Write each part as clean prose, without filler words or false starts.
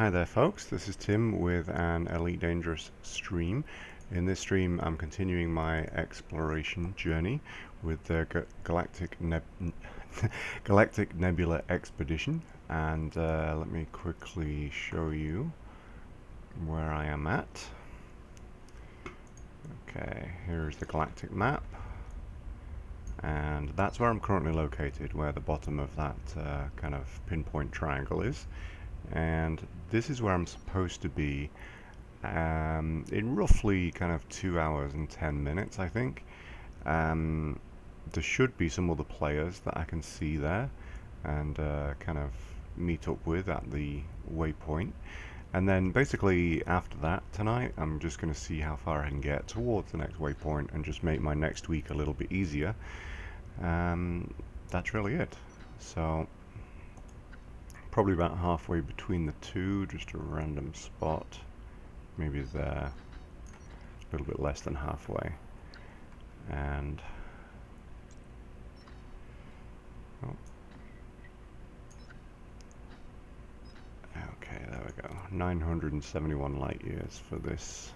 Hi there folks, this is Tim with an Elite Dangerous stream. In this stream I'm continuing my exploration journey with the Galactic Nebula expedition, and let me quickly show you where I am at. Okay, here's the galactic map, and that's where I'm currently located, where the bottom of that kind of pinpoint triangle is. And this is where I'm supposed to be in roughly kind of 2 hours and 10 minutes, I think. There should be some other players that I can see there and kind of meet up with at the waypoint. And then basically after that tonight, I'm just going to see how far I can get towards the next waypoint and just make my next week a little bit easier. That's really it. So probably about halfway between the two, just a random spot, maybe there, a little bit less than halfway, and okay, there we go, 971 light years for this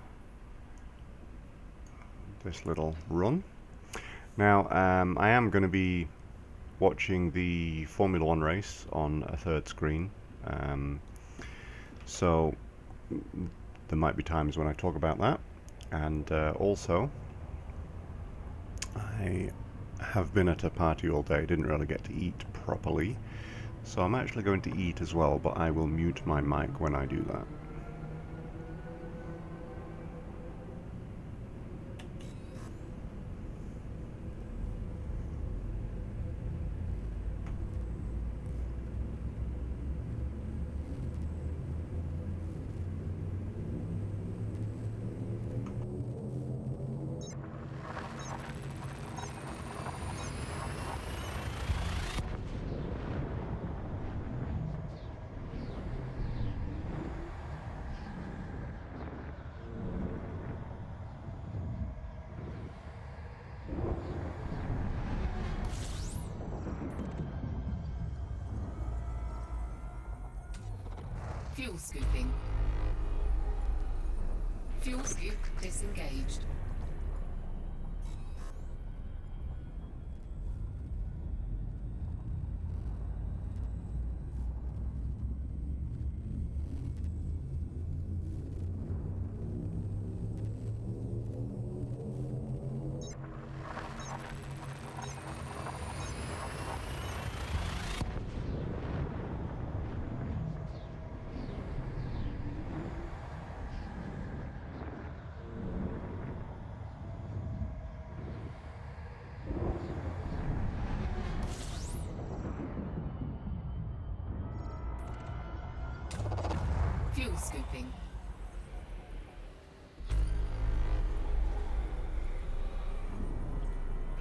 little run. Now I am going to be watching the Formula 1 race on a third screen, so there might be times when I talk about that, and also I have been at a party all day, didn't really get to eat properly, so I'm actually going to eat as well, but I will mute my mic when I do that. Fuel scooping. Fuel scoop disengaged. Fuel scooping.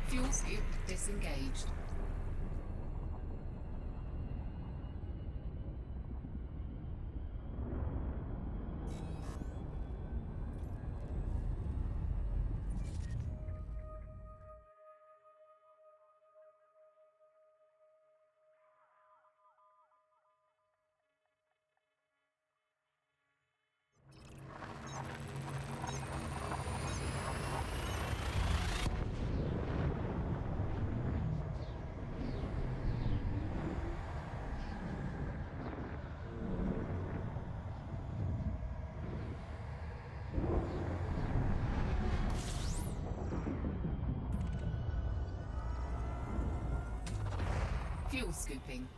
Fuel scoop disengaged. Fuel scooping.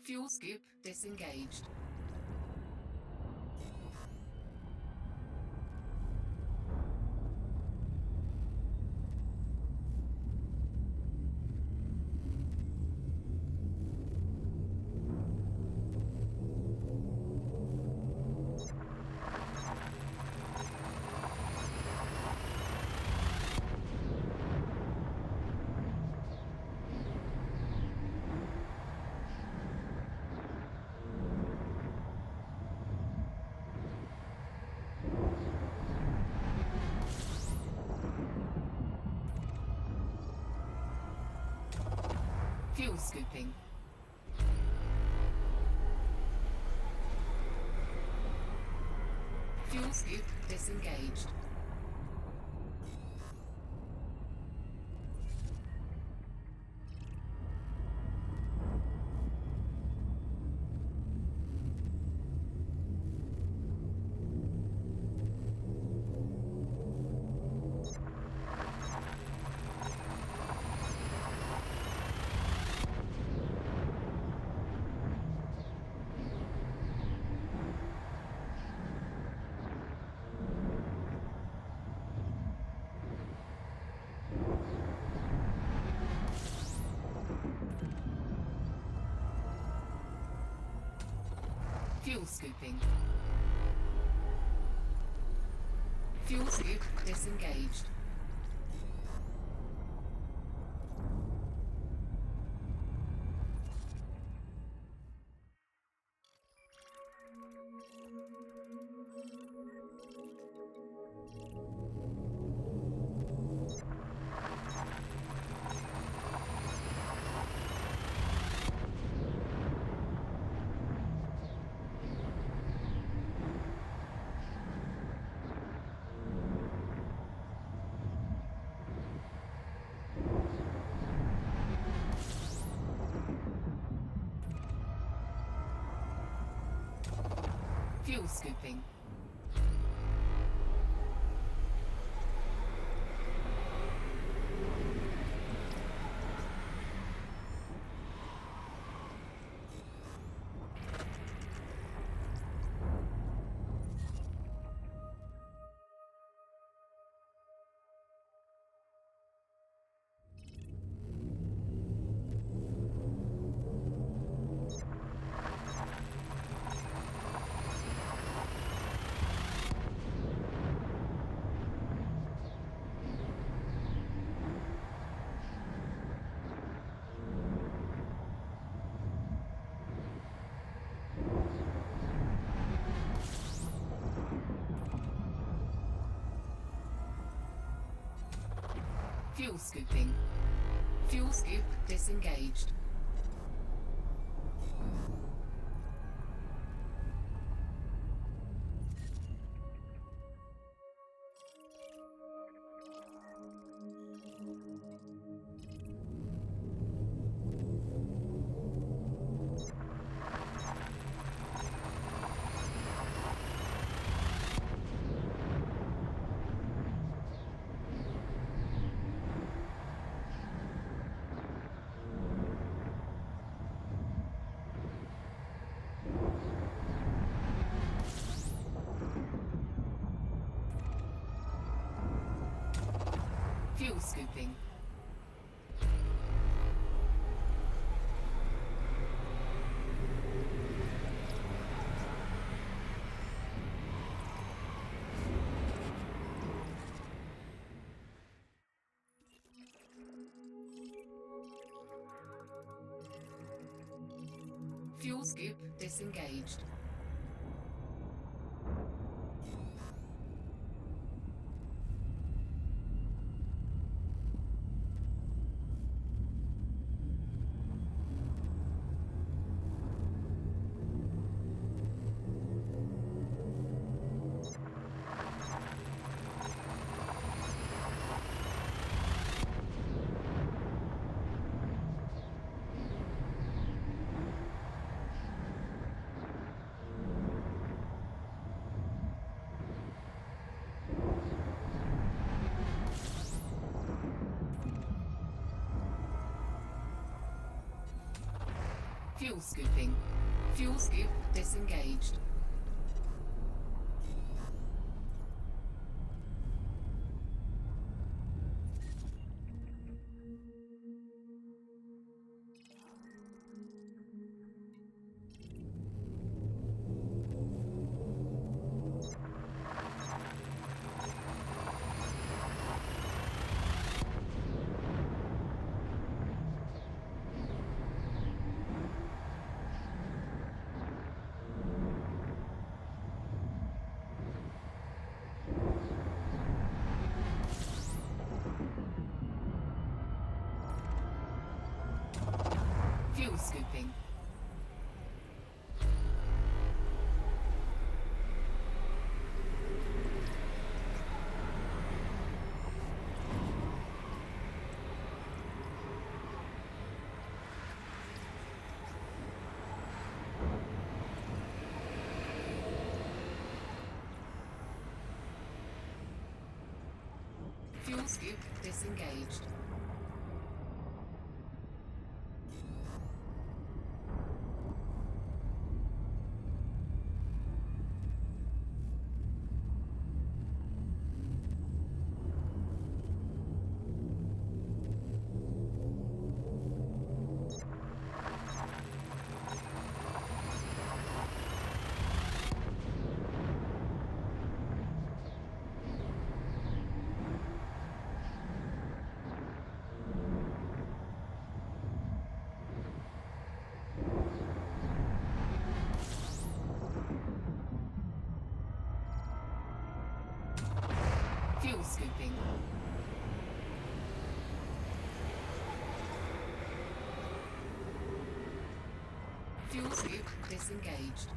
Fuel scoop disengaged. Fuel scooping. Fuel scoop disengaged. Fuel scooping. Fuel scoop disengaged. Fuel scooping. Fuel scooping. Fuel scoop disengaged. Fuel scooping. Fuel scoop disengaged. Fuel scooping. Fuel scoop disengaged. Fuel scooping. Fuel scoop disengaged. Fuel scooping. Fuel scoop disengaged.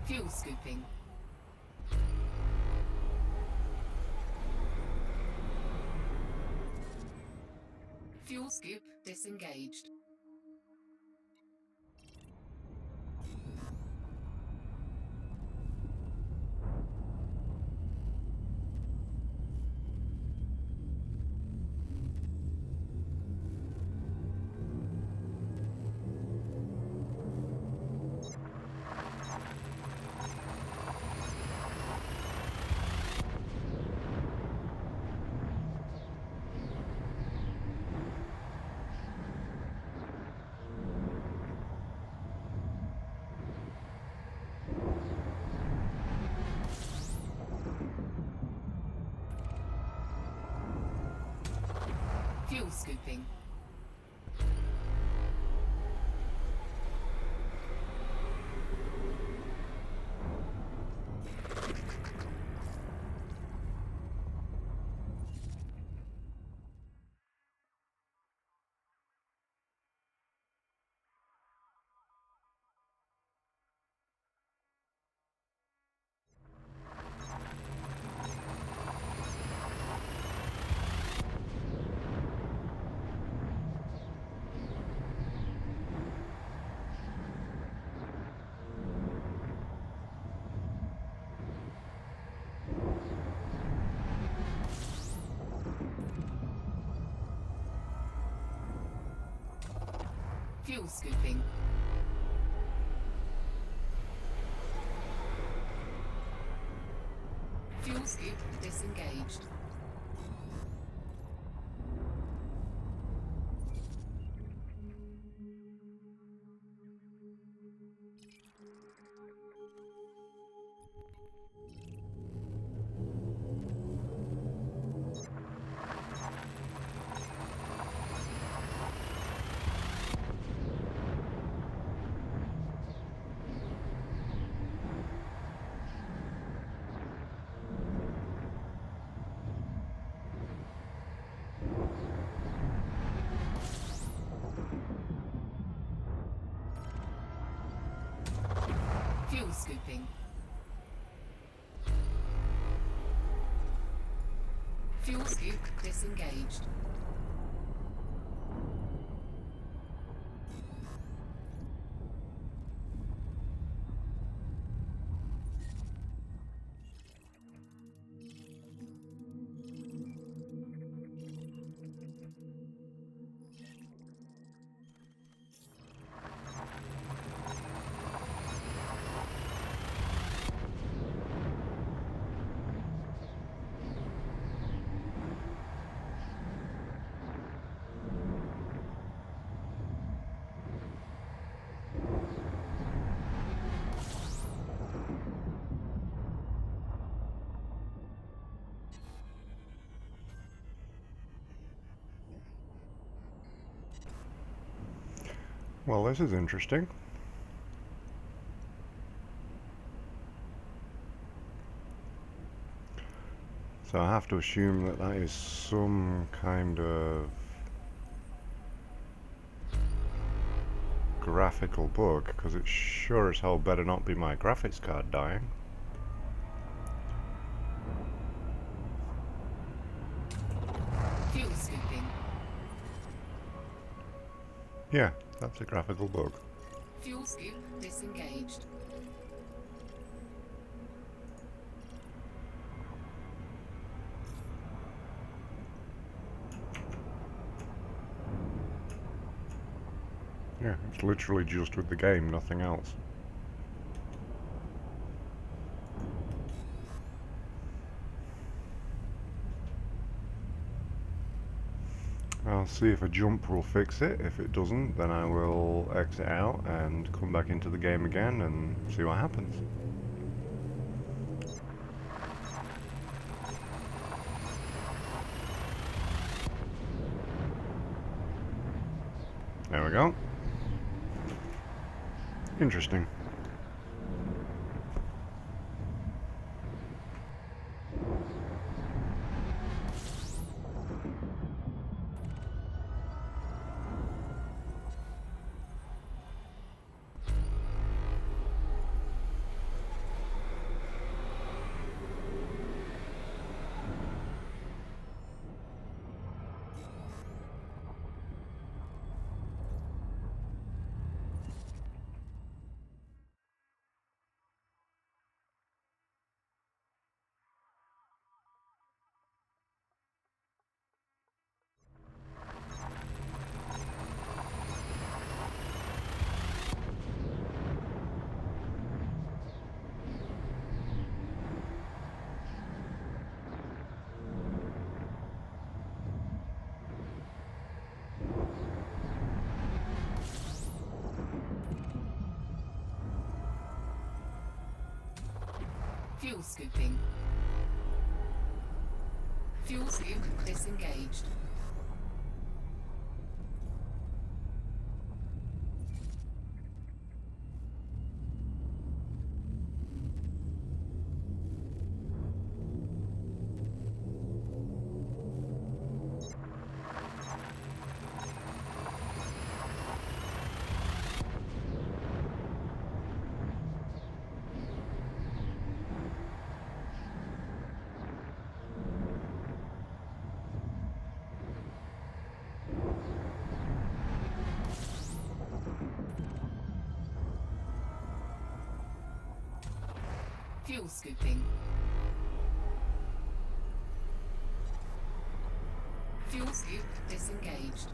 Fuel scooping. Fuel scoop disengaged. Fuel scooping. Fuel scooping. Fuel scoop disengaged. Fuel scooping. Fuel scoop disengaged. Well, this is interesting. So I have to assume that that is some kind of graphical bug, because it sure as hell better not be my graphics card dying. Fuel scooping. Yeah, that's a graphical bug. Fuel scoop disengaged. Yeah, it's literally just with the game, nothing else. I'll see if a jump will fix it. If it doesn't, then I will exit out and come back into the game again and see what happens. There we go. Interesting. Fuel scooping. Fuel scoop disengaged. Fuel scooping. Fuel scoop disengaged.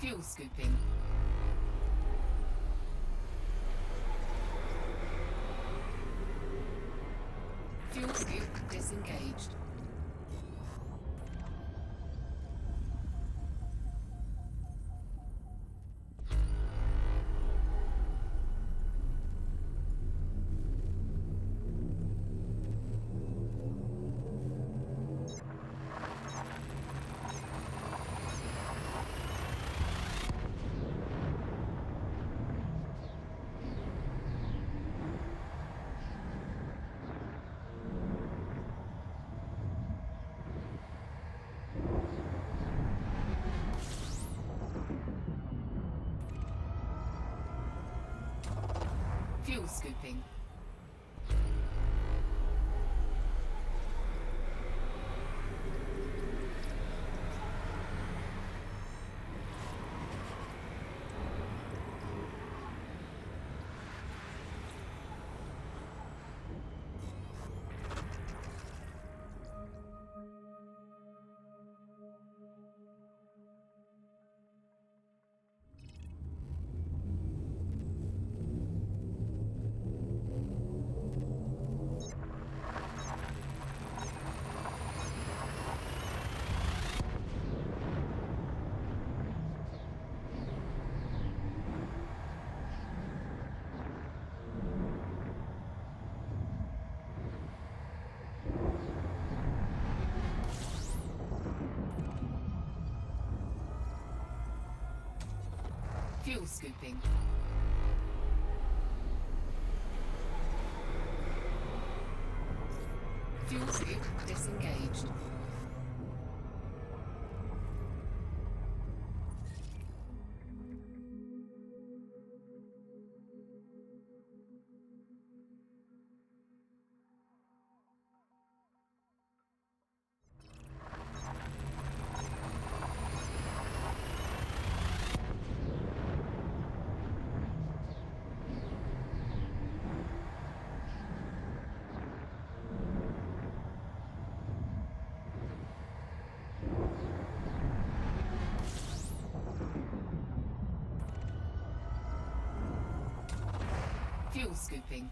Fuel scooping. Fuel scoop disengaged. Fuel scooping. Fuel scooping. Fuel scoop disengaged. Fuel scooping.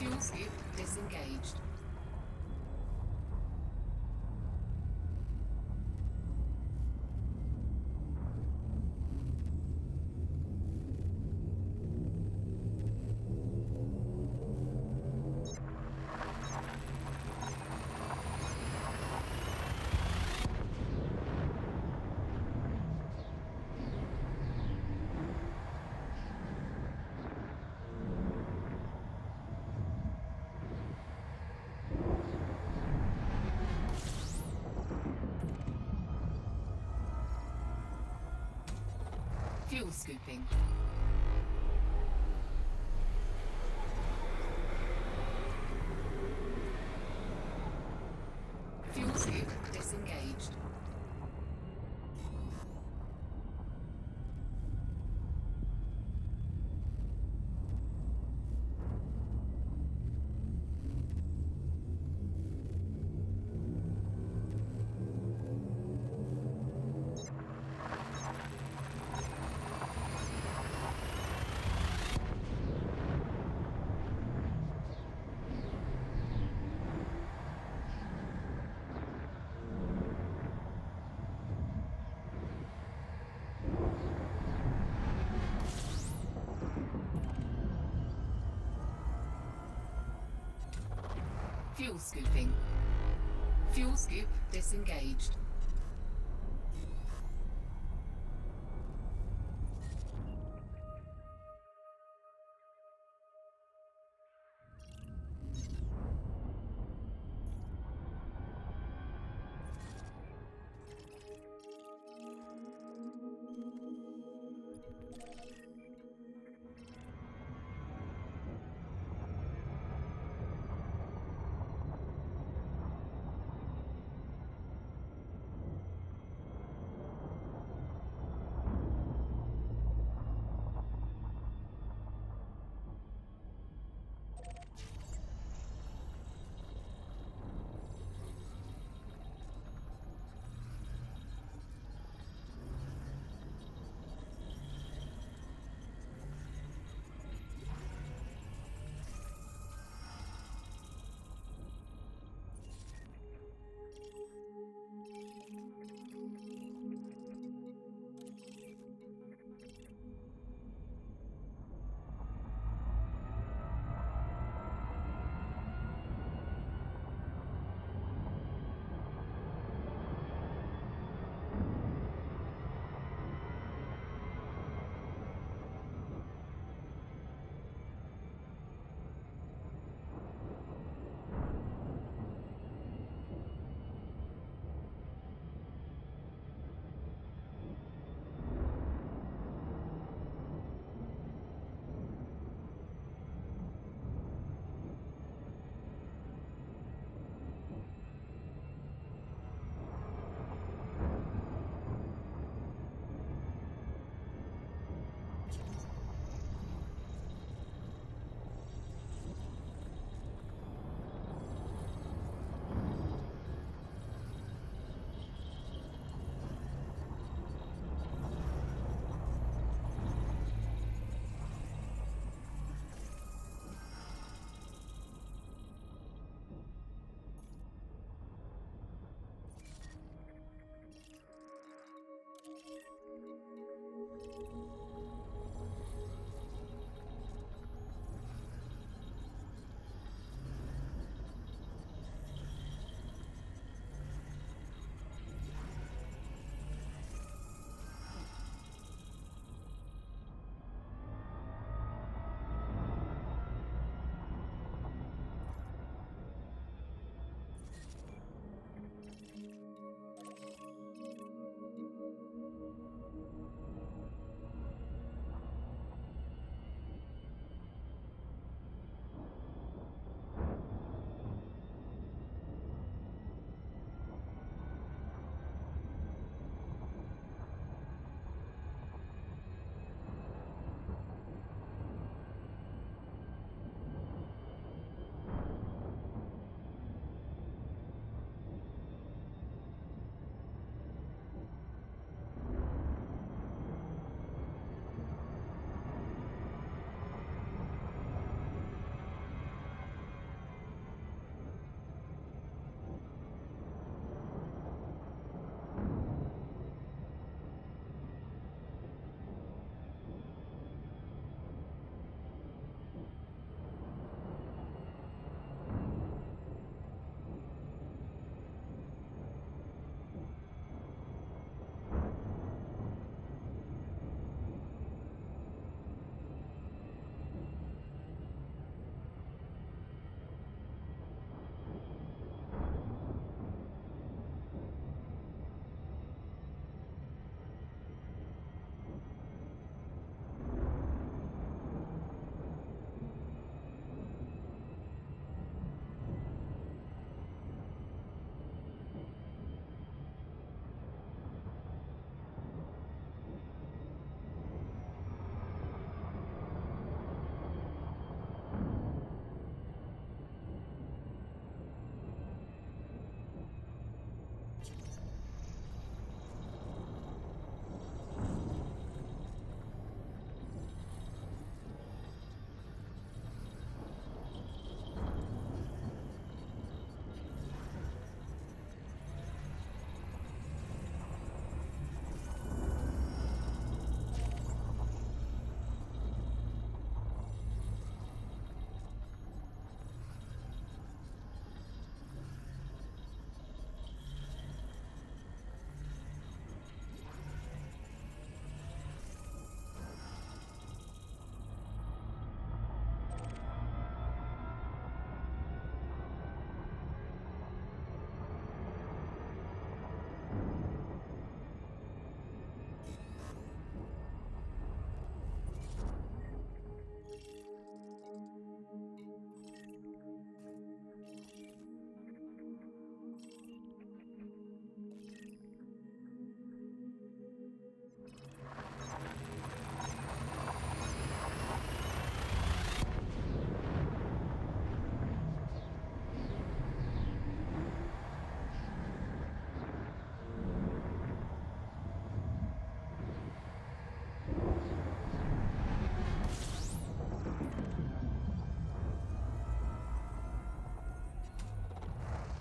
Fuel scoop disengaged. Fuel scooping. Fuel scoop disengaged. Fuel scooping. Fuel scoop disengaged.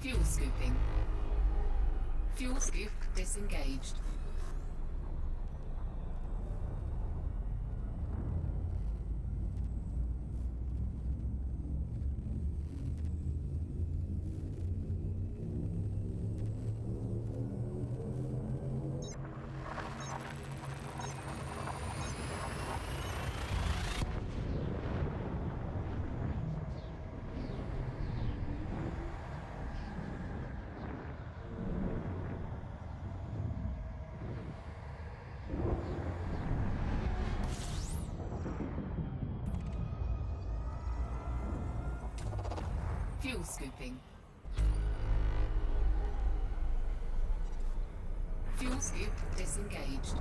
Fuel scooping. Fuel scoop disengaged. Fuel scooping. Fuel scoop disengaged.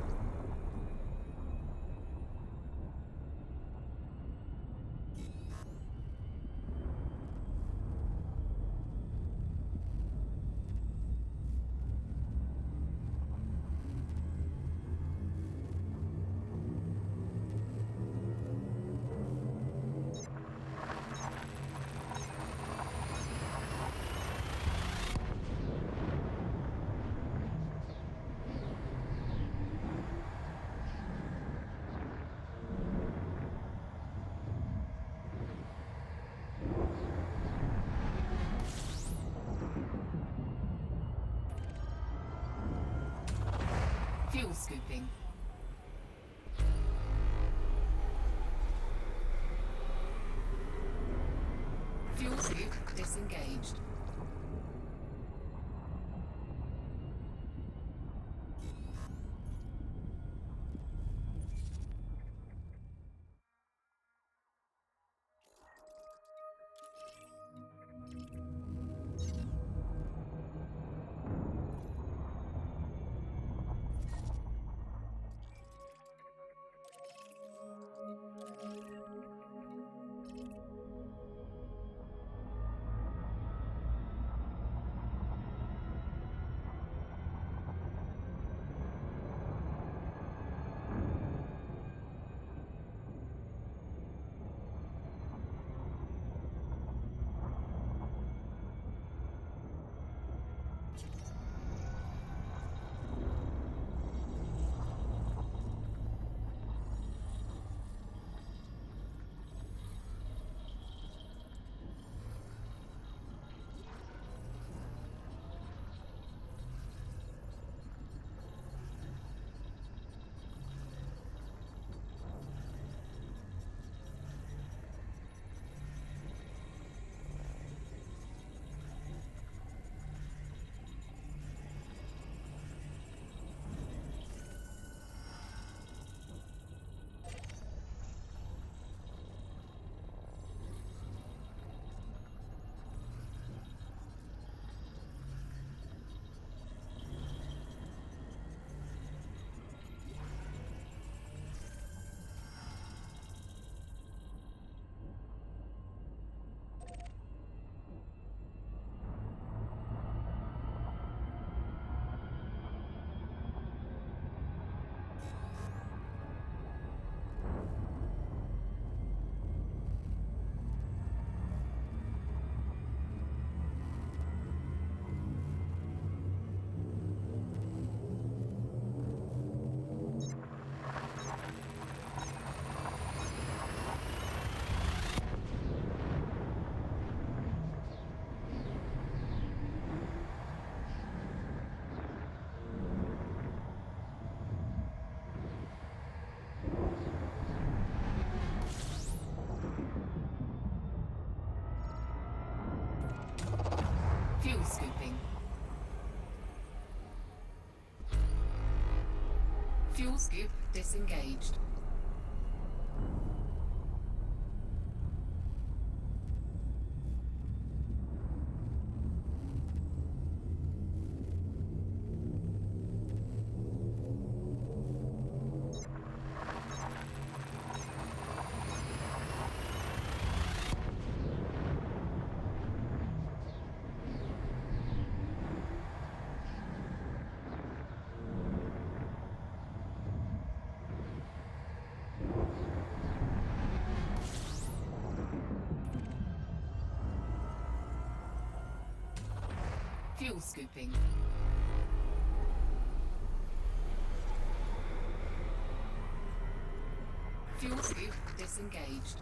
Fuel scooping. Fuel scoop disengaged. Fuel scooping. Fuel scoop disengaged. Fuel scooping. Fuel scoop disengaged.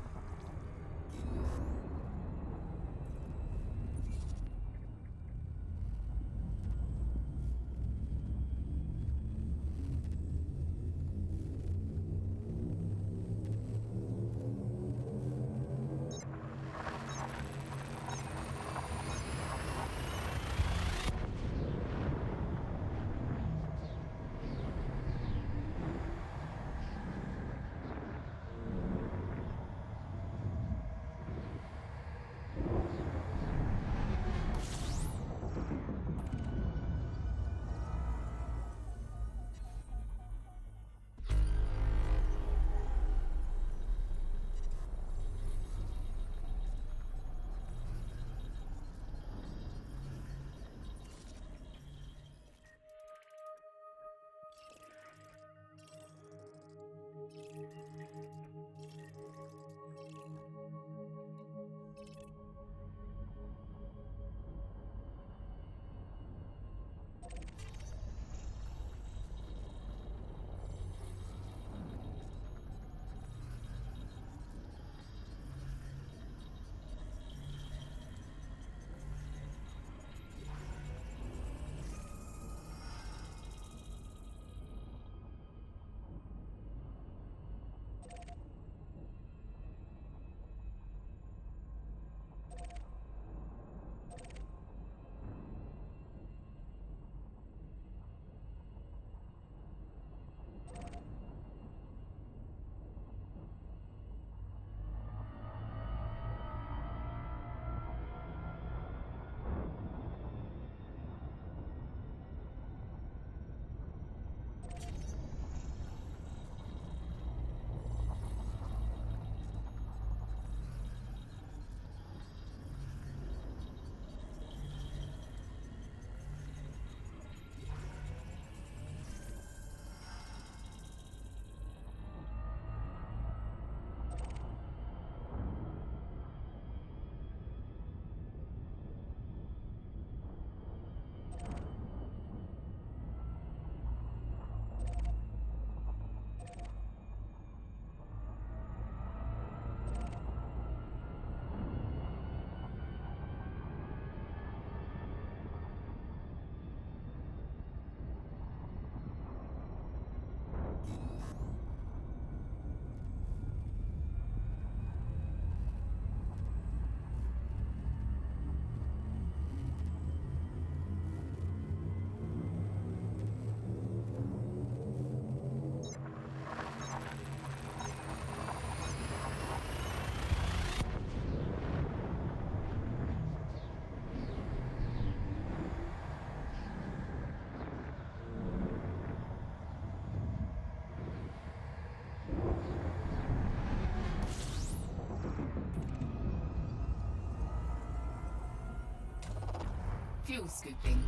Fuel scooping.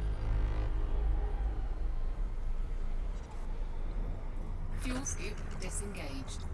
Fuel scoop disengaged.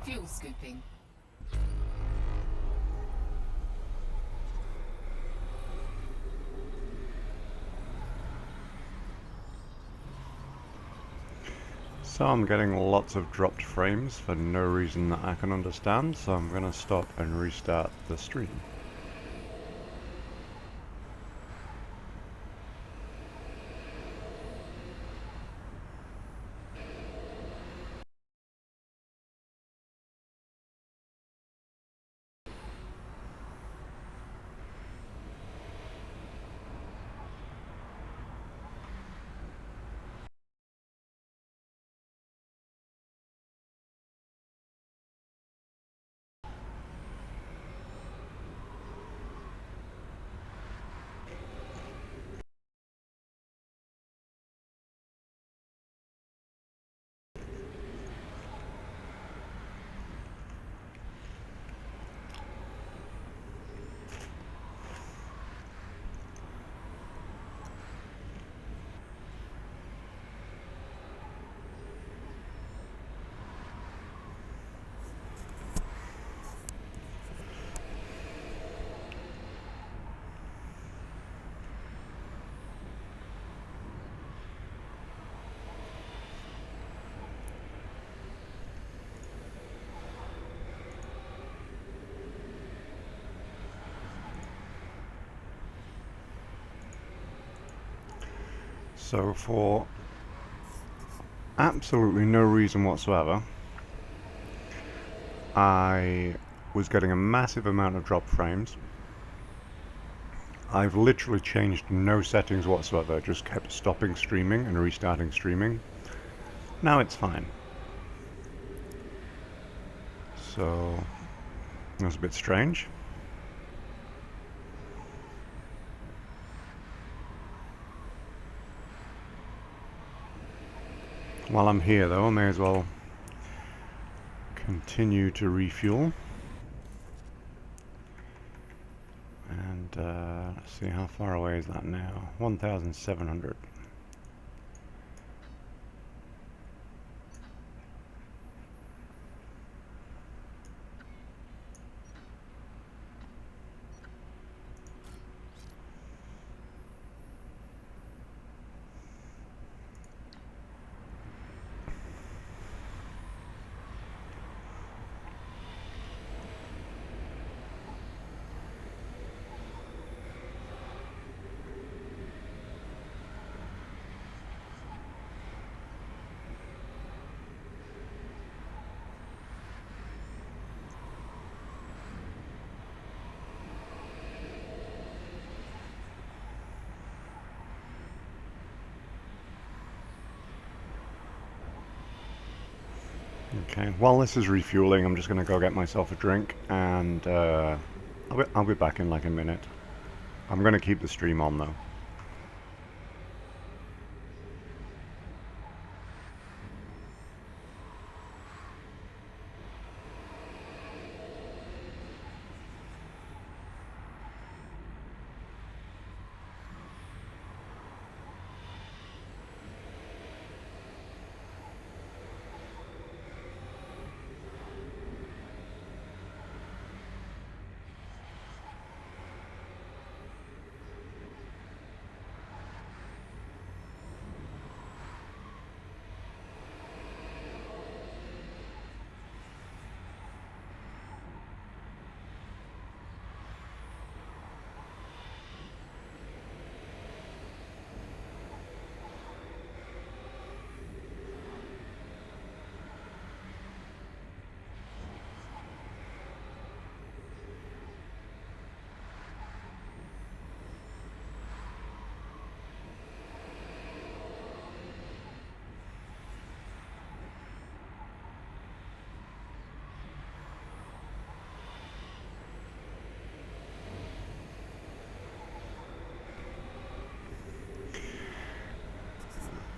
Fuel scooping. So I'm getting lots of dropped frames for no reason that I can understand, so I'm going to stop and restart the stream. So for absolutely no reason whatsoever, I was getting a massive amount of drop frames. I've literally changed no settings whatsoever, just kept stopping streaming and restarting streaming. Now it's fine. So that was a bit strange. While I'm here though, I may as well continue to refuel. And let's see, how far away is that now? 1,700. Okay, while this is refueling, I'm just going to go get myself a drink, and I'll be back in like a minute. I'm going to keep the stream on though.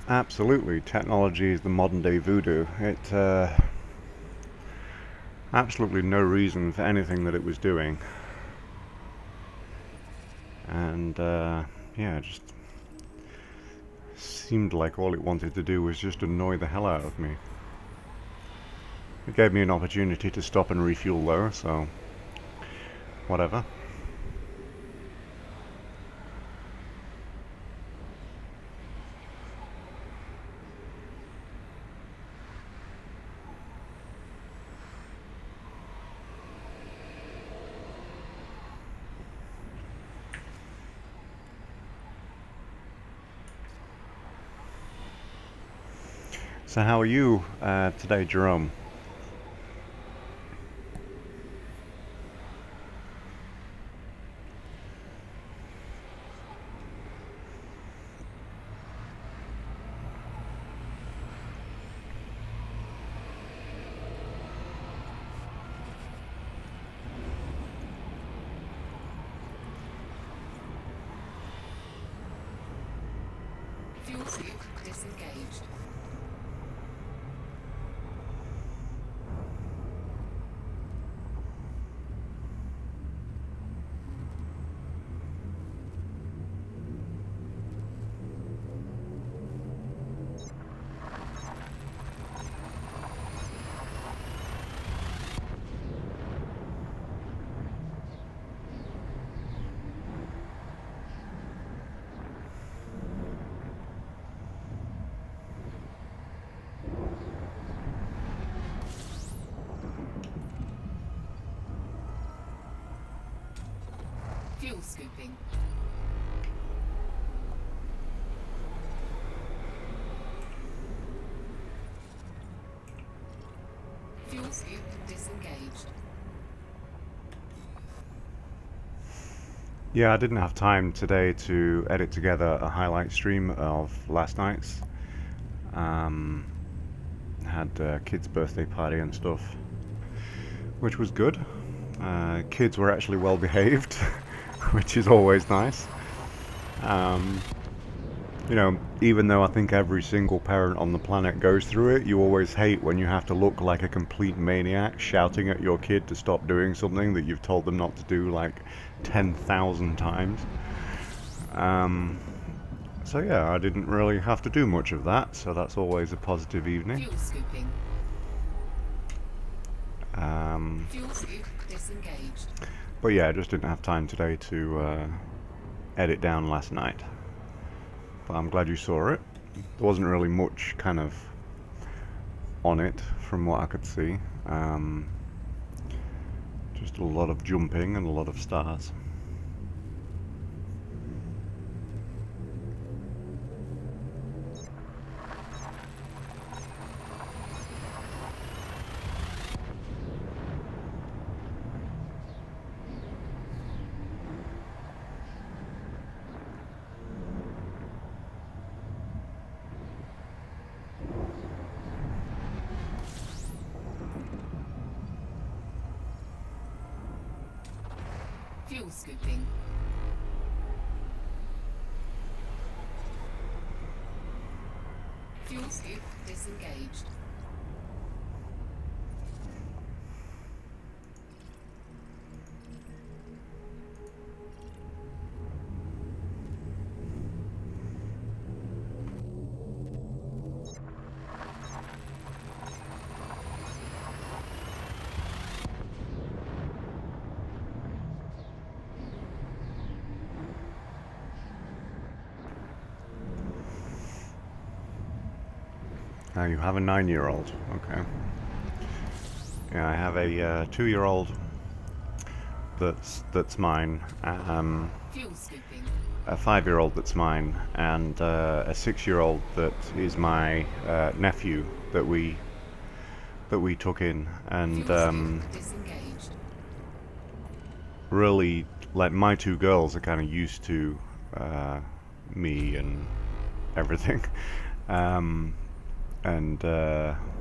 Absolutely, technology is the modern day voodoo. It absolutely no reason for anything that it was doing, and yeah, just seemed like all it wanted to do was just annoy the hell out of me. It gave me an opportunity to stop and refuel though, so whatever. So how are you today, Jerome? Fuel scoop disengaged. Fuel scooping. scoop disengaged. Yeah, I didn't have time today to edit together a highlight stream of last night's. Had a kid's birthday party and stuff, which was good. Kids were actually well behaved, which is always nice. You know, even though I think every single parent on the planet goes through it, you always hate when you have to look like a complete maniac shouting at your kid to stop doing something that you've told them not to do like 10,000 times. So yeah, I didn't really have to do much of that, so that's always a positive evening. Fuel scooping. Fuel scoop disengaged. But yeah, I just didn't have time today to edit down last night. But I'm glad you saw it. There wasn't really much kind of on it from what I could see. Just a lot of jumping and a lot of stars. Fuel scooping. Fuel scoop disengaged. Now you have a 9-year-old, okay. Yeah, I have a 2-year-old that's mine, Fuel scooping. a 5-year-old that's mine, and a 6-year-old that is my nephew that we took in, and Fuel scoop disengaged. really, like, my 2 girls are kind of used to me and everything.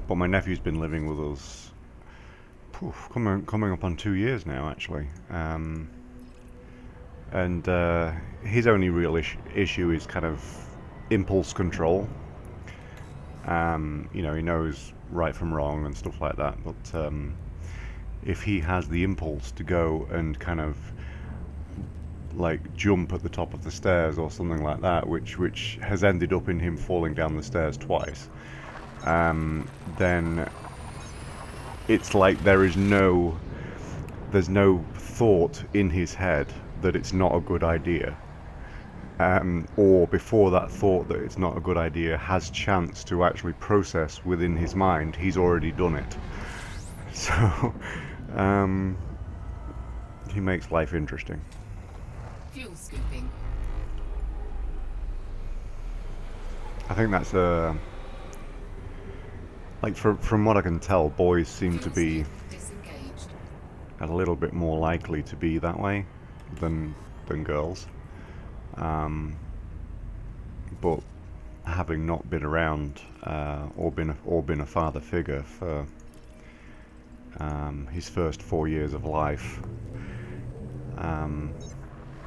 But my nephew's been living with us coming up on 2 years now, actually. And his only real issue is kind of impulse control. You know, he knows right from wrong and stuff like that, but if he has the impulse to go and kind of like jump at the top of the stairs or something like that, which has ended up in him falling down the stairs twice, then it's like there's no thought in his head that it's not a good idea, or before that thought that it's not a good idea has chance to actually process within his mind, he's already done it. So he makes life interesting. Fuel scooping. I think that's like from what I can tell, boys seem to be Disengaged. a little bit more likely to be that way than girls. But having not been around or been a father figure for his first 4 years of life,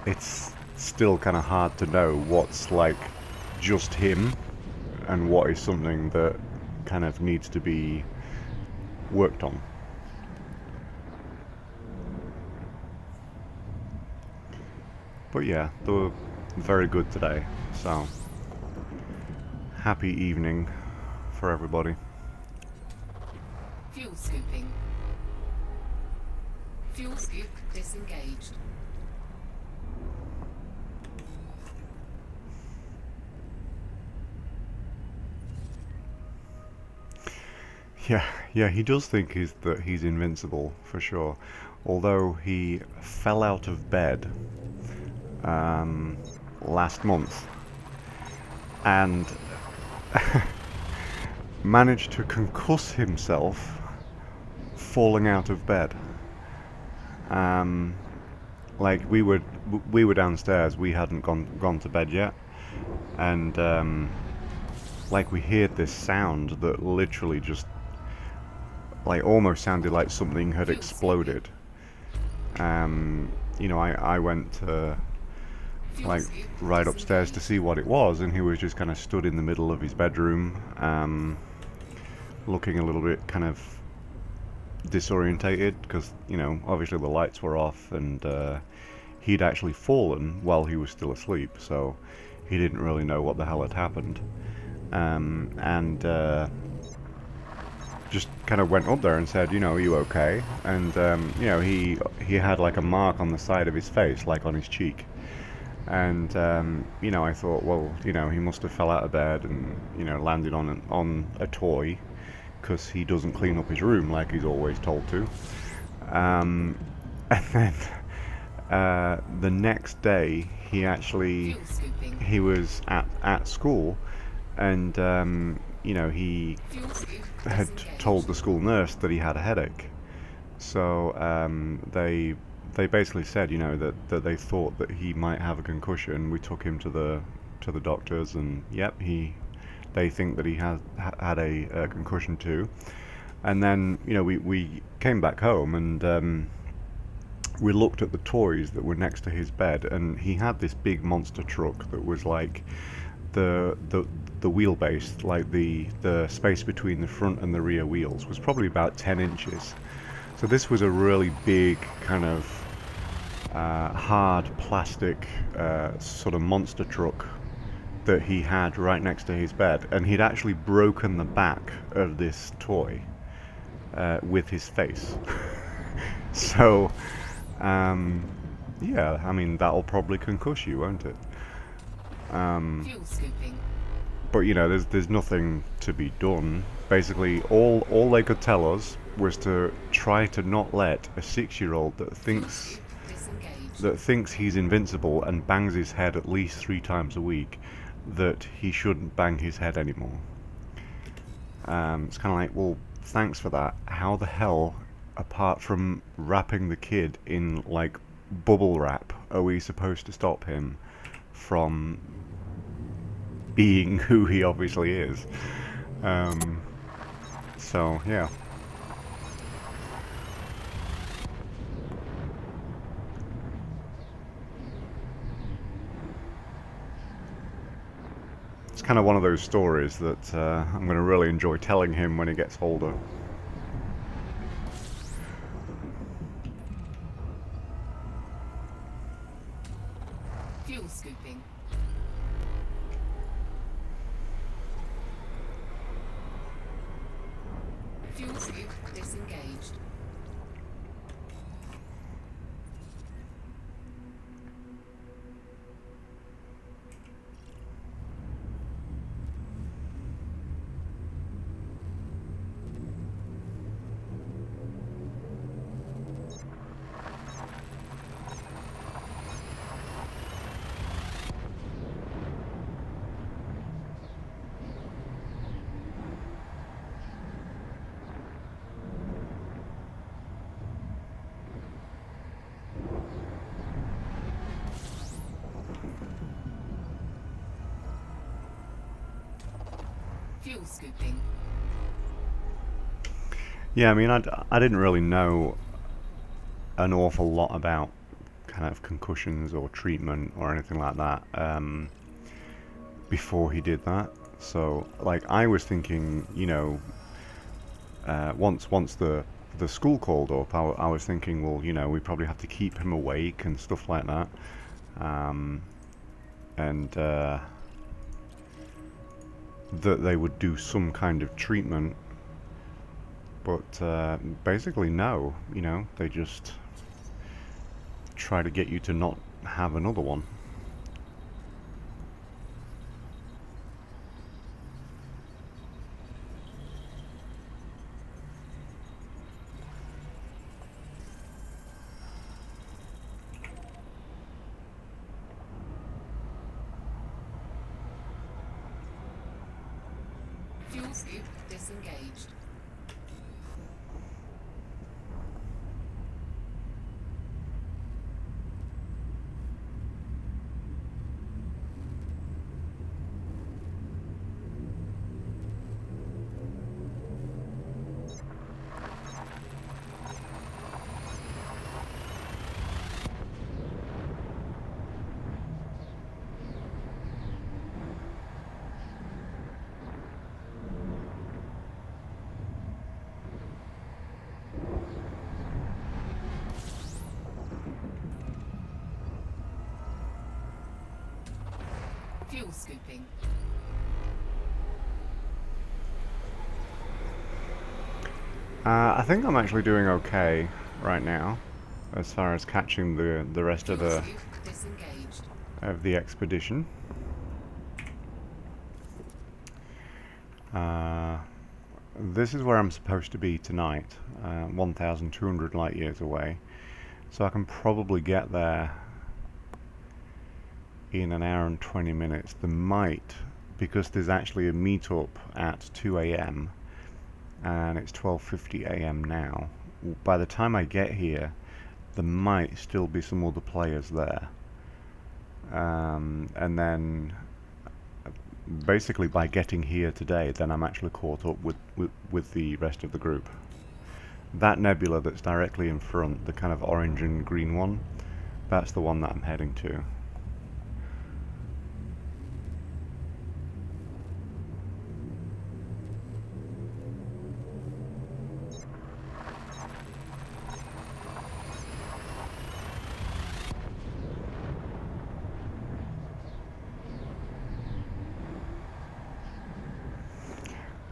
it's still kind of hard to know what's like just him and what is something that kind of needs to be worked on. But yeah, they were very good today, so happy evening for everybody. Fuel scooping. Fuel scoop disengaged. Yeah, he does think that he's invincible, for sure. Although he fell out of bed last month and managed to concuss himself falling out of bed. Like we were downstairs. We hadn't gone to bed yet, and like we heard this sound that literally just like almost sounded like something had exploded. You know, I went to like right upstairs to see what it was, and he was just kind of stood in the middle of his bedroom, looking a little bit kind of disorientated because, you know, obviously the lights were off, and he'd actually fallen while he was still asleep, so he didn't really know what the hell had happened. And just kind of went up there and said, you know, are you okay? And you know, he had like a mark on the side of his face, like on his cheek. And you know, I thought, well, you know, he must have fell out of bed and, you know, landed on a toy, because he doesn't clean up his room like he's always told to. And then the next day, he was at school, and you know, he had told the school nurse that he had a headache. So they basically said, you know, that they thought that he might have a concussion. We took him to the doctors, and yep, they think that he had a concussion too. And then, you know, we came back home, and we looked at the toys that were next to his bed, and he had this big monster truck that was like the wheelbase, like the space between the front and the rear wheels was probably about 10 inches. So this was a really big kind of hard plastic sort of monster truck that he had right next to his bed, and he'd actually broken the back of this toy with his face. So yeah, I mean, that'll probably concuss you, won't it? Fuel scooping. But you know, there's nothing to be done. Basically, all they could tell us was to try to not let a 6-year-old that thinks he's invincible and bangs his head at least 3 times a week, that he shouldn't bang his head anymore. It's kind of like, well, thanks for that. How the hell, apart from wrapping the kid in like bubble wrap, are we supposed to stop him from being who he obviously is? So yeah. It's kind of one of those stories that I'm going to really enjoy telling him when he gets older. Fuel scooping. Fuel scoop disengaged. Fuel scooping. Yeah, I mean, I didn't really know an awful lot about kind of concussions or treatment or anything like that before he did that. So, like, I was thinking, you know, once the school called up, I was thinking, well, you know, we probably have to keep him awake and stuff like that, and that they would do some kind of treatment. But basically, no. You know, they just try to get you to not have another one. Fuel scoop disengaged. scooping. I think I'm actually doing okay right now, as far as catching the rest of Fuel scoop disengaged. the expedition. This is where I'm supposed to be tonight, 1,200 light years away, so I can probably get there in an hour and 20 minutes. There might, because there's actually a meetup at 2 a.m. and it's 12:50 a.m. now. By the time I get here, there might still be some other players there, and then basically by getting here today, then I'm actually caught up with the rest of the group. That nebula that's directly in front, the kind of orange and green one, that's the one that I'm heading to.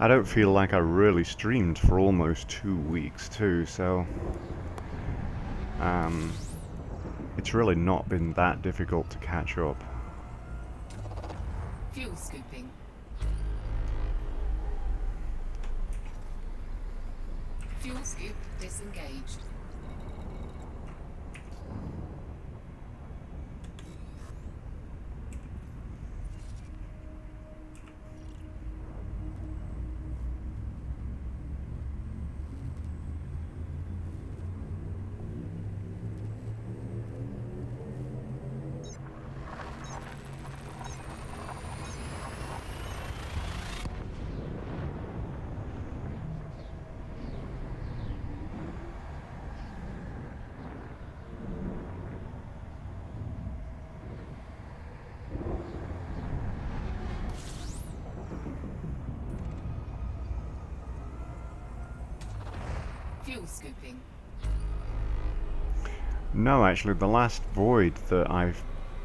I don't feel like I really streamed for almost 2 weeks too, so it's really not been that difficult to catch up. Fuel scooping. Fuel scoop disengaged. Fuel scooping. No, actually, the last void that I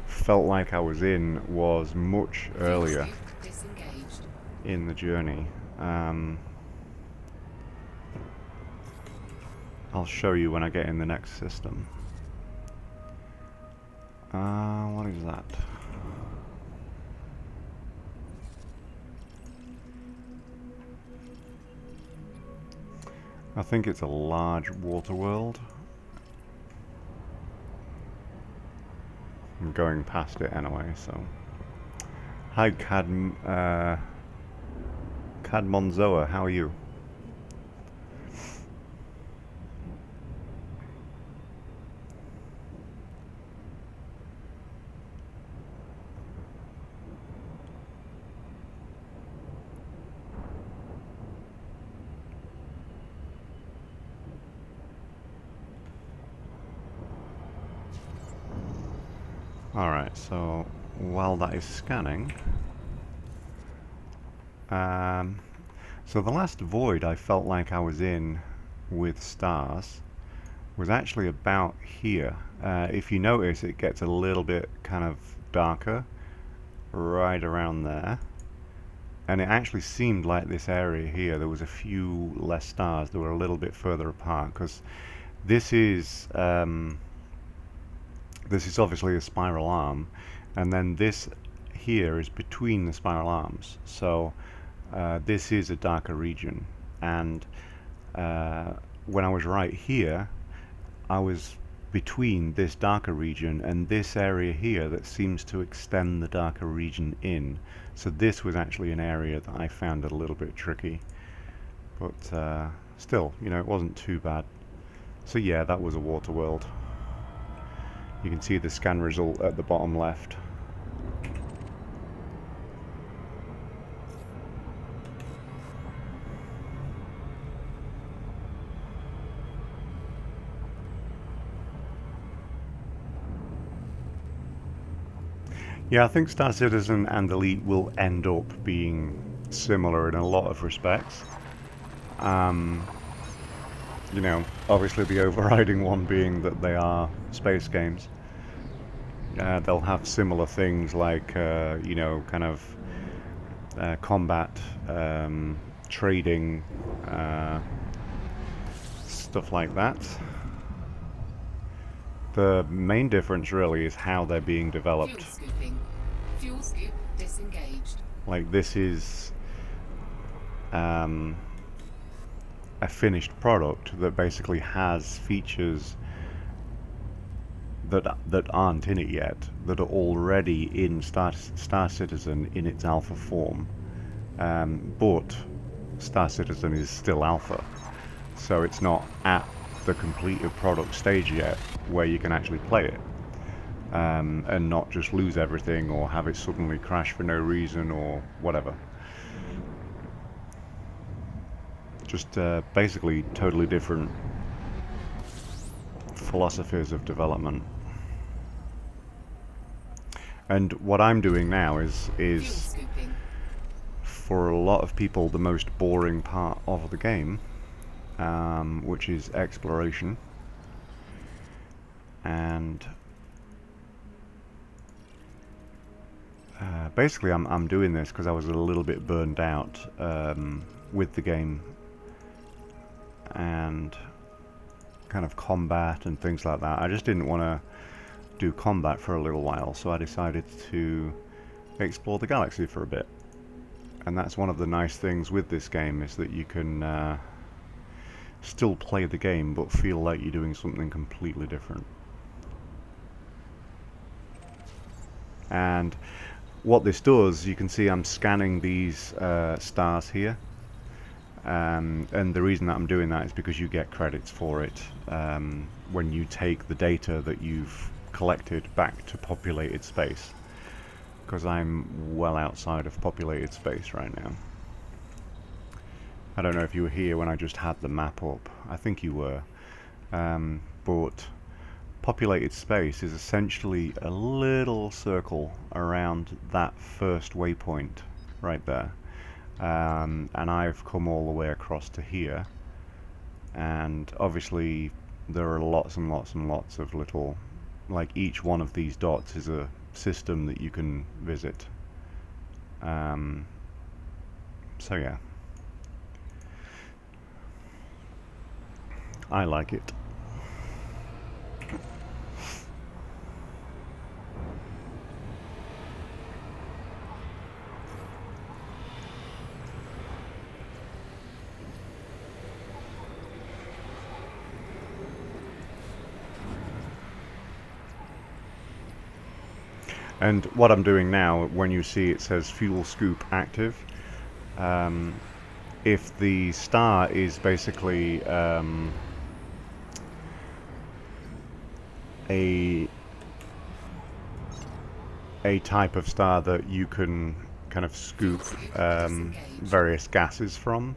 felt like I was in was much earlier Fuel scoop disengaged. in the journey. I'll show you when I get in the next system. What is that? I think it's a large water world. I'm going past it anyway, so. Hi, Cadmonzoa, how are you? Alright, so while that is scanning, so the last void I felt like I was in with stars was actually about here. If you notice, it gets a little bit kind of darker right around there, and it actually seemed like this area here, there was a few less stars that were a little bit further apart, because this is obviously a spiral arm, and then this here is between the spiral arms, so this is a darker region. And when I was right here, I was between this darker region and this area here that seems to extend the darker region in. So this was actually an area that I found a little bit tricky, but still, you know, it wasn't too bad. So yeah, that was a water world. You can see the scan result at the bottom left. Yeah, I think Star Citizen and Elite will end up being similar in a lot of respects. You know, obviously the overriding one being that they are space games. They'll have similar things like, you know, kind of combat, trading, stuff like that. The main difference really is how they're being Fuel developed. scooping. Fuel scoop disengaged. Like this is a finished product that basically has features that aren't in it yet, that are already in Star Citizen in its alpha form. But Star Citizen is still alpha, so it's not at the completed product stage yet where you can actually play it, and not just lose everything or have it suddenly crash for no reason or whatever. Just basically totally different philosophies of development. And what I'm doing now is Fuel scooping. for a lot of people the most boring part of the game, which is exploration. And basically I'm doing this because I was a little bit burned out with the game and kind of combat and things like that. I just didn't want to do combat for a little while, so I decided to explore the galaxy for a bit. And that's one of the nice things with this game, is that you can still play the game but feel like you're doing something completely different. And what this does, you can see I'm scanning these stars here, and the reason that I'm doing that is because you get credits for it when you take the data that you've collected back to populated space, because I'm well outside of populated space right now. I don't know if you were here when I just had the map up. I think you were. But populated space is essentially a little circle around that first waypoint right there. And I've come all the way across to here. And obviously there are lots and lots and lots of little, like each one of these dots is a system that you can visit. So yeah, I like it. And what I'm doing now, when you see it says fuel scoop active, if the star is basically a type of star that you can kind of scoop various gases from,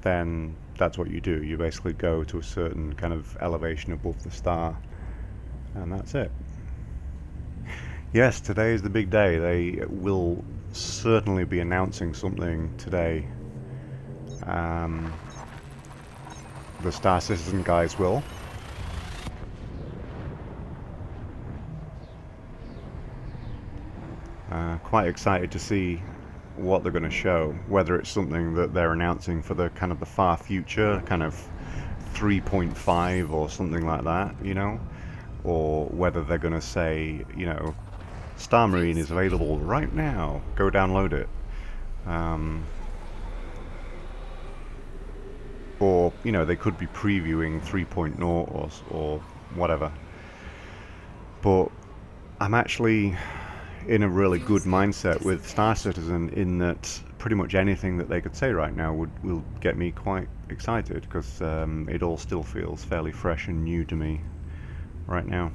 then that's what you do. You basically go to a certain kind of elevation above the star, and that's it. Yes, today is the big day. They will certainly be announcing something today. The Star Citizen guys will. Quite excited to see what they're going to show, whether it's something that they're announcing for the kind of the far future, kind of 3.5 or something like that, you know, or whether they're going to say, you know, Star Marine is available right now, go download it. Or, you know, they could be previewing 3.0 or whatever. But I'm actually in a really good mindset with Star Citizen, in that pretty much anything that they could say right now will get me quite excited, because it all still feels fairly fresh and new to me right now.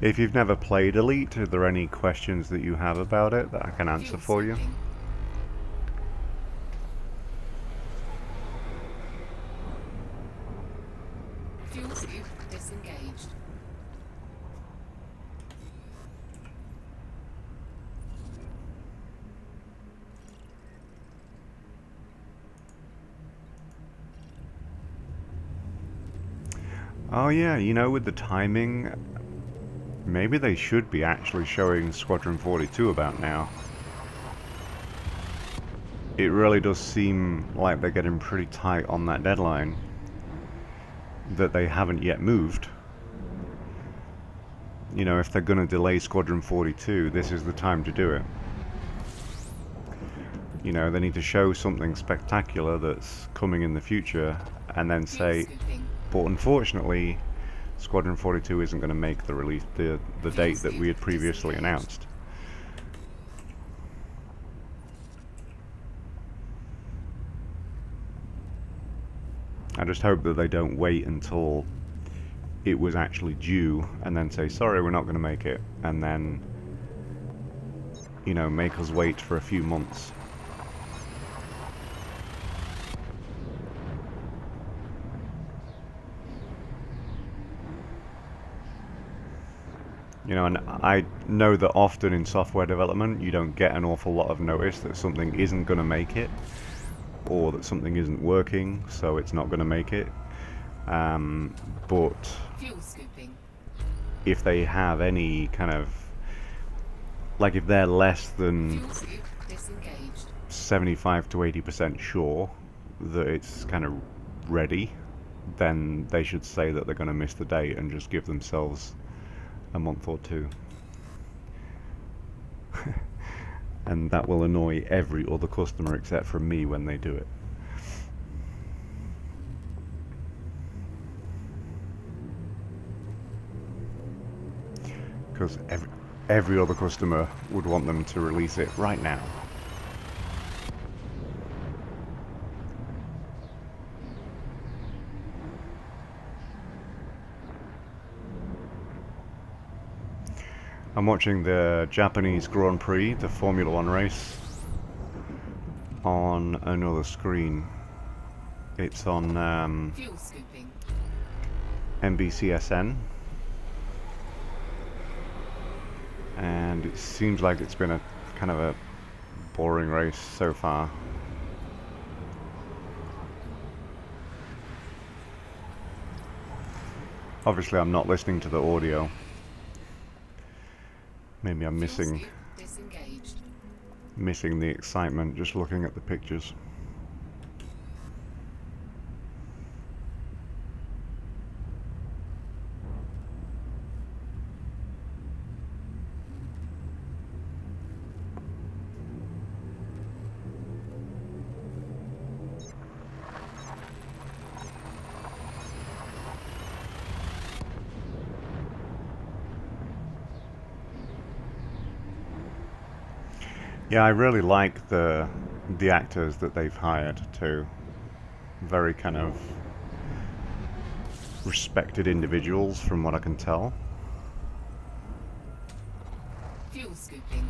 If you've never played Elite, are there any questions that you have about it that I can answer for you? Oh yeah, you know, with the timing, maybe they should be actually showing Squadron 42 about now. It really does seem like they're getting pretty tight on that deadline that they haven't yet moved. You know, if they're going to delay Squadron 42, this is the time to do it. You know, they need to show something spectacular that's coming in the future and then Fuel say, scooping. but unfortunately, Squadron 42 isn't going to make the release, the date that we had previously announced. I just hope that they don't wait until it was actually due and then say, sorry, we're not going to make it, and then, you know, make us wait for a few months. You know, and I know that often in software development you don't get an awful lot of notice that something isn't going to make it, or that something isn't working, so it's not going to make it. But Fuel scooping. if they have any kind of, like if they're less than Fuel scoop disengaged. 75 to 80% sure that it's kind of ready, then they should say that they're going to miss the date and just give themselves a month or two. And that will annoy every other customer except for me when they do it. Because every other customer would want them to release it right now. I'm watching the Japanese Grand Prix, the Formula One race, on another screen. It's on Fuel scooping. NBCSN, and it seems like it's been a kind of a boring race so far. Obviously I'm not listening to the audio. Maybe I'm Fuel missing scoop disengaged. the excitement just looking at the pictures. Yeah, I really like the actors that they've hired too. Very kind of respected individuals from what I can tell. Fuel scooping.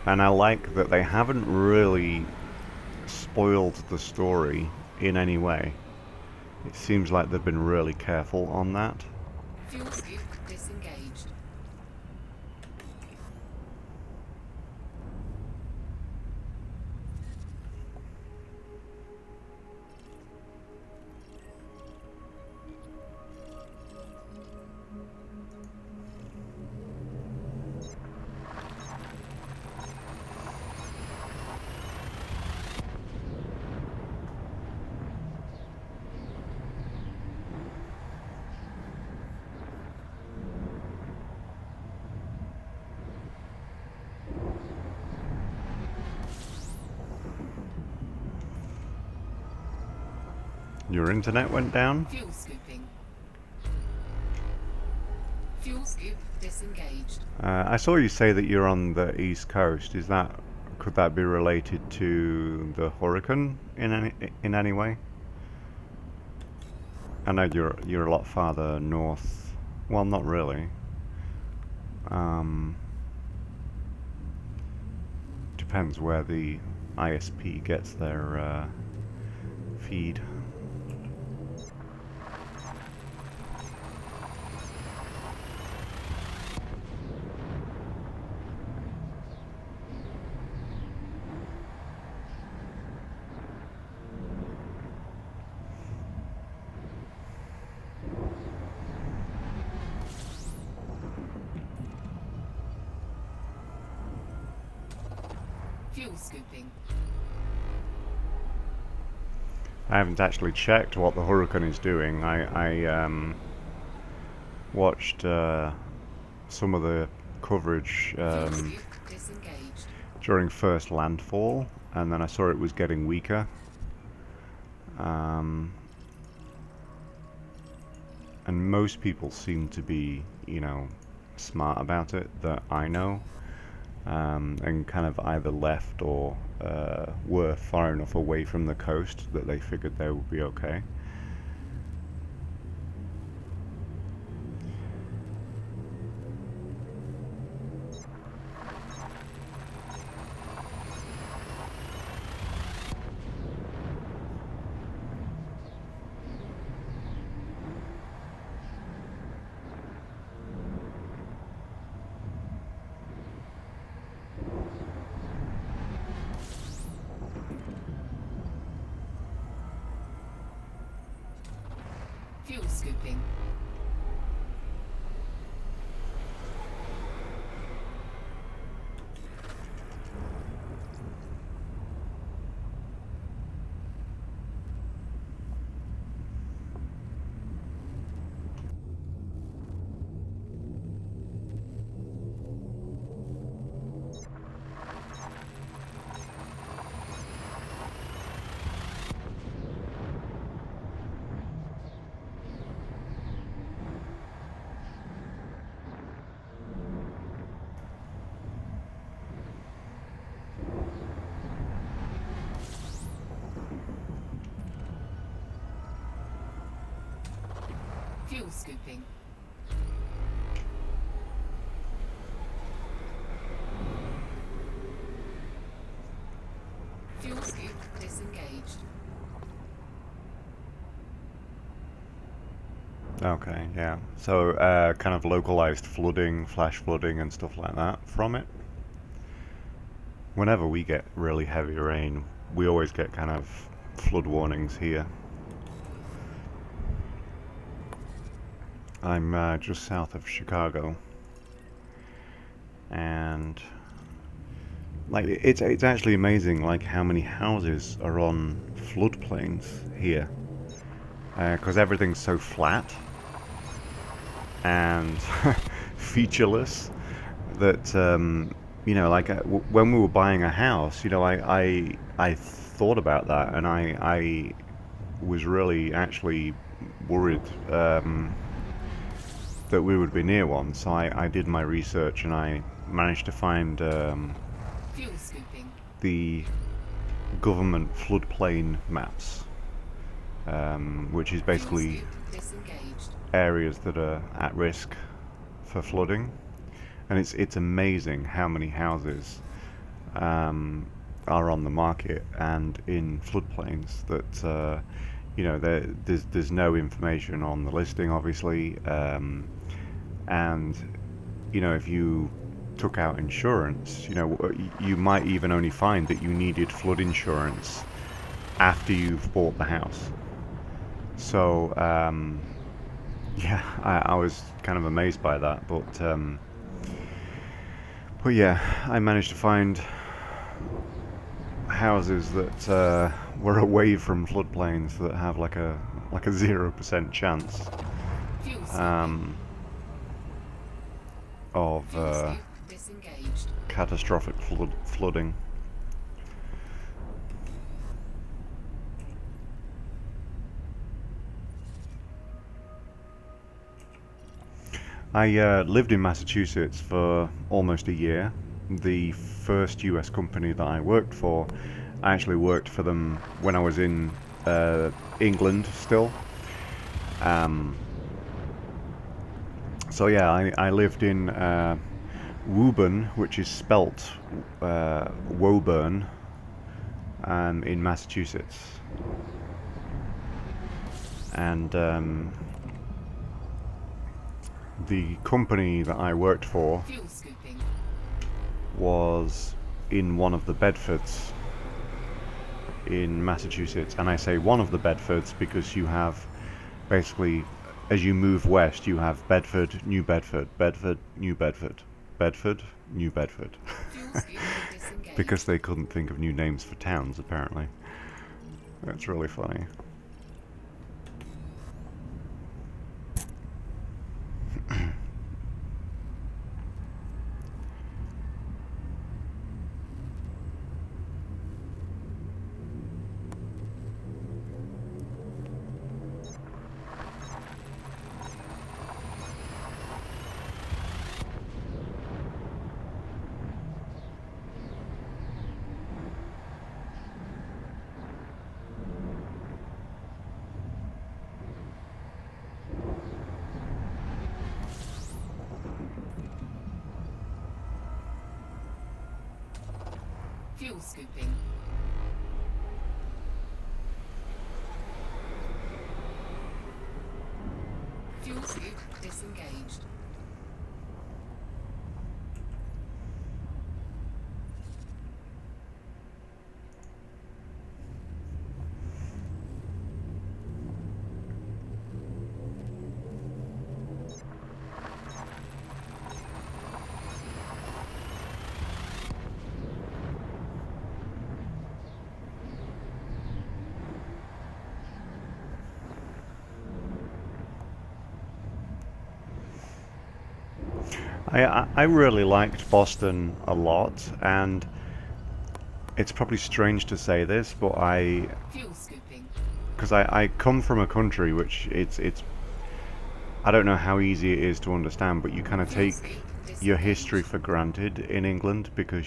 And I like that they haven't really spoiled the story in any way. It seems like they've been really careful on that. Fuel scoop disengaged. Your internet went down? Fuel scooping. Fuel scoop disengaged. I saw you say that you're on the East Coast. Could that be related to the hurricane in any way? I know you're a lot farther north. Well, not really. Depends where the ISP gets their feed. Fuel scooping. I haven't actually checked what the Hurricane is doing. I watched some of the coverage Fuel scoop disengaged. during first landfall, and then I saw it was getting weaker. And most people seem to be, you know, smart about it that I know, and kind of either left or were far enough away from the coast that they figured they would be okay. Fuel scooping. Fuel scooping. Fuel scoop disengaged. Okay, yeah. So kind of localized flooding, flash flooding and stuff like that from it. Whenever we get really heavy rain, we always get kind of flood warnings here. I'm just south of Chicago, and like it's actually amazing like how many houses are on floodplains here, because everything's so flat and featureless that you know, like when we were buying a house, you know, I thought about that, and I was really actually worried that we would be near one. So I did my research, and I managed to find Fuel scooping. the government floodplain maps, which is basically Fuel scoop disengaged. areas that are at risk for flooding. And it's amazing how many houses are on the market and in floodplains that you know, there's no information on the listing, obviously, and you know, if you took out insurance, you know, you might even only find that you needed flood insurance after you've bought the house. So yeah, I was kind of amazed by that, but yeah, I managed to find houses that were away from floodplains that have like a 0% chance Fuel scooping. Of Fuel scoop disengaged. catastrophic flooding. I lived in Massachusetts for almost a year. The first US company that I worked for, I actually worked for them when I was in England still. So yeah, I lived in Woburn, which is spelt Woburn, in Massachusetts. And the company that I worked for Fuel scooping. was in one of the Bedfords in Massachusetts. And I say one of the Bedfords because you have basically, as you move west, you have Bedford, New Bedford, Bedford, New Bedford, Bedford, New Bedford. Fuel scoop disengaged. because they couldn't think of new names for towns, apparently. That's really funny. Fuel scooping. Fuel scoop disengaged. I really liked Boston a lot, and it's probably strange to say this, but Fuel scooping. because I come from a country which it's I don't know how easy it is to understand, but you kind of Fuel take scoop your history disengaged. for granted in England because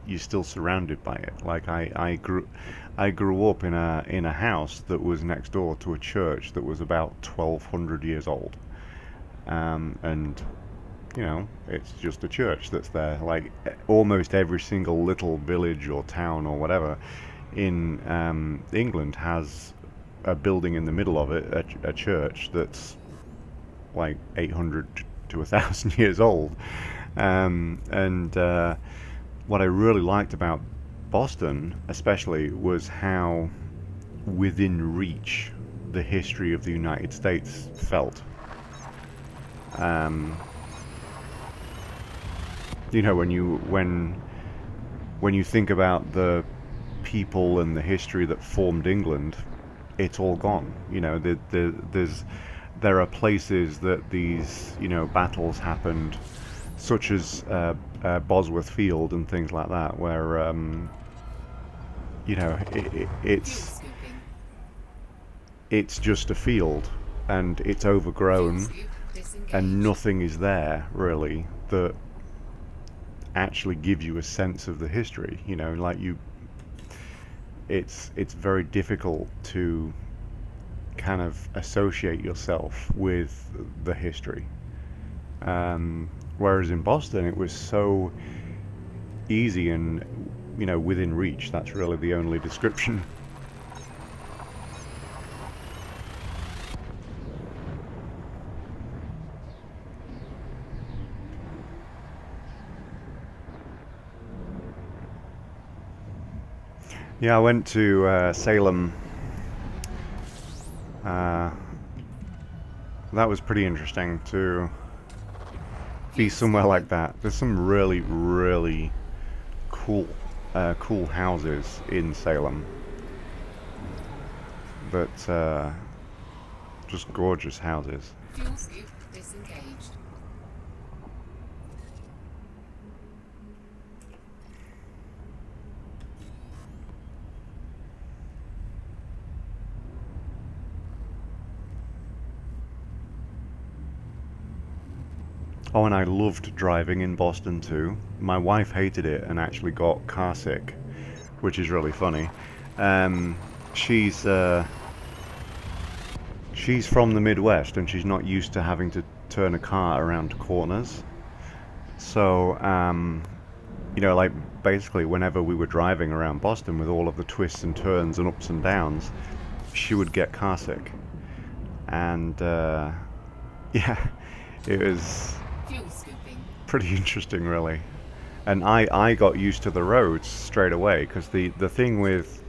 you're still surrounded by it. Like I grew up in a house that was next door to a church that was about 1200 years old, and you know, it's just a church that's there. Like almost every single little village or town or whatever in England has a building in the middle of it, a church that's like 800 to 1,000 years old. And what I really liked about Boston, especially, was how within reach the history of the United States felt. Um, you know, when you think about the people and the history that formed England, it's all gone. You know, there are places that these, you know, battles happened, such as Bosworth Field and things like that, where you know Fuel scooping. it's just a field and it's Fuel overgrown scoop and disengaged. nothing is there really that actually gives you a sense of the history. You know, like it's very difficult to kind of associate yourself with the history. Whereas in Boston, it was so easy and, you know, within reach. That's really the only description. Yeah, I went to Salem. Uh, that was pretty interesting to be Fuel somewhere like scooping. that. There's some really, really cool houses in Salem that just gorgeous houses. Fuel scoop disengaged. Oh, and I loved driving in Boston too. My wife hated it and actually got car sick, which is really funny. Um, she's she's from the Midwest and she's not used to having to turn a car around corners. So, you know, like basically whenever we were driving around Boston with all of the twists and turns and ups and downs, she would get car sick. And yeah, it was Fuel scooping. pretty interesting, really. And I got used to the roads straight away because the thing with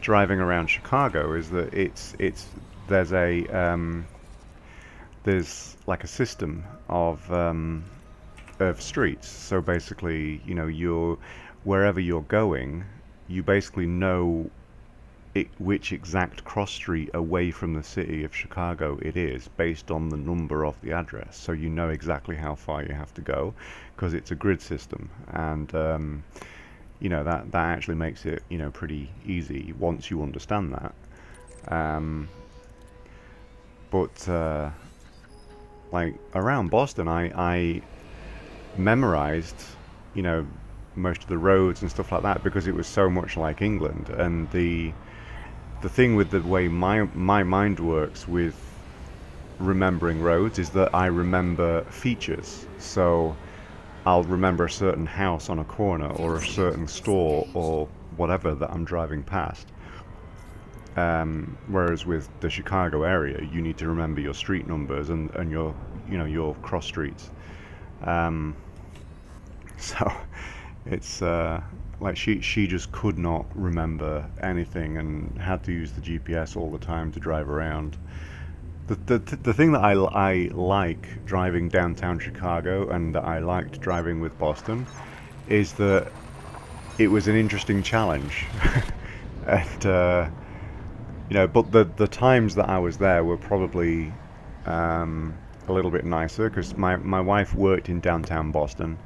driving around Chicago is that it's there's a there's like a system of streets. So basically, you know, wherever you're going, you basically know which exact cross street away from the city of Chicago it is based on the number of the address. So you know exactly how far you have to go because it's a grid system. And that actually makes it pretty easy once you understand that. But like around Boston, I memorized most of the roads and stuff like that because it was so much like England. And the thing with the way my mind works with remembering roads is that I remember features. So I'll remember a certain house on a corner or a certain store or whatever that I'm driving past. Whereas with the Chicago area, you need to remember your street numbers and your cross streets. So it's like she just could not remember anything and had to use the GPS all the time to drive around. The thing that I like driving downtown Chicago and that I liked driving with Boston is that it was an interesting challenge. And but the times that I was there were probably a little bit nicer because my wife worked in downtown Boston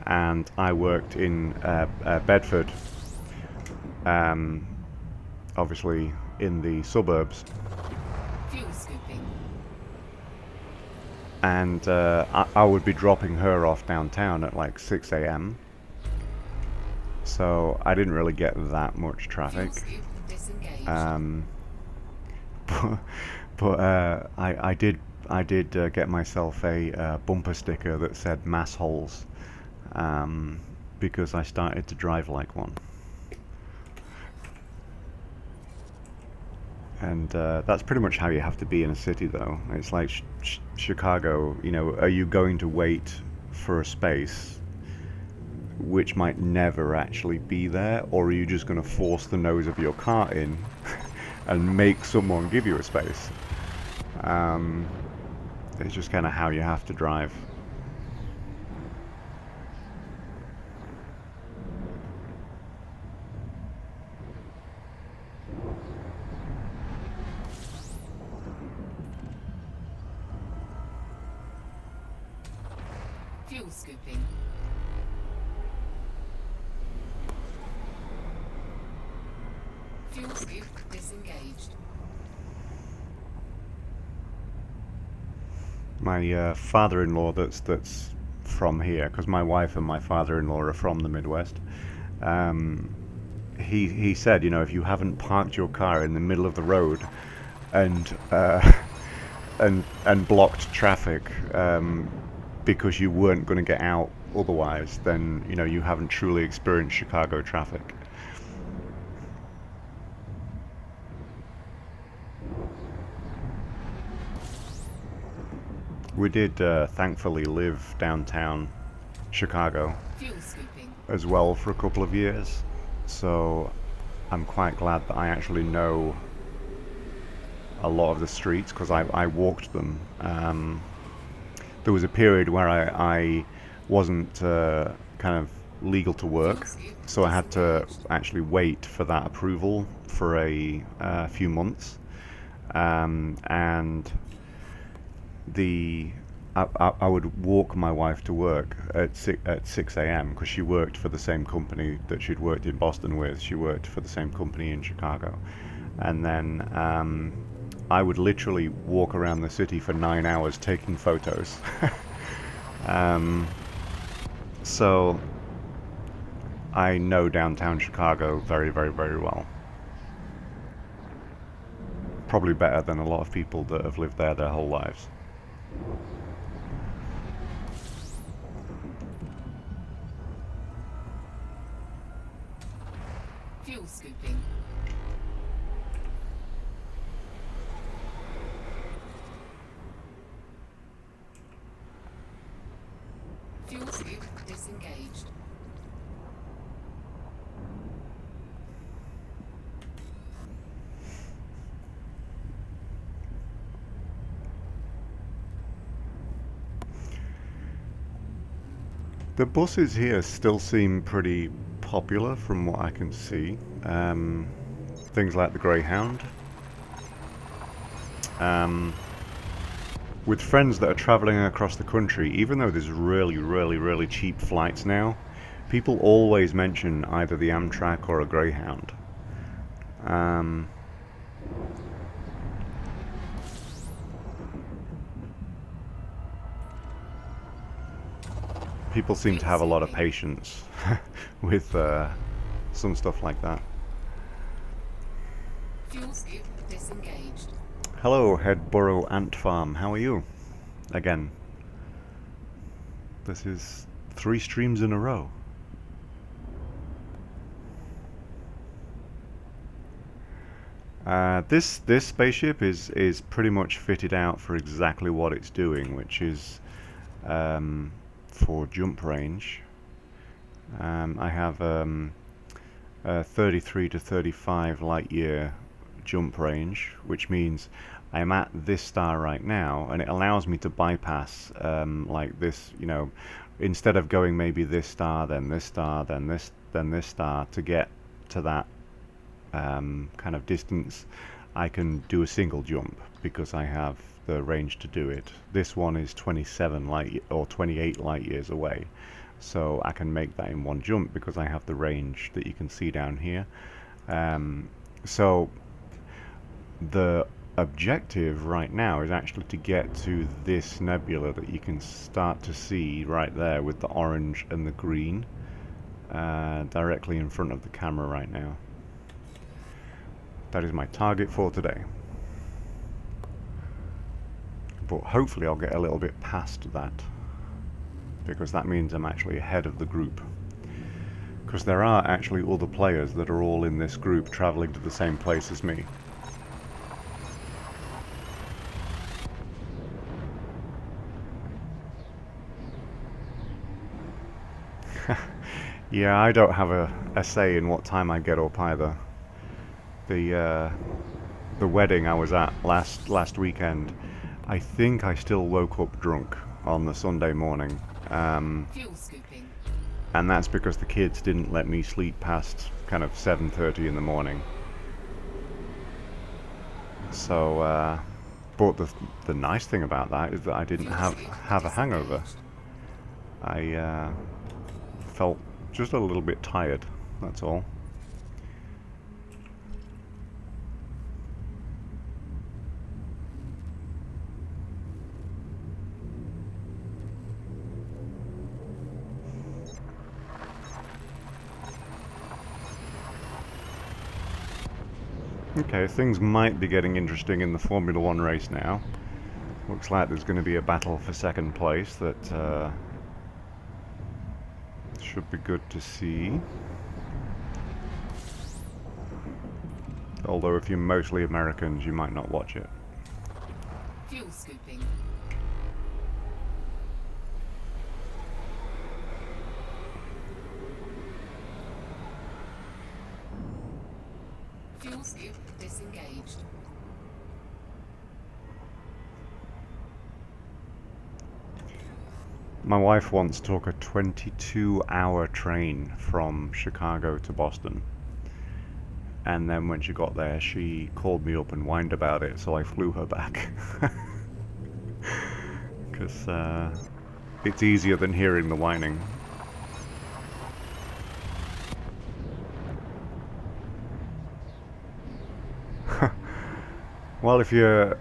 and I worked in Bedford, obviously in the suburbs. Fuel scooping. And I would be dropping her off downtown at like 6 a.m. So I didn't really get that much traffic. Fuel scoop disengaged. But I did get myself a bumper sticker that said "mass holes" because I started to drive like one. And that's pretty much how you have to be in a city, though. It's like Chicago, are you going to wait for a space which might never actually be there, or are you just going to force the nose of your car in and make someone give you a space? It's just kind of how you have to drive. Fuel scooping. Fuel scoop disengaged. My father-in-law that's from here, because my wife and my father-in-law are from the Midwest. He said, if you haven't parked your car in the middle of the road and and blocked traffic because you weren't going to get out otherwise, then you haven't truly experienced Chicago traffic. We did thankfully live downtown Chicago Fuel scooping. as well for a couple of years, so I'm quite glad that I actually know a lot of the streets because I walked them. There was a period where I wasn't kind of legal to work, so I had to actually wait for that approval for a few months, and I would walk my wife to work at 6 a.m. because she worked for the same company that she'd worked in Boston with. She worked for the same company in Chicago, and then I would literally walk around the city for 9 hours taking photos. So I know downtown Chicago very, very, very well. Probably better than a lot of people that have lived there their whole lives. Fuel scooping. Fuel scoop disengaged. The buses here still seem pretty popular from what I can see. Things like the Greyhound. With friends that are traveling across the country, even though there's really cheap flights now, people always mention either the Amtrak or a Greyhound. People seem to have a lot of patience with some stuff like that. Fuel scoop disengaged. Hello, Headborough Ant Farm. How are you? Again. This is 3 streams in a row. This spaceship is pretty much fitted out for exactly what it's doing, which is for jump range. I have a 33 to 35 light year jump range, which means I'm at this star right now, and it allows me to bypass like this, you know, instead of going maybe this star, then this star, then this star to get to that kind of distance. I can do a single jump because I have the range to do it. This one is 27 light or 28 light years away, so I can make that in one jump because I have the range that you can see down here. So the objective right now is actually to get to this nebula that you can start to see right there with the orange and the green directly in front of the camera right now. That is my target for today. But hopefully I'll get a little bit past that, because that means I'm actually ahead of the group. Because there are actually other players that are all in this group traveling to the same place as me. Yeah, I don't have a say in what time I get up either. The wedding I was at last weekend, I think I still woke up drunk on the Sunday morning. Fuel scooping. And that's because the kids didn't let me sleep past kind of 7:30 in the morning. So, but the nice thing about that is that I didn't have a hangover. I felt just a little bit tired, that's all. Okay, things might be getting interesting in the Formula 1 race now. Looks like there's going to be a battle for second place that should be good to see. Although if you're mostly Americans, you might not watch it. Fuel scooping. Fuel scoop disengaged. My wife once took a 22-hour train from Chicago to Boston. And then when she got there, she called me up and whined about it, so I flew her back. Because it's easier than hearing the whining. Well, if you're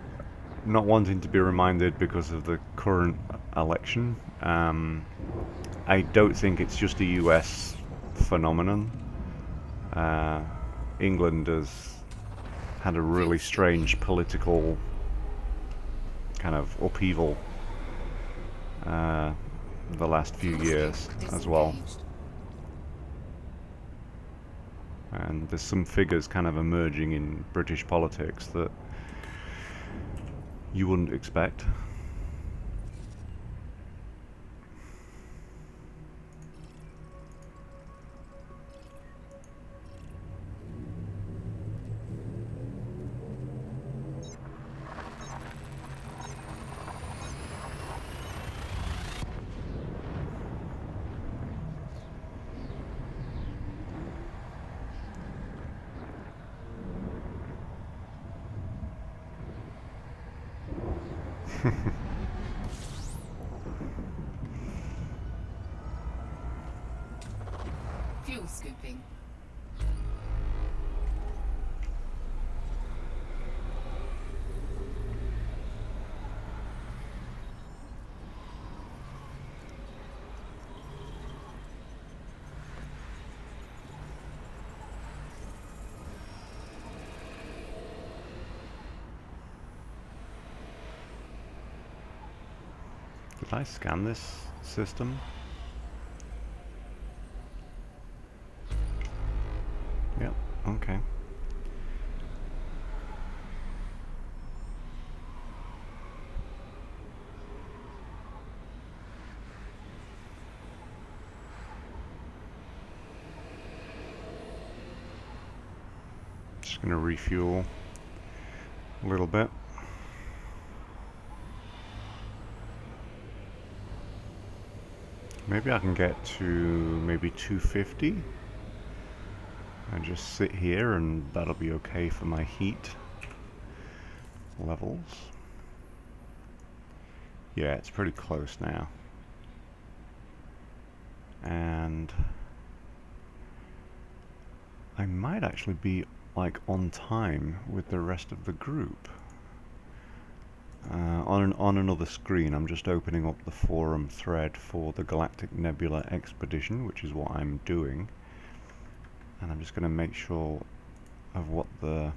not wanting to be reminded because of the current election, I don't think it's just a US phenomenon. England has had a really strange political kind of upheaval the last few years as well. And there's some figures kind of emerging in British politics that you wouldn't expect. Fuel scooping. Did I scan this system? Yep, okay. Just gonna refuel a little bit. Maybe I can get to maybe 250 and just sit here, and that'll be okay for my heat levels. Yeah, it's pretty close now. And I might actually be like on time with the rest of the group. On another screen, I'm just opening up the forum thread for the Galactic Nebula expedition, which is what I'm doing. And I'm just going to make sure of what the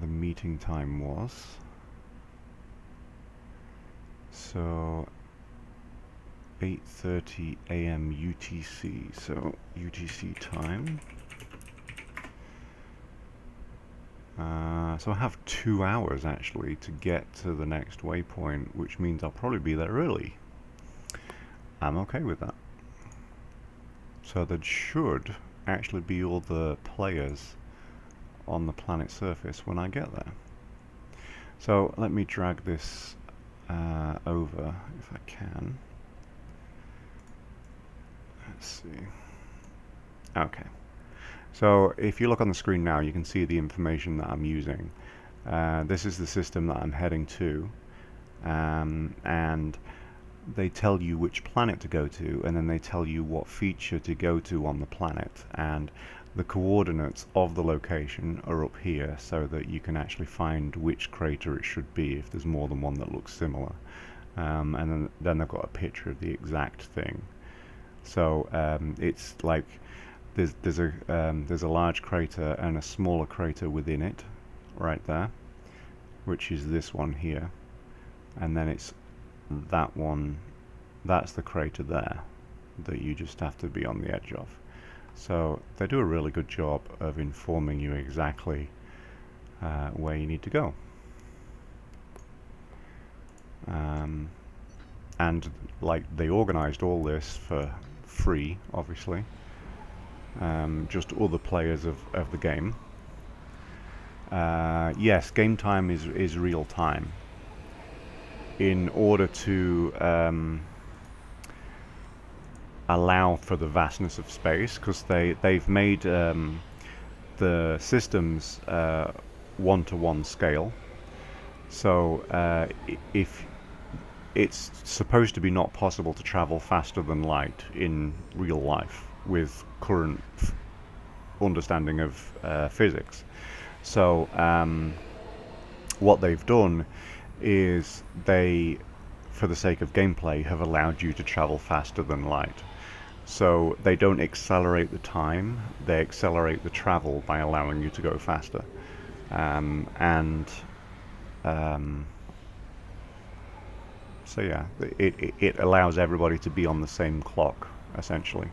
meeting time was. So 8:30 a.m. UTC, so UTC time. So I have 2 hours actually to get to the next waypoint, which means I'll probably be there early. I'm okay with that. So there should actually be all the players on the planet's surface when I get there. So let me drag this over if I can. Let's see. Okay. So if you look on the screen now, you can see the information that I'm using. This is the system that I'm heading to, and they tell you which planet to go to, and then they tell you what feature to go to on the planet, and the coordinates of the location are up here so that you can actually find which crater it should be if there's more than one that looks similar. And then they've got a picture of the exact thing. So it's like there's a large crater and a smaller crater within it, right there, which is this one here, and then it's that one. That's the crater there that you just have to be on the edge of. So they do a really good job of informing you exactly where you need to go. And like they organized all this for free, obviously. Just other players of the game. Yes, game time is real time. In order to allow for the vastness of space, because they've made the systems one-to-one scale. So if it's supposed to be not possible to travel faster than light in real life with current understanding of physics. So what they've done is they, for the sake of gameplay, have allowed you to travel faster than light. So they don't accelerate the time, they accelerate the travel by allowing you to go faster. So yeah, it allows everybody to be on the same clock, essentially.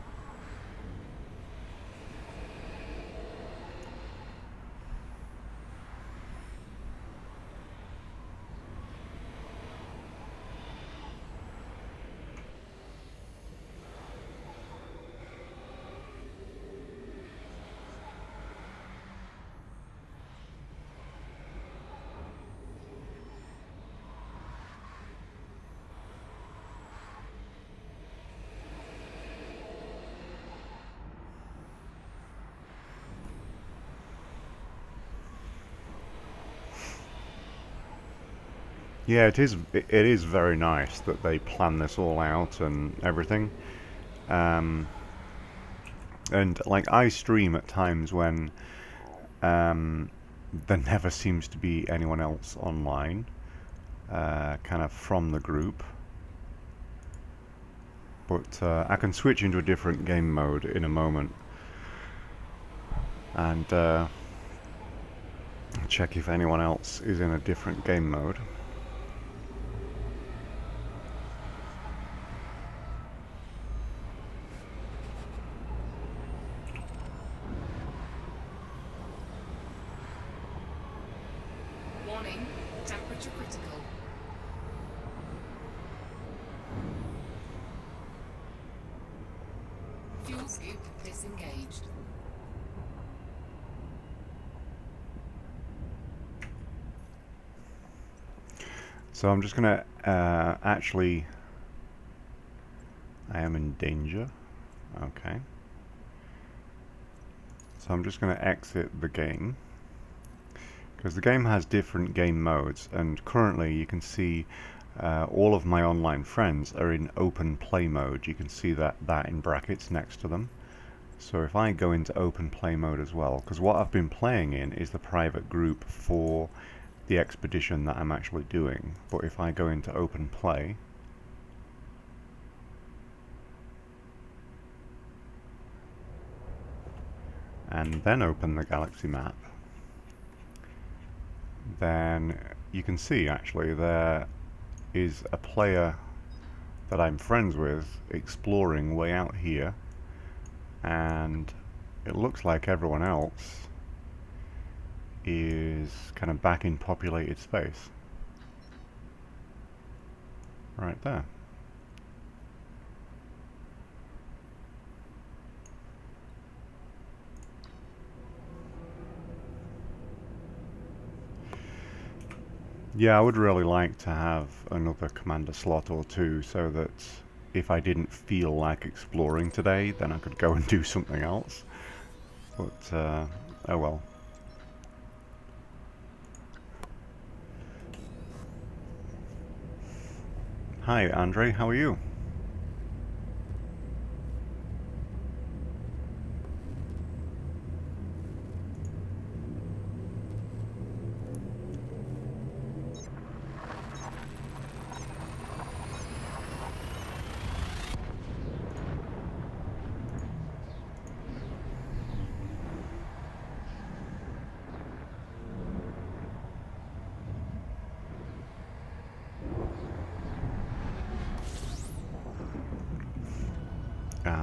Yeah, it is very nice that they plan this all out and everything. Um, and like I stream at times when there never seems to be anyone else online, kind of from the group. But I can switch into a different game mode in a moment and check if anyone else is in a different game mode. Warning, temperature critical. Fuel scoop disengaged. So I'm just gonna actually, I am in danger. Okay. So I'm just gonna exit the game because the game has different game modes, and currently you can see all of my online friends are in open play mode. You can see that in brackets next to them. So if I go into open play mode as well, because what I've been playing in is the private group for the expedition that I'm actually doing, but if I go into open play, and then open the galaxy map, then you can see actually there is a player that I'm friends with exploring way out here, and it looks like everyone else is kind of back in populated space. Right there. Yeah, I would really like to have another commander slot or two so that if I didn't feel like exploring today, then I could go and do something else. But, oh well. Hi, Andre, how are you?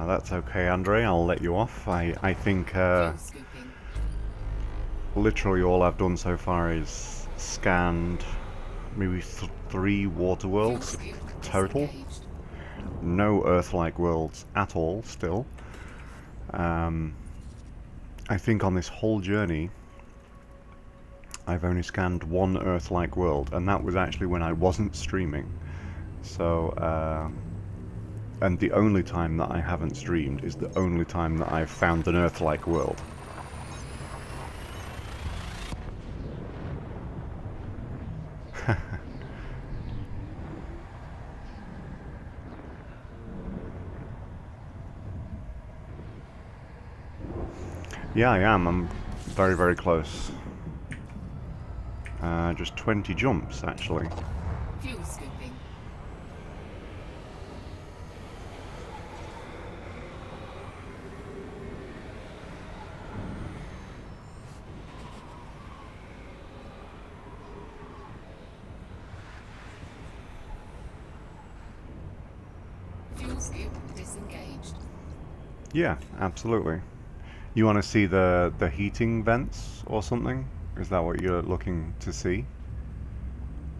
That's okay, Andre, I'll let you off. I think Fuel scooping. literally all I've done so far is scanned maybe 3 water Fuel worlds scoop total. disengaged. No Earth-like worlds at all, still. I think on this whole journey, I've only scanned 1 Earth-like world, and that was actually when I wasn't streaming. So, and the only time that I haven't streamed is the only time that I've found an Earth-like world. Yeah, I am. I'm very, very close. Just 20 jumps, actually. Fuel scooping. Fuel scoop disengaged. Yeah, absolutely. You want to see the heating vents or something? Is that what you're looking to see?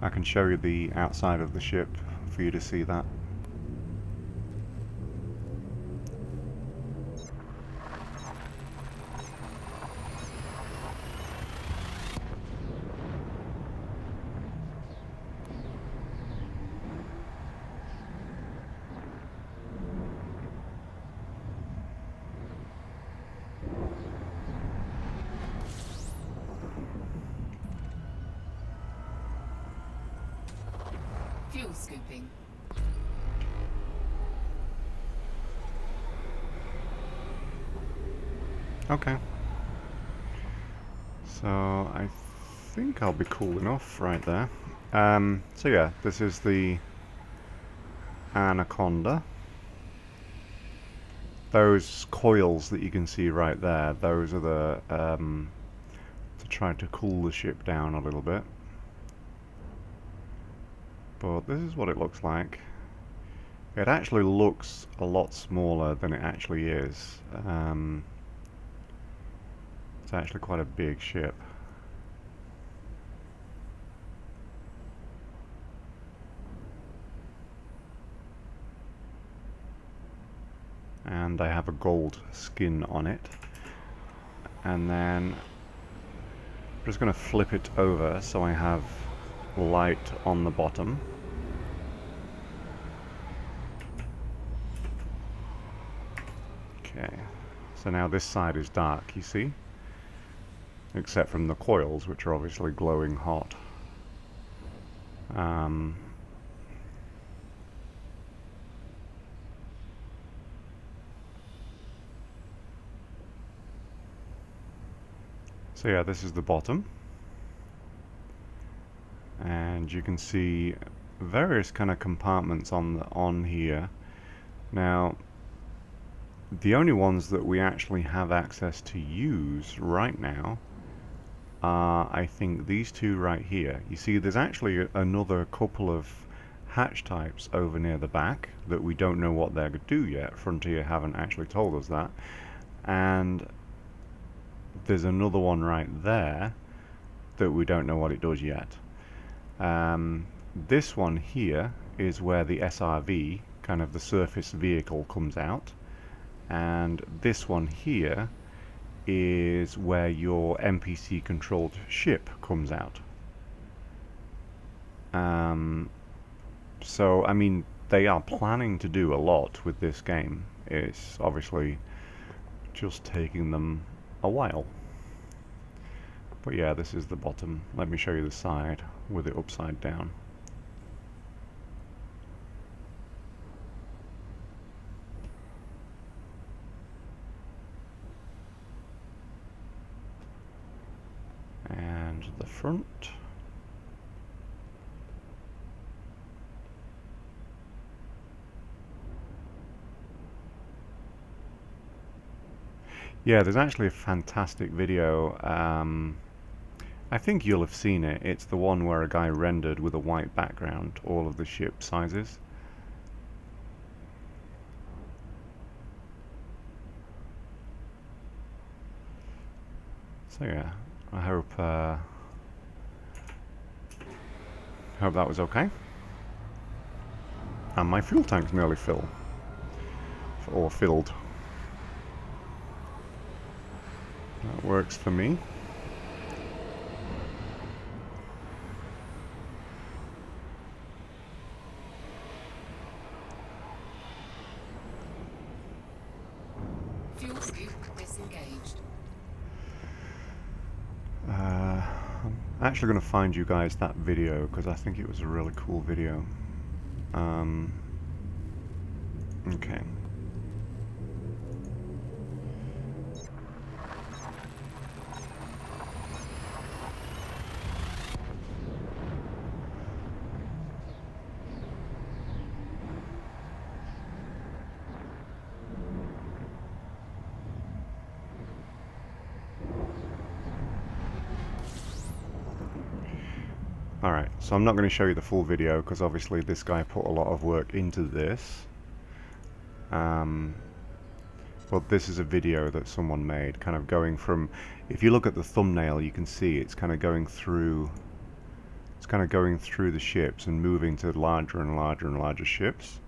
I can show you the outside of the ship for you to see that. Fuel scooping. Okay. So I think I'll be cool enough right there. So yeah, this is the Anaconda. Those coils that you can see right there, those are the to try to cool the ship down a little bit. But this is what it looks like. It actually looks a lot smaller than it actually is. It's actually quite a big ship. And I have a gold skin on it. And then I'm just going to flip it over so I have light on the bottom. Okay, so now this side is dark, you see? Except from the coils, which are obviously glowing hot. So yeah, this is the bottom. And you can see various kind of compartments on here. Now, the only ones that we actually have access to use right now are, I think, these two right here. You see, there's actually another couple of hatch types over near the back that we don't know what they're going to do yet. Frontier haven't actually told us that. And there's another one right there that we don't know what it does yet. This one here is where the SRV, kind of the surface vehicle, comes out. And this one here is where your NPC controlled ship comes out. So I mean, they are planning to do a lot with this game. It's obviously just taking them a while. But yeah, this is the bottom. Let me show you the side with it upside down. And the front. Yeah, there's actually a fantastic video. I think you'll have seen it. It's the one where a guy rendered with a white background all of the ship sizes. So yeah, I hope that was okay. And my fuel tank's nearly full. Or filled. That works for me. Fuel scoop disengaged. I'm actually going to find you guys that video because I think it was a really cool video. Okay. Alright, so I'm not going to show you the full video because obviously this guy put a lot of work into this. But this is a video that someone made, kind of going from, if you look at the thumbnail you can see it's kind of going through the ships and moving to larger and larger and larger ships,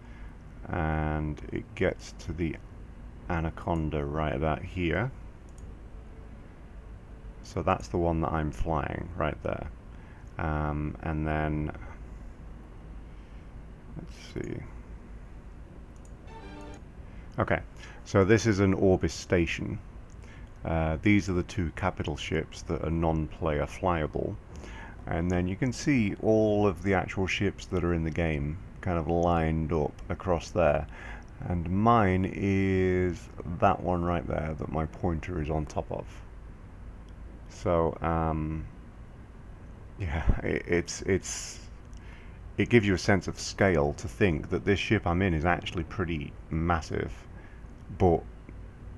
and it gets to the Anaconda right about here. So that's the one that I'm flying right there. And then let's see. Okay, so this is an Orbis station. These are the two capital ships that are non-player flyable. And then you can see all of the actual ships that are in the game kind of lined up across there. And mine is that one right there that my pointer is on top of. So yeah, it gives you a sense of scale to think that this ship I'm in is actually pretty massive, but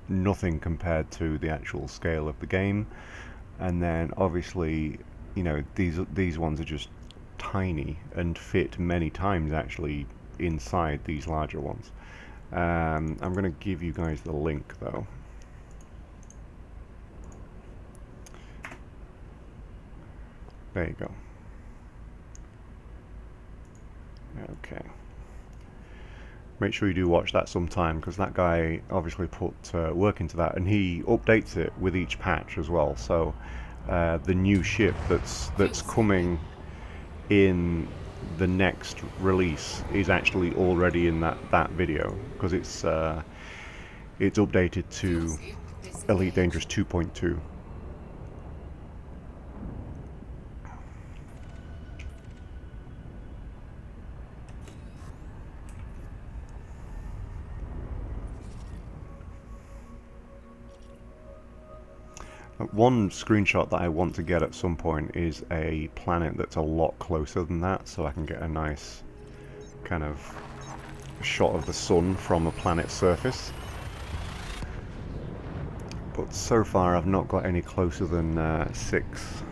nothing compared to the actual scale of the game. And then obviously, you know, these ones are just tiny and fit many times actually inside these larger ones. I'm going to give you guys the link though. There you go. Okay. Make sure you do watch that sometime, because that guy obviously put work into that, and he updates it with each patch as well. So the new ship that's coming in the next release is actually already in that video, because it's updated to Elite Dangerous 2.2. One screenshot that I want to get at some point is a planet that's a lot closer than that, so I can get a nice kind of shot of the sun from a planet's surface. But so far I've not got any closer than 6.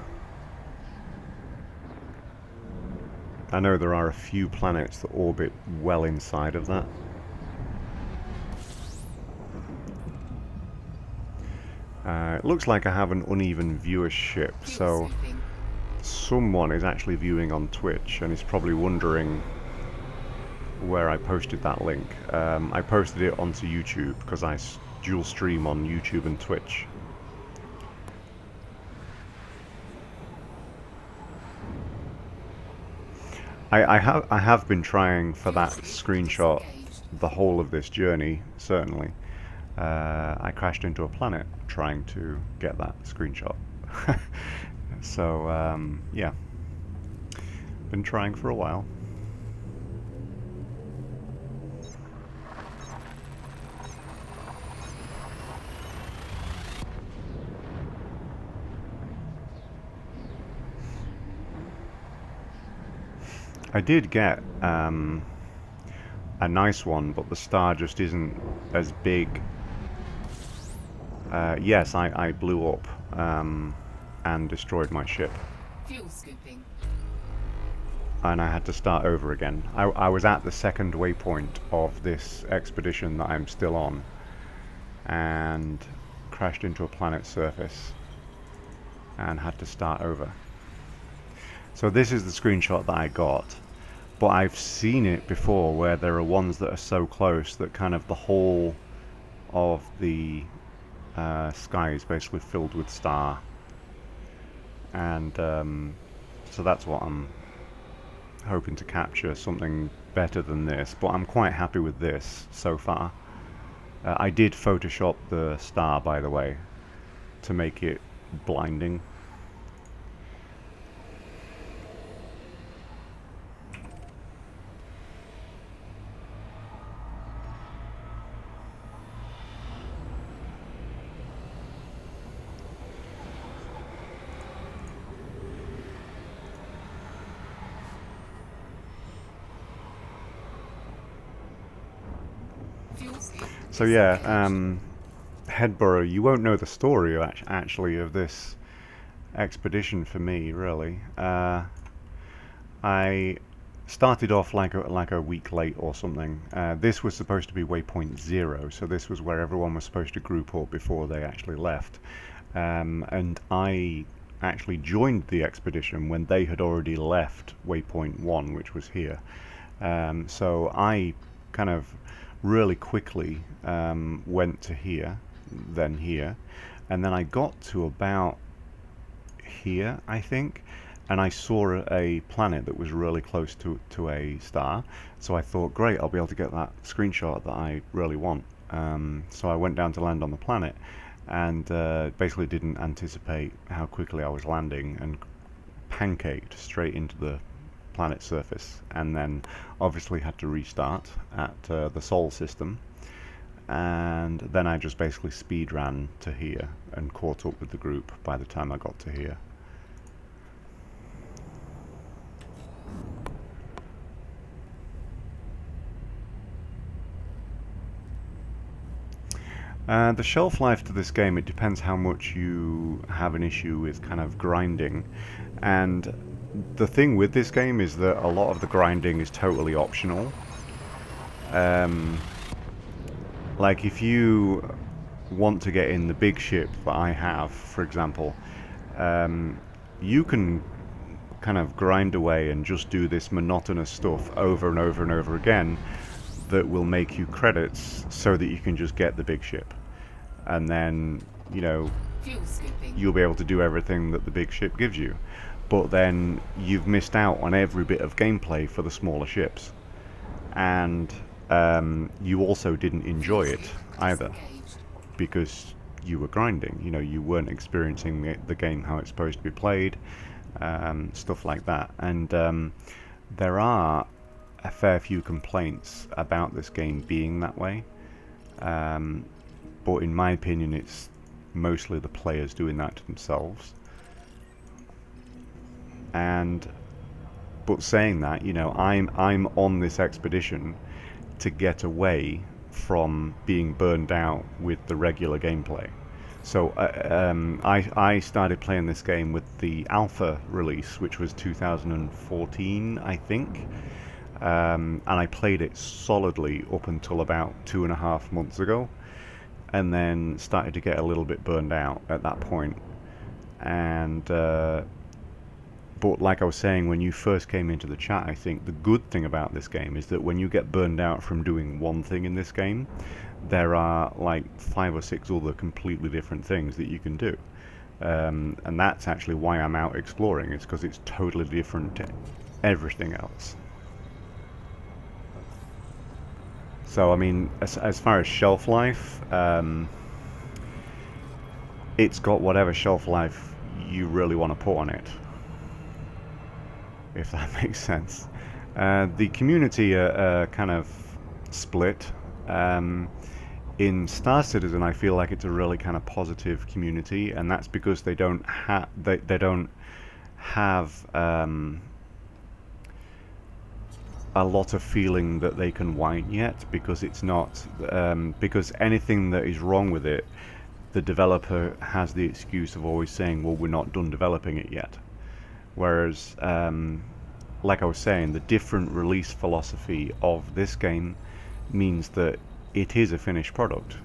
I know there are a few planets that orbit well inside of that. It looks like I have an uneven viewership, so someone is actually viewing on Twitch and is probably wondering where I posted that link. I posted it onto YouTube because I dual stream on YouTube and Twitch. I have been trying for that screenshot the whole of this journey, certainly. I crashed into a planet trying to get that screenshot. So, yeah. Been trying for a while. I did get a nice one, but the star just isn't as big. Yes, I blew up and destroyed my ship. Fuel scooping. And I had to start over again. I was at the second waypoint of this expedition that I'm still on, and crashed into a planet's surface and had to start over. So this is the screenshot that I got, but I've seen it before where there are ones that are so close that kind of the whole of the sky is basically filled with star, and so that's what I'm hoping to capture, something better than this, but I'm quite happy with this so far. I did Photoshop the star, by the way, to make it blinding. So yeah, Headborough, you won't know the story actually of this expedition for me, really. I started off like a week late or something. This was supposed to be waypoint 0, so this was where everyone was supposed to group up before they actually left. And I actually joined the expedition when they had already left waypoint 1, which was here. So I kind of really quickly went to here, then here, and then I got to about here, I think, and I saw a planet that was really close to a star. So I thought, great, I'll be able to get that screenshot that I really want. So I went down to land on the planet, and basically didn't anticipate how quickly I was landing, and pancaked straight into the planet's surface, and then obviously had to restart at the Sol system, and then I just basically speed ran to here and caught up with the group by the time I got to here. The shelf life to this game, it depends how much you have an issue with kind of grinding, and the thing with this game is that a lot of the grinding is totally optional. Like if you want to get in the big ship that I have, for example, you can kind of grind away and just do this monotonous stuff over and over and over again that will make you credits so that you can just get the big ship. And then, you know, you'll be able to do everything that the big ship gives you. But then you've missed out on every bit of gameplay for the smaller ships. And you also didn't enjoy it either, because you were grinding. You know, you weren't experiencing the game how it's supposed to be played, stuff like that. And there are a fair few complaints about this game being that way. But in my opinion, it's mostly the players doing that to themselves. But saying that, you know, I'm on this expedition to get away from being burned out with the regular gameplay. So I started playing this game with the alpha release, which was 2014, I think. And I played it solidly up until about 2.5 months ago, and then started to get a little bit burned out at that point. And but like I was saying when you first came into the chat, I think the good thing about this game is that when you get burned out from doing one thing in this game, there are like 5 or 6 other completely different things that you can do. And that's actually why I'm out exploring. It's because it's totally different to everything else. So I mean, as far as shelf life, it's got whatever shelf life you really want to put on it, if that makes sense. The community are kind of split. In Star Citizen, I feel like it's a really kind of positive community, and that's because they don't have a lot of feeling that they can whine yet, because it's not because anything that is wrong with it, the developer has the excuse of always saying, well, we're not done developing it yet. Whereas like I was saying, the different release philosophy of this game means that it is a finished product,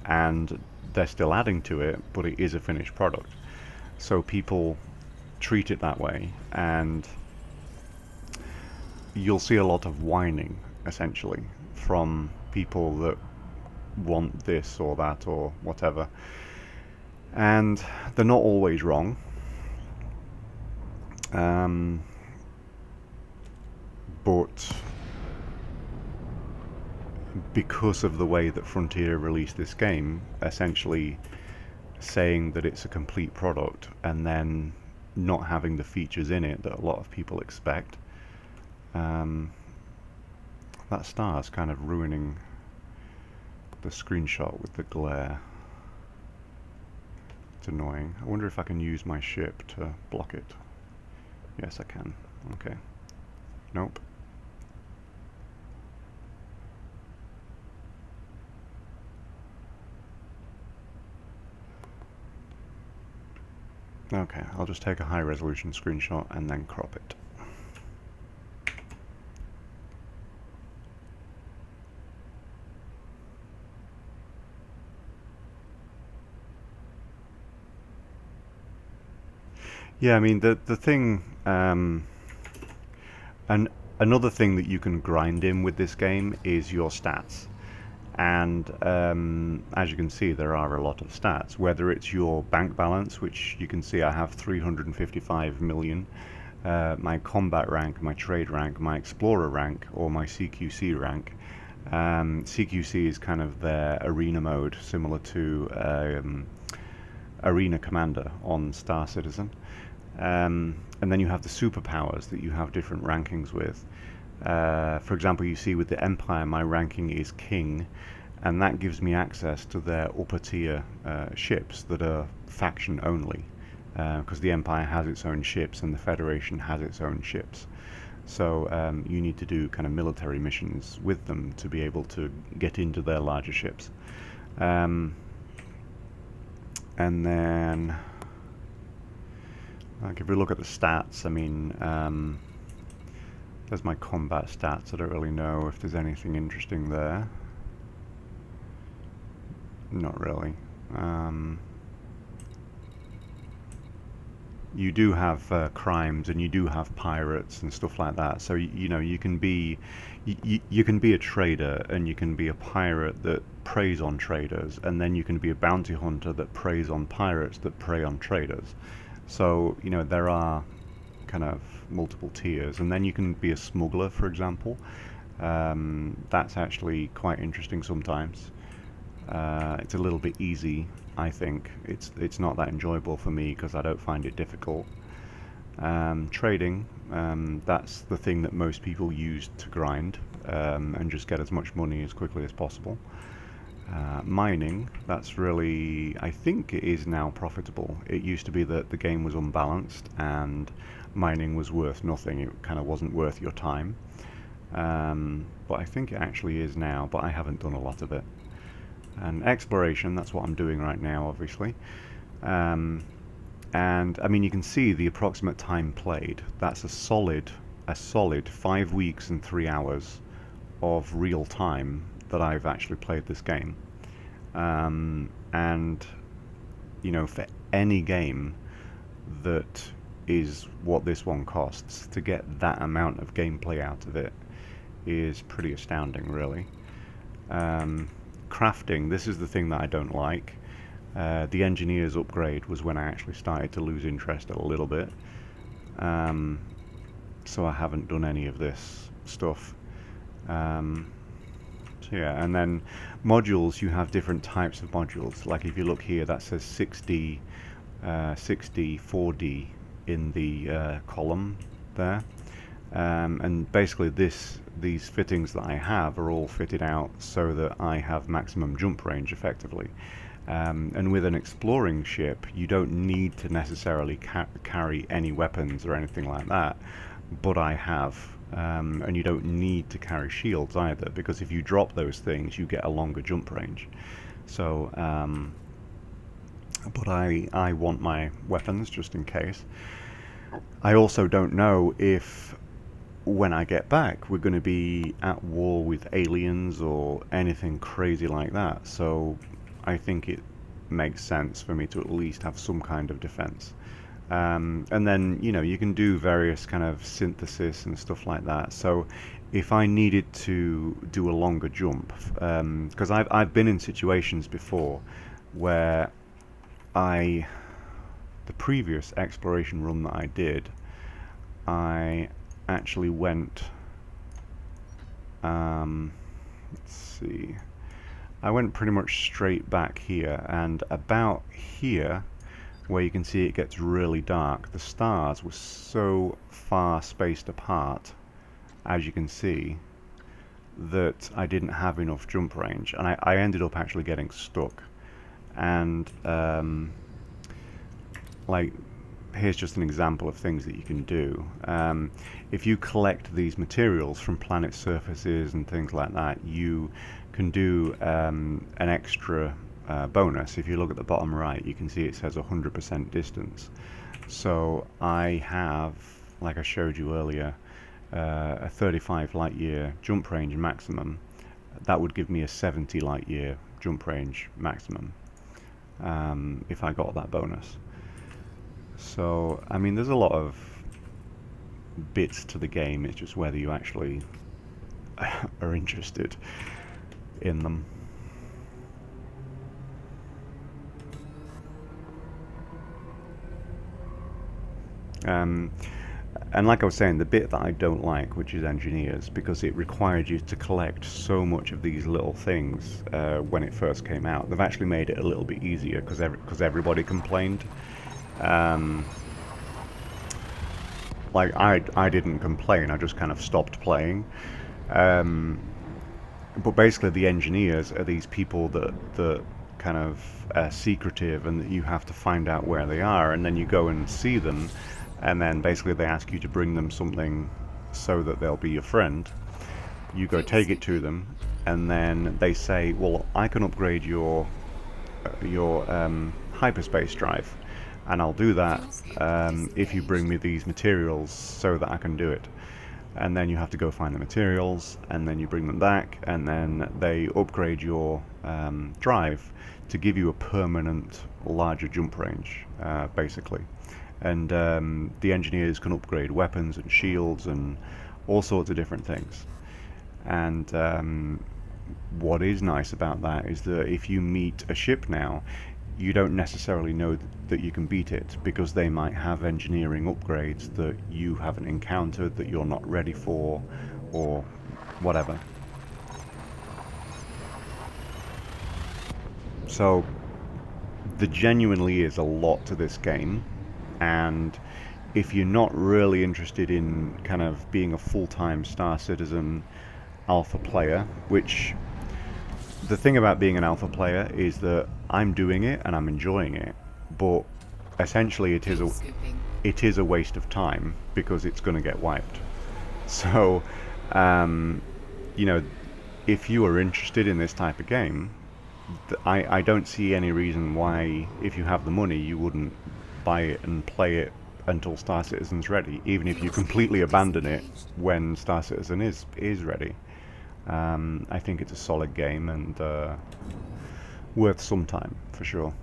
and they're still adding to it, but it is a finished product. So people treat it that way, and you'll see a lot of whining, essentially, from people that want this or that or whatever. And they're not always wrong. But because of the way that Frontier released this game, essentially saying that it's a complete product and then not having the features in it that a lot of people expect, that star's kind of ruining the screenshot with the glare. It's annoying. I wonder if I can use my ship to block it. Yes, I can. Okay. Nope. Okay, I'll just take a high resolution screenshot and then crop it. Yeah, I mean, the thing, and another thing that you can grind in with this game is your stats. And as you can see, there are a lot of stats, whether it's your bank balance, which you can see I have 355 million, my combat rank, my trade rank, my explorer rank, or my CQC rank. CQC is kind of their arena mode, similar to Arena Commander on Star Citizen. And then you have the superpowers that you have different rankings with. For example, you see with the Empire, my ranking is King, and that gives me access to their upper tier ships that are faction only, because the Empire has its own ships and the Federation has its own ships. So you need to do kind of military missions with them to be able to get into their larger ships. And then, like, if we look at the stats, I mean, there's my combat stats. I don't really know if there's anything interesting there. Not really. You do have crimes, and you do have pirates and stuff like that. So you know, you can be you can be a trader, and you can be a pirate that preys on traders, and then you can be a bounty hunter that preys on pirates that prey on traders. So you know, there are kind of multiple tiers, and then you can be a smuggler, for example. That's actually quite interesting sometimes. It's a little bit easy, I think. It's not that enjoyable for me because I don't find it difficult. Trading, that's the thing that most people use to grind and just get as much money as quickly as possible. Mining, that's really, I think it is now profitable. It used to be that the game was unbalanced and mining was worth nothing. It kind of wasn't worth your time. But I think it actually is now, but I haven't done a lot of it. And exploration, that's what I'm doing right now, obviously. And I mean, you can see the approximate time played. That's a solid 5 weeks and 3 hours of real time that I've actually played this game. And you know, for any game that is what this one costs, to get that amount of gameplay out of it is pretty astounding, really. Crafting, this is the thing that I don't like. The engineer's upgrade was when I actually started to lose interest a little bit. So I haven't done any of this stuff. So yeah, and then modules, you have different types of modules. Like if you look here, that says 6D, 4D in the column there. And basically these fittings that I have are all fitted out so that I have maximum jump range effectively. And with an exploring ship, you don't need to necessarily carry any weapons or anything like that, but I have. And you don't need to carry shields either, because if you drop those things, you get a longer jump range. So, but I want my weapons just in case. I also don't know if when I get back we're going to be at war with aliens or anything crazy like that, so I think it makes sense for me to at least have some kind of defense. And then, you know, you can do various kind of synthesis and stuff like that. So if I needed to do a longer jump, because I've been in situations before where the previous exploration run that I did, I actually went, let's see, I went pretty much straight back here, and about here where you can see it gets really dark, the stars were so far spaced apart, as you can see, that I didn't have enough jump range, and I ended up actually getting stuck. And like, here's just an example of things that you can do. If you collect these materials from planet surfaces and things like that, you can do an extra bonus. If you look at the bottom right, you can see it says 100% distance. So I have, like I showed you earlier, a 35 light year jump range maximum. That would give me a 70 light year jump range maximum if I got that bonus. So, I mean, there's a lot of bits to the game. It's just whether you actually are interested in them. And like I was saying, the bit that I don't like, which is engineers, because it required you to collect so much of these little things when it first came out. They've actually made it a little bit easier because everybody complained. like I didn't complain. I just kind of stopped playing. Um, but basically, the engineers are these people that kind of secretive, and that you have to find out where they are, and then you go and see them, and then basically they ask you to bring them something so that they'll be your friend. You go take it to them, and then they say, well, I can upgrade your hyperspace drive, and I'll do that if you bring me these materials so that I can do it. And then you have to go find the materials, and then you bring them back, and then they upgrade your drive to give you a permanent larger jump range, basically. And the engineers can upgrade weapons and shields and all sorts of different things. And what is nice about that is that if you meet a ship now, you don't necessarily know that you can beat it, because they might have engineering upgrades that you haven't encountered, that you're not ready for, or whatever. So there genuinely is a lot to this game, and if you're not really interested in kind of being a full-time Star Citizen alpha player, which the thing about being an alpha player is that I'm doing it and I'm enjoying it, but essentially it is a waste of time, because it's going to get wiped. So, you know, if you are interested in this type of game, I don't see any reason why, if you have the money, you wouldn't buy it and play it until Star Citizen's ready, even if you completely abandon it when Star Citizen is ready. I think it's a solid game, and worth some time, for sure.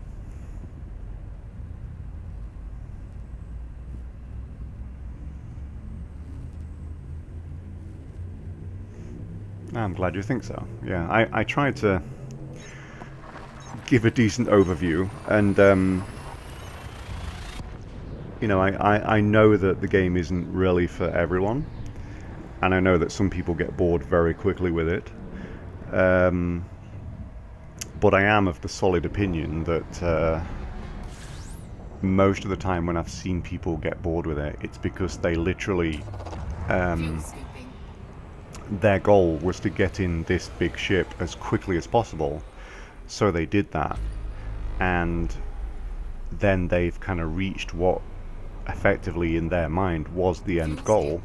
I'm glad you think so. Yeah, I tried to give a decent overview, and you know, I know that the game isn't really for everyone, and I know that some people get bored very quickly with it. But I am of the solid opinion that most of the time when I've seen people get bored with it, it's because they literally their goal was to get in this big ship as quickly as possible, so they did that, and then they've kind of reached what effectively in their mind was the end goal,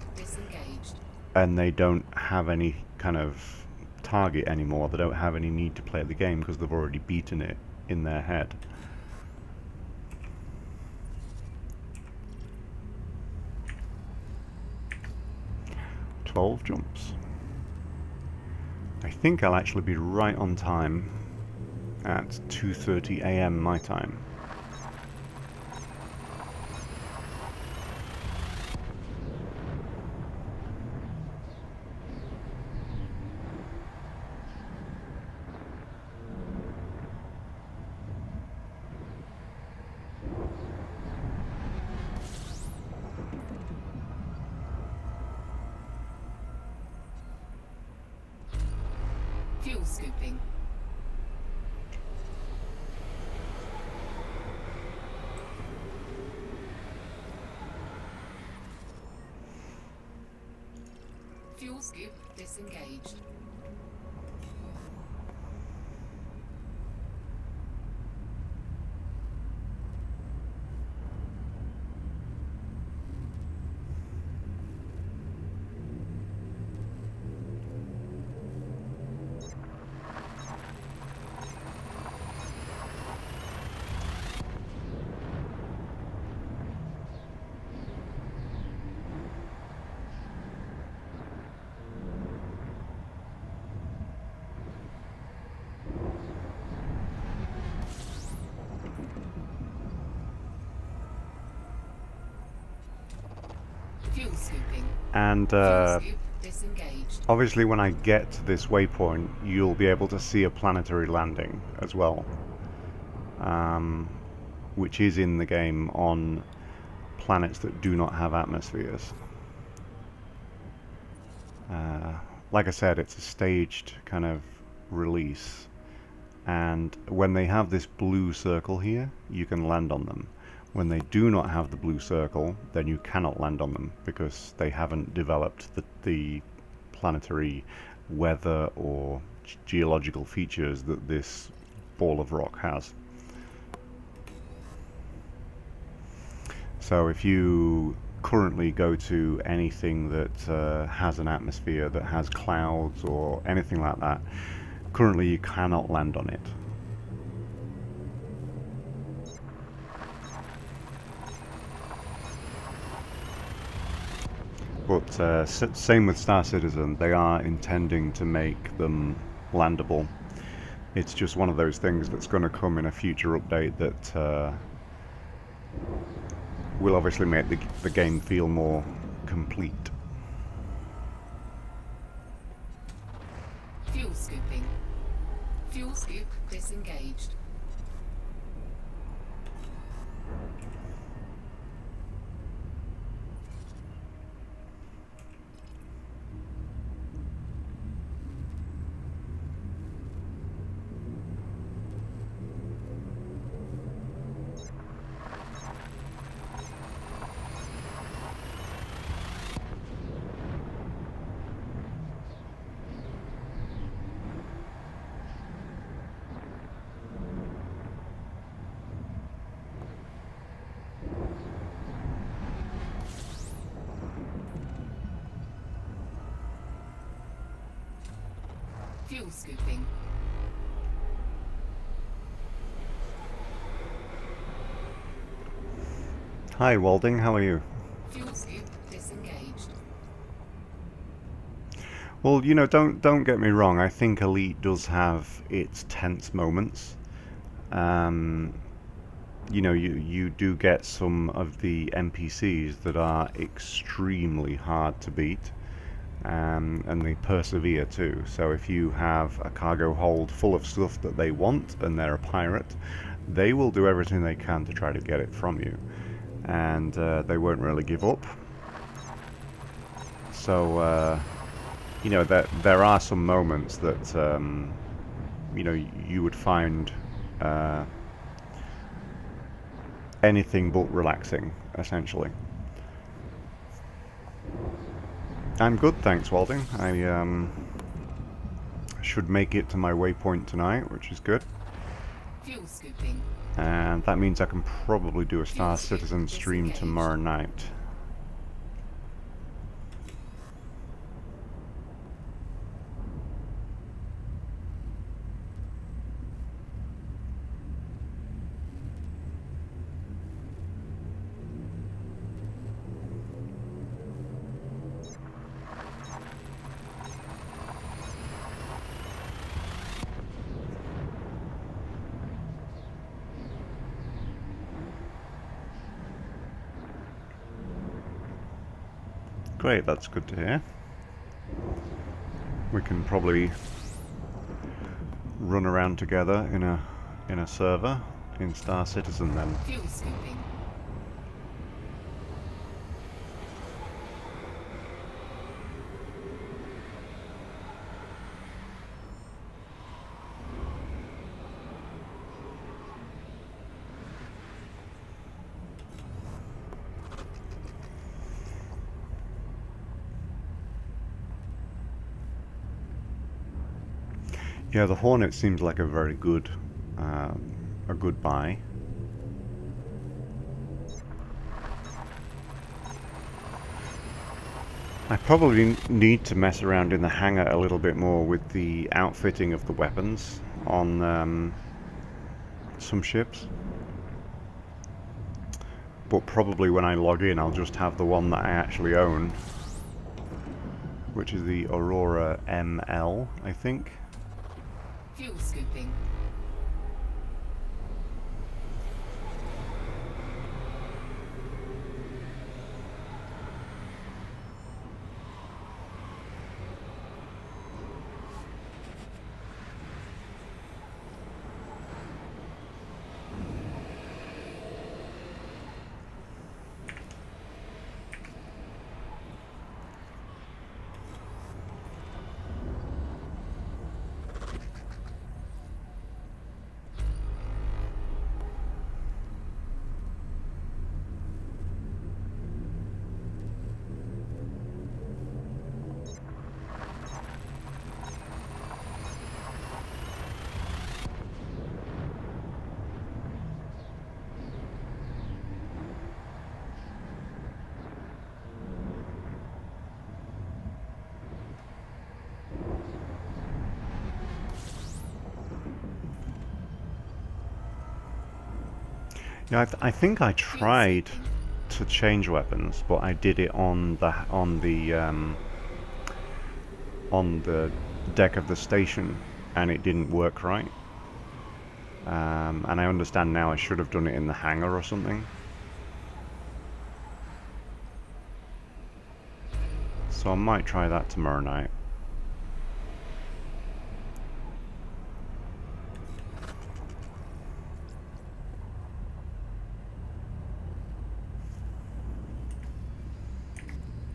and they don't have any kind of target anymore. They don't have any need to play the game because they've already beaten it in their head. "12 jumps. I think I'll actually be right on time at 2:30 AM my time. Fuel scooping. Fuel scoop disengaged. Fuel scooping. And Fuel scoop disengaged. obviously when I get to this waypoint, you'll be able to see a planetary landing as well, which is in the game on planets that do not have atmospheres. Like I said, it's a staged kind of release, and when they have this blue circle here, you can land on them. When they do not have the blue circle, then you cannot land on them because they haven't developed the planetary weather or geological features that this ball of rock has. So if you currently go to anything that has an atmosphere, that has clouds or anything like that, currently you cannot land on it. But same with Star Citizen, they are intending to make them landable. It's just one of those things that's going to come in a future update that will obviously make the game feel more complete. Fuel scooping. Fuel scoop disengaged. Fuel scooping. Hi Walding, how are you? Fuel scoop disengaged. Well, you know, don't get me wrong. I think Elite does have its tense moments. You know, you do get some of the NPCs that are extremely hard to beat, and they persevere too. So if you have a cargo hold full of stuff that they want and they're a pirate, they will do everything they can to try to get it from you, and they won't really give up. So you know, there are some moments that you know, you would find anything but relaxing, essentially. I'm good, thanks, Walding. I should make it to my waypoint tonight, which is good. Fuel scooping. And that means I can probably do a Star Citizen stream tomorrow night. Great, that's good to hear. We can probably run around together in a server in Star Citizen then. Fuel scooping. Yeah, the Hornet seems like a very good buy. I probably need to mess around in the hangar a little bit more with the outfitting of the weapons on some ships. But probably when I log in, I'll just have the one that I actually own, which is the Aurora ML, I think. Fuel scooping. Yeah, I think I Fuel tried scooping. to change weapons, but I did it on the deck of the station, and it didn't work right. And I understand now I should have done it in the hangar or something. So I might try that tomorrow night.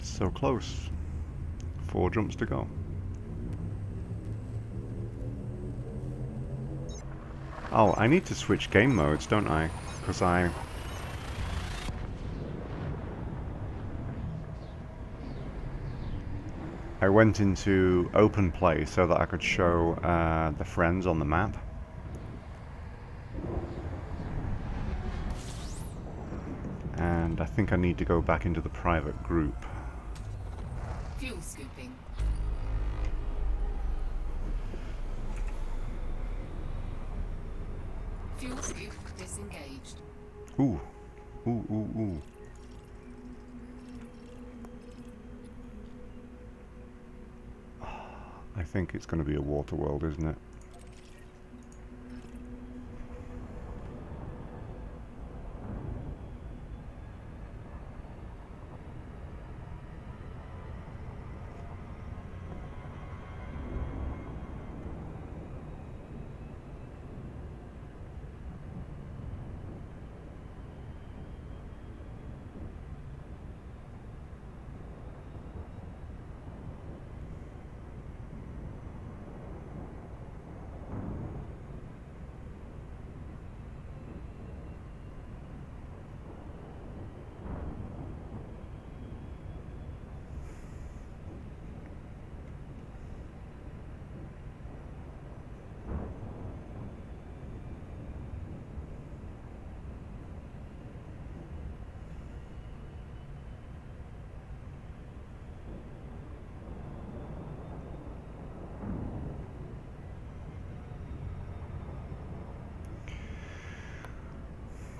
So close. 4 jumps to go. Oh, I need to switch game modes, don't I? Because I went into open play so that I could show the friends on the map. And I think I need to go back into the private group. Fuel scooping. Fuel scoop disengaged. Ooh. Ooh, ooh, ooh. I think it's going to be a water world, isn't it?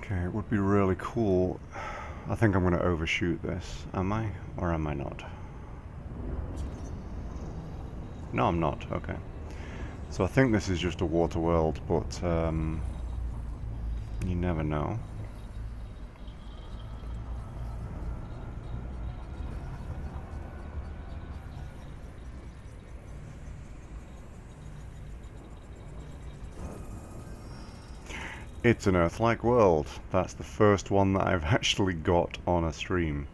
Okay, it would be really cool. I think I'm going to overshoot this. Am I? Or am I not? No, I'm not. Okay. So I think this is just a water world, but you never know. It's an Earth-like world. That's the first one that I've actually got on a stream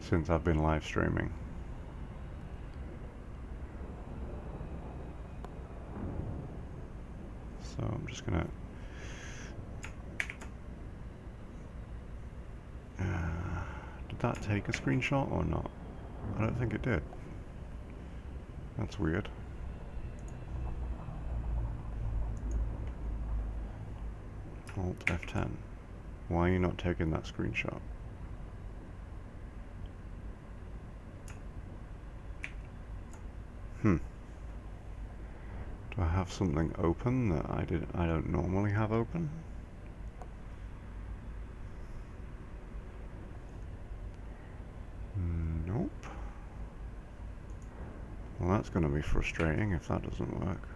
since I've been live streaming. So I'm just gonna did that take a screenshot or not? I don't think it did. That's weird. Alt F10. Why are you not taking that screenshot? Hmm. Do I have something open that I don't normally have open? Nope. Well, that's going to be frustrating if that doesn't work.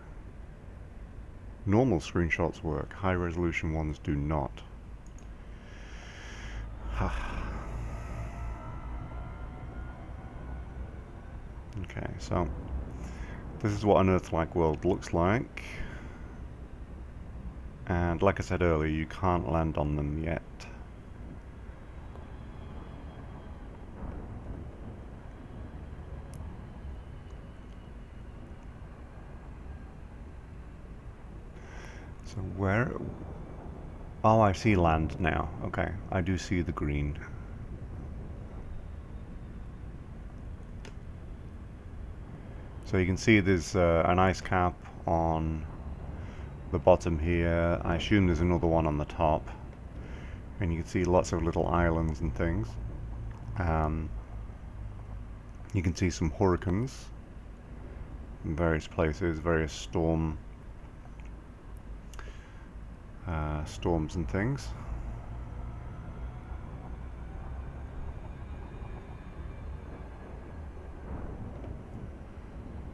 Normal screenshots work, high resolution ones do not. Okay, so this is what an Earth-like world looks like. And like I said earlier, you can't land on them yet. So where... Oh, I see land now. Okay, I do see the green. So you can see there's an ice cap on the bottom here. I assume there's another one on the top. And you can see lots of little islands and things. You can see some hurricanes in various places, various storms and things.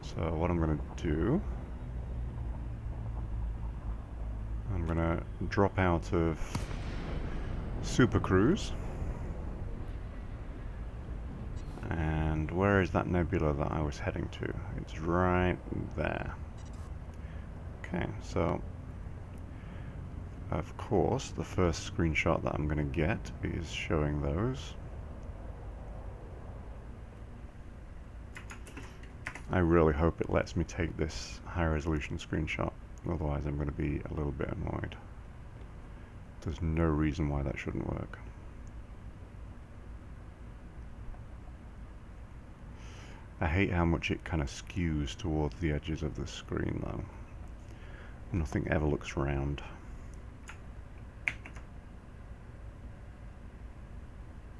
So what I'm going to do, I'm going to drop out of Super Cruise. And where is that nebula that I was heading to? It's right there. Okay, so of course the first screenshot that I'm going to get is showing those. I really hope it lets me take this high resolution screenshot, otherwise I'm going to be a little bit annoyed. There's no reason why that shouldn't work. I hate how much it kind of skews towards the edges of the screen though. Nothing ever looks round.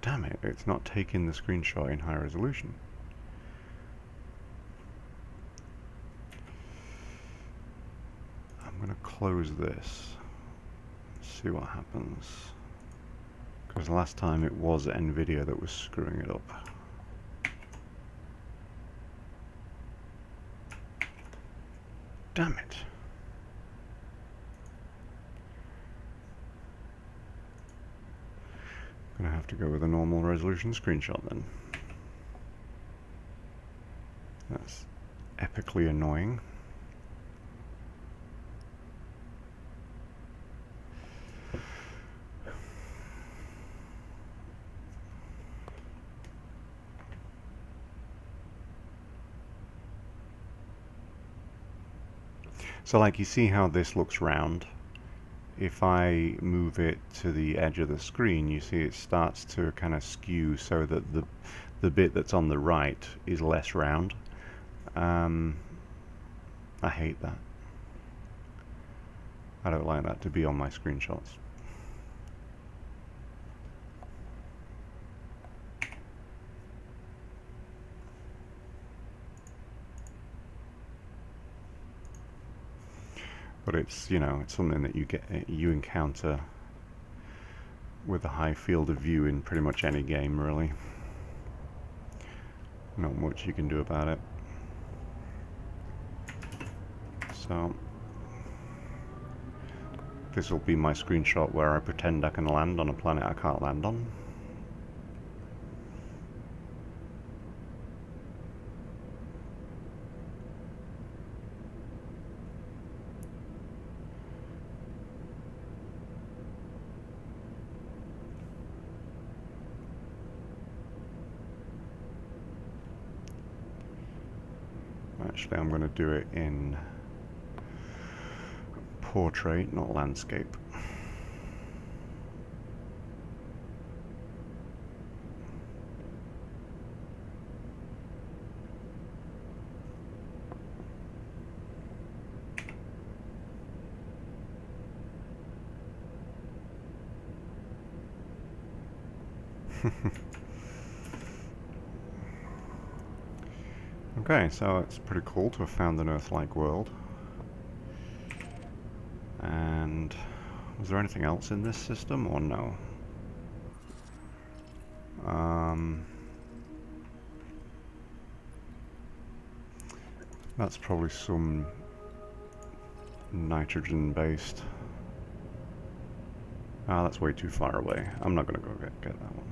Damn it, it's not taking the screenshot in high resolution. I'm going to close this, see what happens. Because last time it was NVIDIA that was screwing it up. Damn it. Gonna have to go with a normal resolution screenshot then. That's epically annoying. So like you see how this looks round? If I move it to the edge of the screen, you see it starts to kind of skew so that the bit that's on the right is less round. I hate that. I don't like that to be on my screenshots. But it's, you know, it's something that you encounter with a high field of view in pretty much any game, really. Not much you can do about it. So this will be my screenshot where I pretend I can land on a planet I can't land on. Actually, I'm going to do it in portrait, not landscape. Okay, so it's pretty cool to have found an Earth-like world. And was there anything else in this system or no? That's probably some nitrogen-based. Ah, that's way too far away. I'm not gonna go get that one.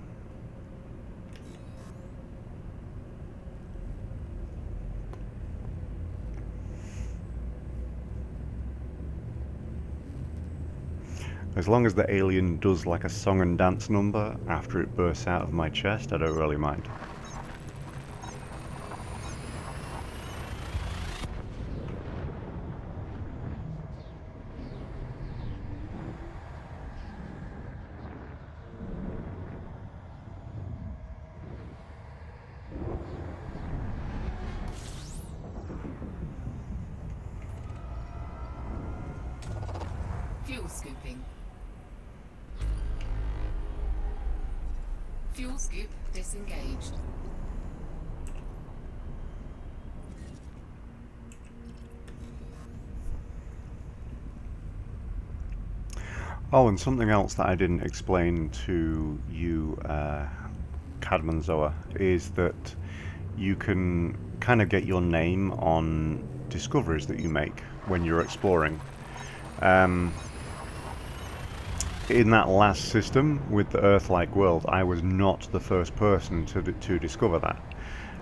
As long as the alien does like a song and dance number after it bursts out of my chest, I don't really mind. Fuel scooping. Fuel scoop disengaged. Oh, and something else that I didn't explain to you, Cadman Zoa, is that you can kind of get your name on discoveries that you make when you're exploring. In that last system with the Earth-like world, I was not the first person to discover that.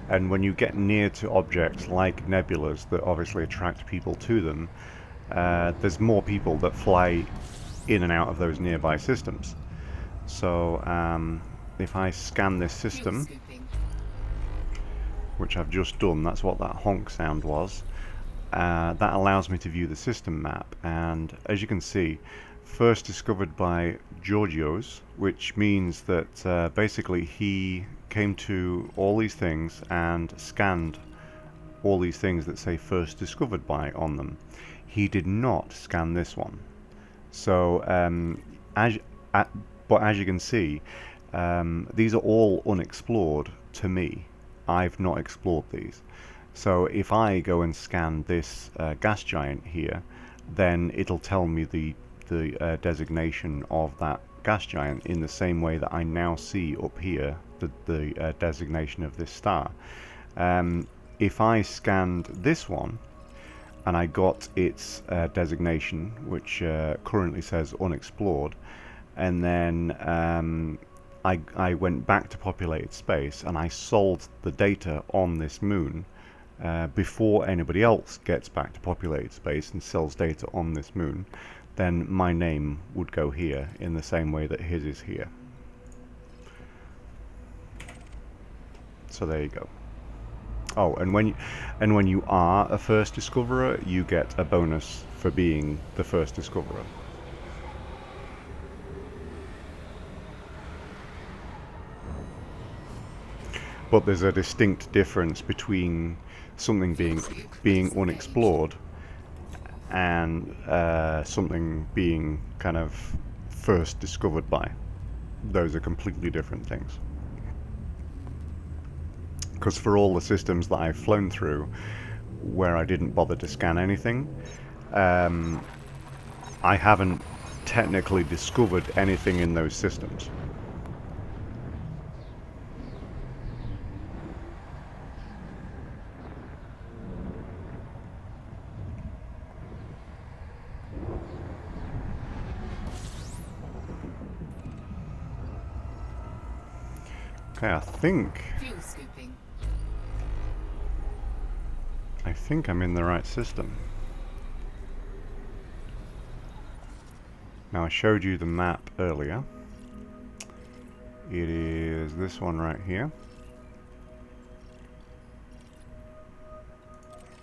And when you get near to objects like nebulas that obviously attract people to them, there's more people that fly in and out of those nearby systems. So if I scan this Fuel system, scooping. which I've just done, that's what that honk sound was, that allows me to view the system map. And as you can see, first discovered by Georgios, which means that basically he came to all these things and scanned all these things that say first discovered by on them. He did not scan this one. So but as you can see, these are all unexplored to me. I've not explored these. So if I go and scan this gas giant here, then it'll tell me the designation of that gas giant in the same way that I now see up here the designation of this star. If I scanned this one and I got its designation, which currently says unexplored, and then I went back to populated space and I solved the data on this moon before anybody else gets back to populated space and sells data on this moon, then my name would go here in the same way that his is here. So there you go. Oh, and when you are a first discoverer, you get a bonus for being the first discoverer. But there's a distinct difference between something being unexplored and something being kind of first discovered by. Those are completely different things. Because for all the systems that I've flown through where I didn't bother to scan anything, I haven't technically discovered anything in those systems. Okay, Fuel scooping. I think I'm in the right system. Now I showed you the map earlier. It is this one right here.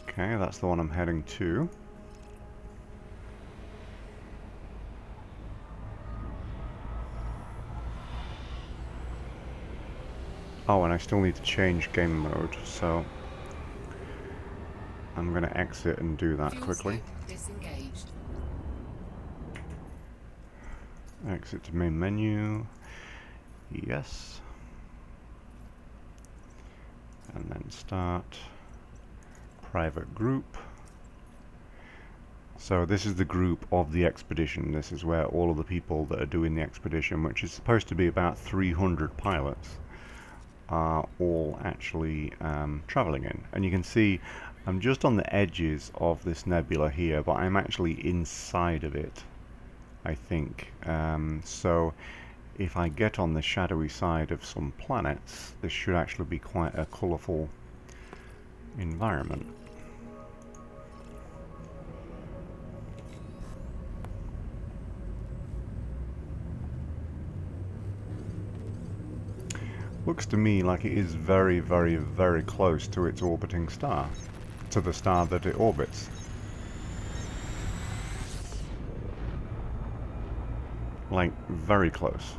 Okay, that's the one I'm heading to. Oh, and I still need to change game mode, so I'm going to exit and do that quickly. Disengaged. Exit to main menu. Yes. And then start. Private group. So this is the group of the expedition. This is where all of the people that are doing the expedition, which is supposed to be about 300 pilots, are all actually traveling in. And you can see I'm just on the edges of this nebula here, but I'm actually inside of it, I think. So if I get on the shadowy side of some planets, this should actually be quite a colourful environment. Looks to me like it is very, very, very close to its orbiting star, to the star that it orbits. Like, very close.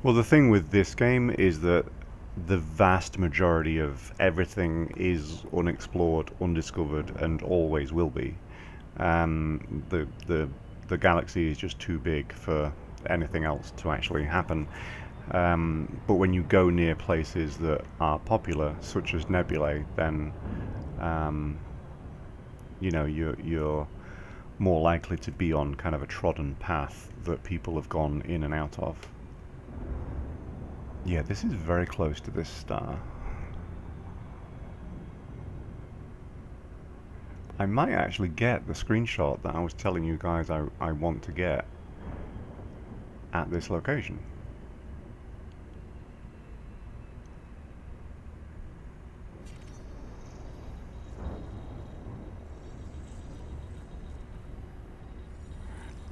Well, the thing with this game is that the vast majority of everything is unexplored, undiscovered, and always will be. The galaxy is just too big for anything else to actually happen. But when you go near places that are popular, such as nebulae, then you know, you're more likely to be on kind of a trodden path that people have gone in and out of. Yeah, this is very close to this star. I might actually get the screenshot that I was telling you guys I want to get at this location.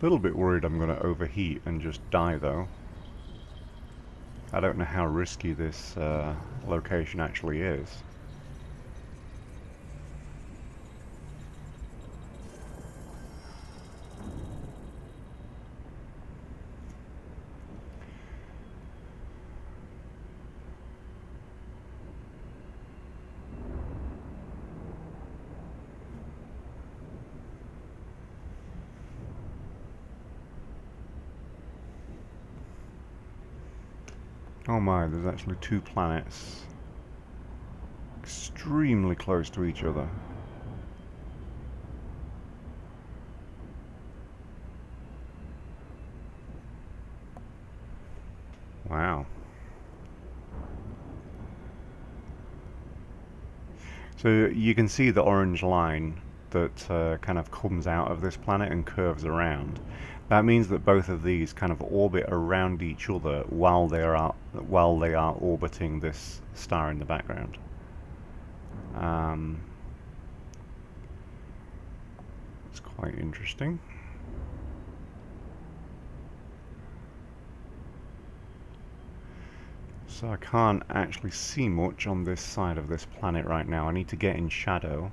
A little bit worried I'm going to overheat and just die though. I don't know how risky this location actually is. Oh my, there's actually two planets extremely close to each other. Wow. So you can see the orange line that kind of comes out of this planet and curves around. That means that both of these kind of orbit around each other while they are orbiting this star in the background. It's quite interesting. So I can't actually see much on this side of this planet right now. I need to get in shadow.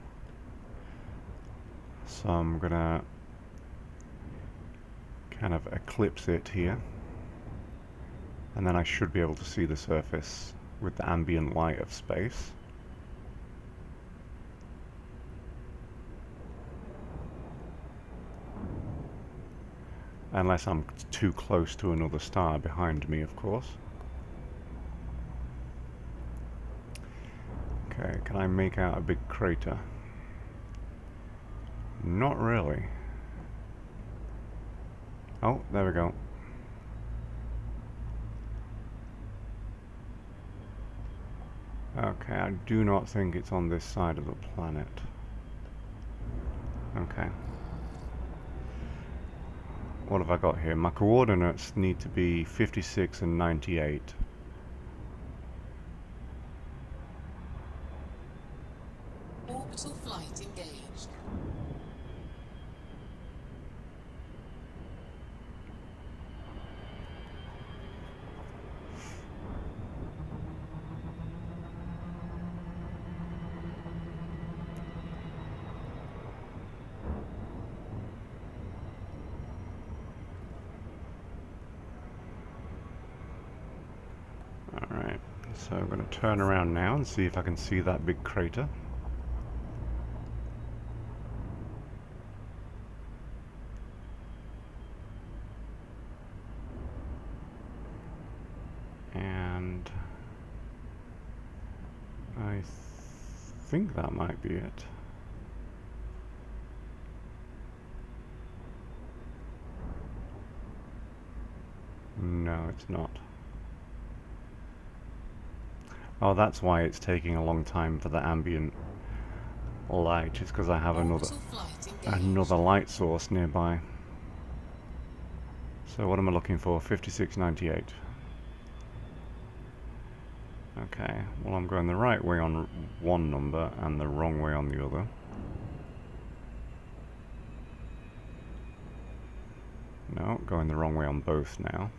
So I'm gonna kind of eclipse it here. And then I should be able to see the surface with the ambient light of space. Unless I'm too close to another star behind me, of course. Okay, can I make out a big crater? Not really. Oh, there we go. Okay, I do not think it's on this side of the planet. Okay. What have I got here? My coordinates need to be 56 and 98. Orbital flight engaged. Alright, so I'm going to turn around now and see if I can see that big crater. And I think that might be it. No, it's not. Oh, that's why it's taking a long time for the ambient light. It's because I have another light source nearby. So what am I looking for? 5698. Okay, well I'm going the right way on one number and the wrong way on the other. No, going the wrong way on both now.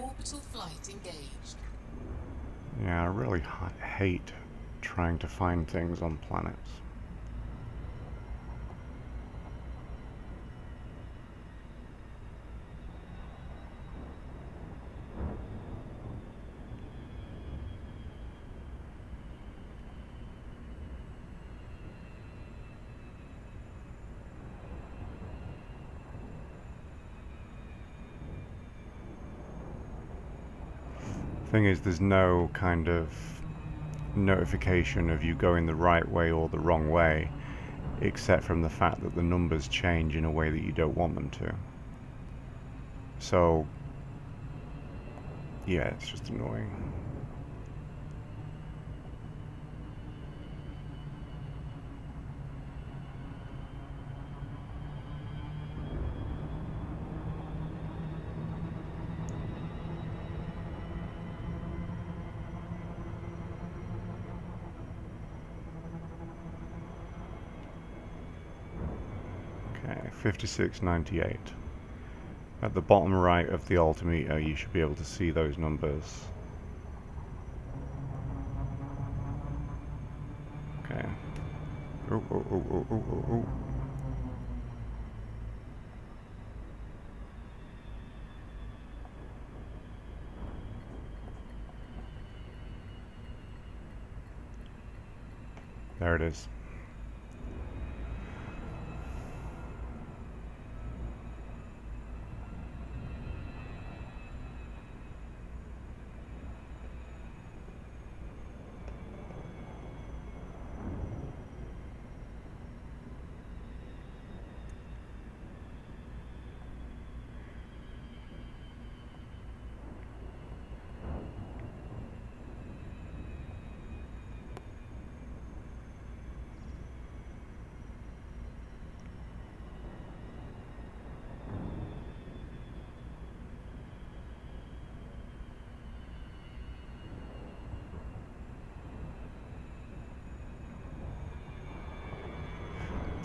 Orbital flight engaged. Yeah, I really hate trying to find things on planets. Thing is, there's no kind of notification of you going the right way or the wrong way, except from the fact that the numbers change in a way that you don't want them to. So, yeah, it's just annoying. Okay, 5698. At the bottom right of the altimeter, you should be able to see those numbers. Okay. Oh, oh, oh, oh, oh, oh, oh. There it is.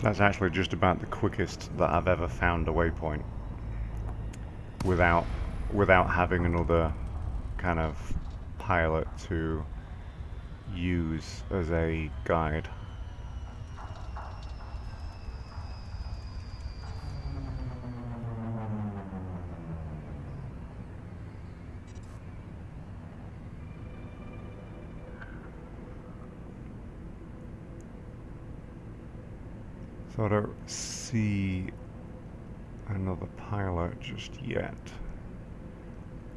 That's actually just about the quickest that I've ever found a waypoint without having another kind of pilot to use as a guide. So I don't see another pilot just yet.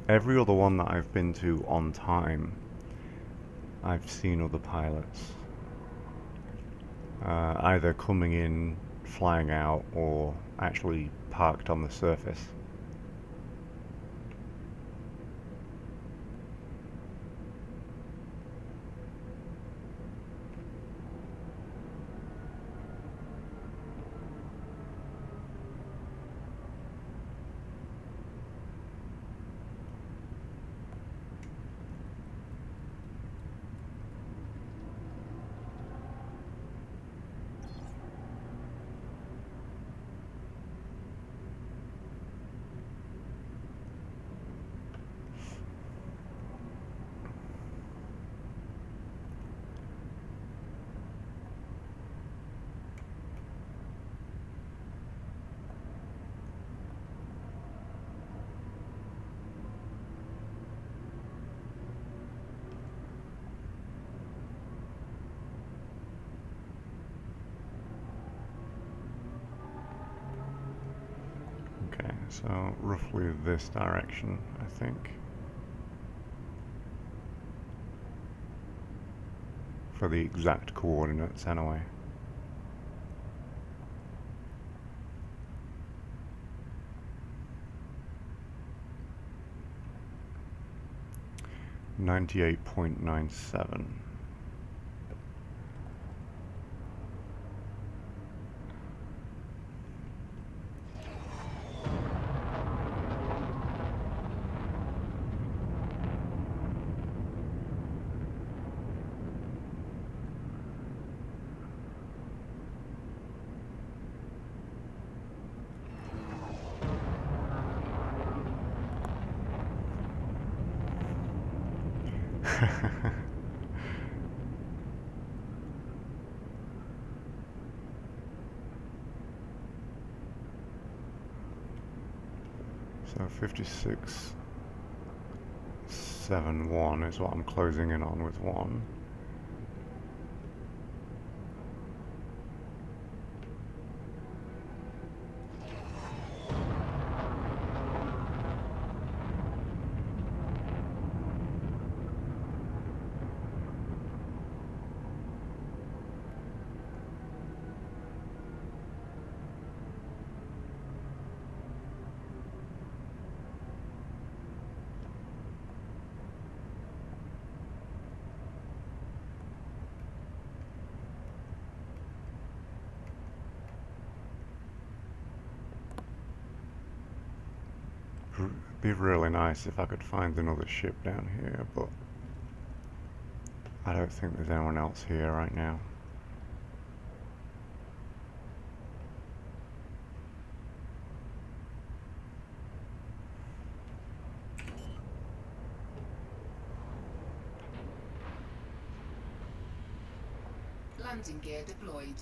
Every other one that I've been to on time, I've seen other pilots. Either coming in, flying out, or actually parked on the surface. Okay, so roughly this direction, I think. For the exact coordinates, anyway. .97. So 5671 is what I'm closing in on with 1. Be really nice if I could find another ship down here, but I don't think there's anyone else here right now. Landing gear deployed.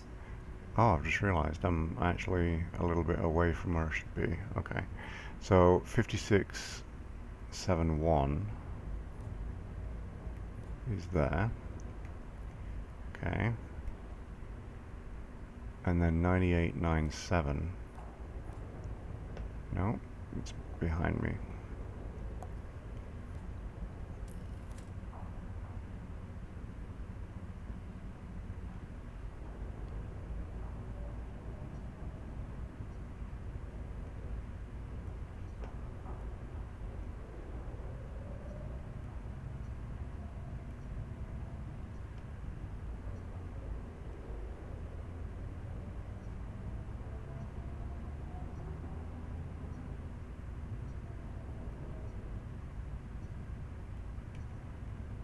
Oh, I've just realized I'm actually a little bit away from where I should be. Okay. So 5671 is there. Okay. And then 9897. No, it's behind me.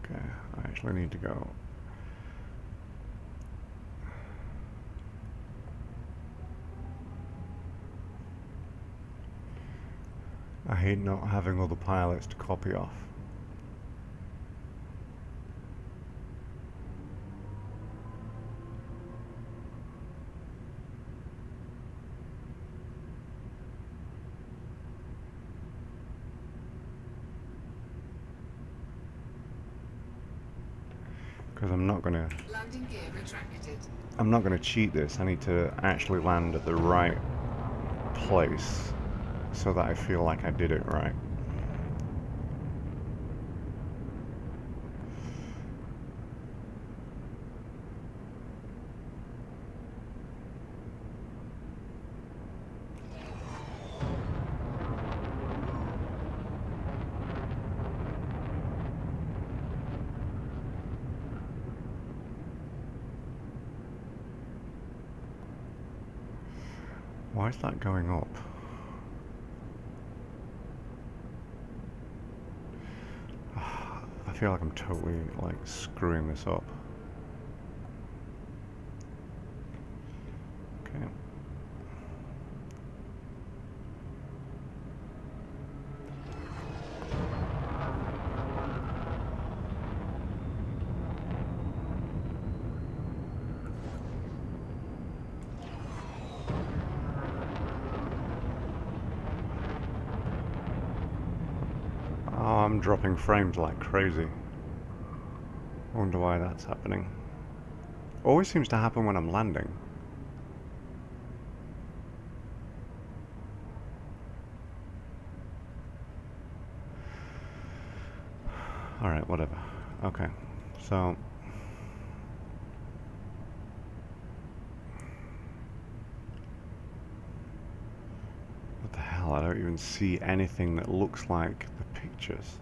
Okay, I actually need to go. I hate not having all the pilots to copy off. Because I'm not gonna Landing gear retracted. I'm not gonna cheat this. I need to actually land at the right place so that I feel like I did it right. Why is that going up? I feel like I'm totally like screwing this up. Okay. Oh, I'm dropping frames like crazy. I wonder why that's happening. Always seems to happen when I'm landing. Alright, whatever. Okay, so... What the hell? I don't even see anything that looks like the pictures.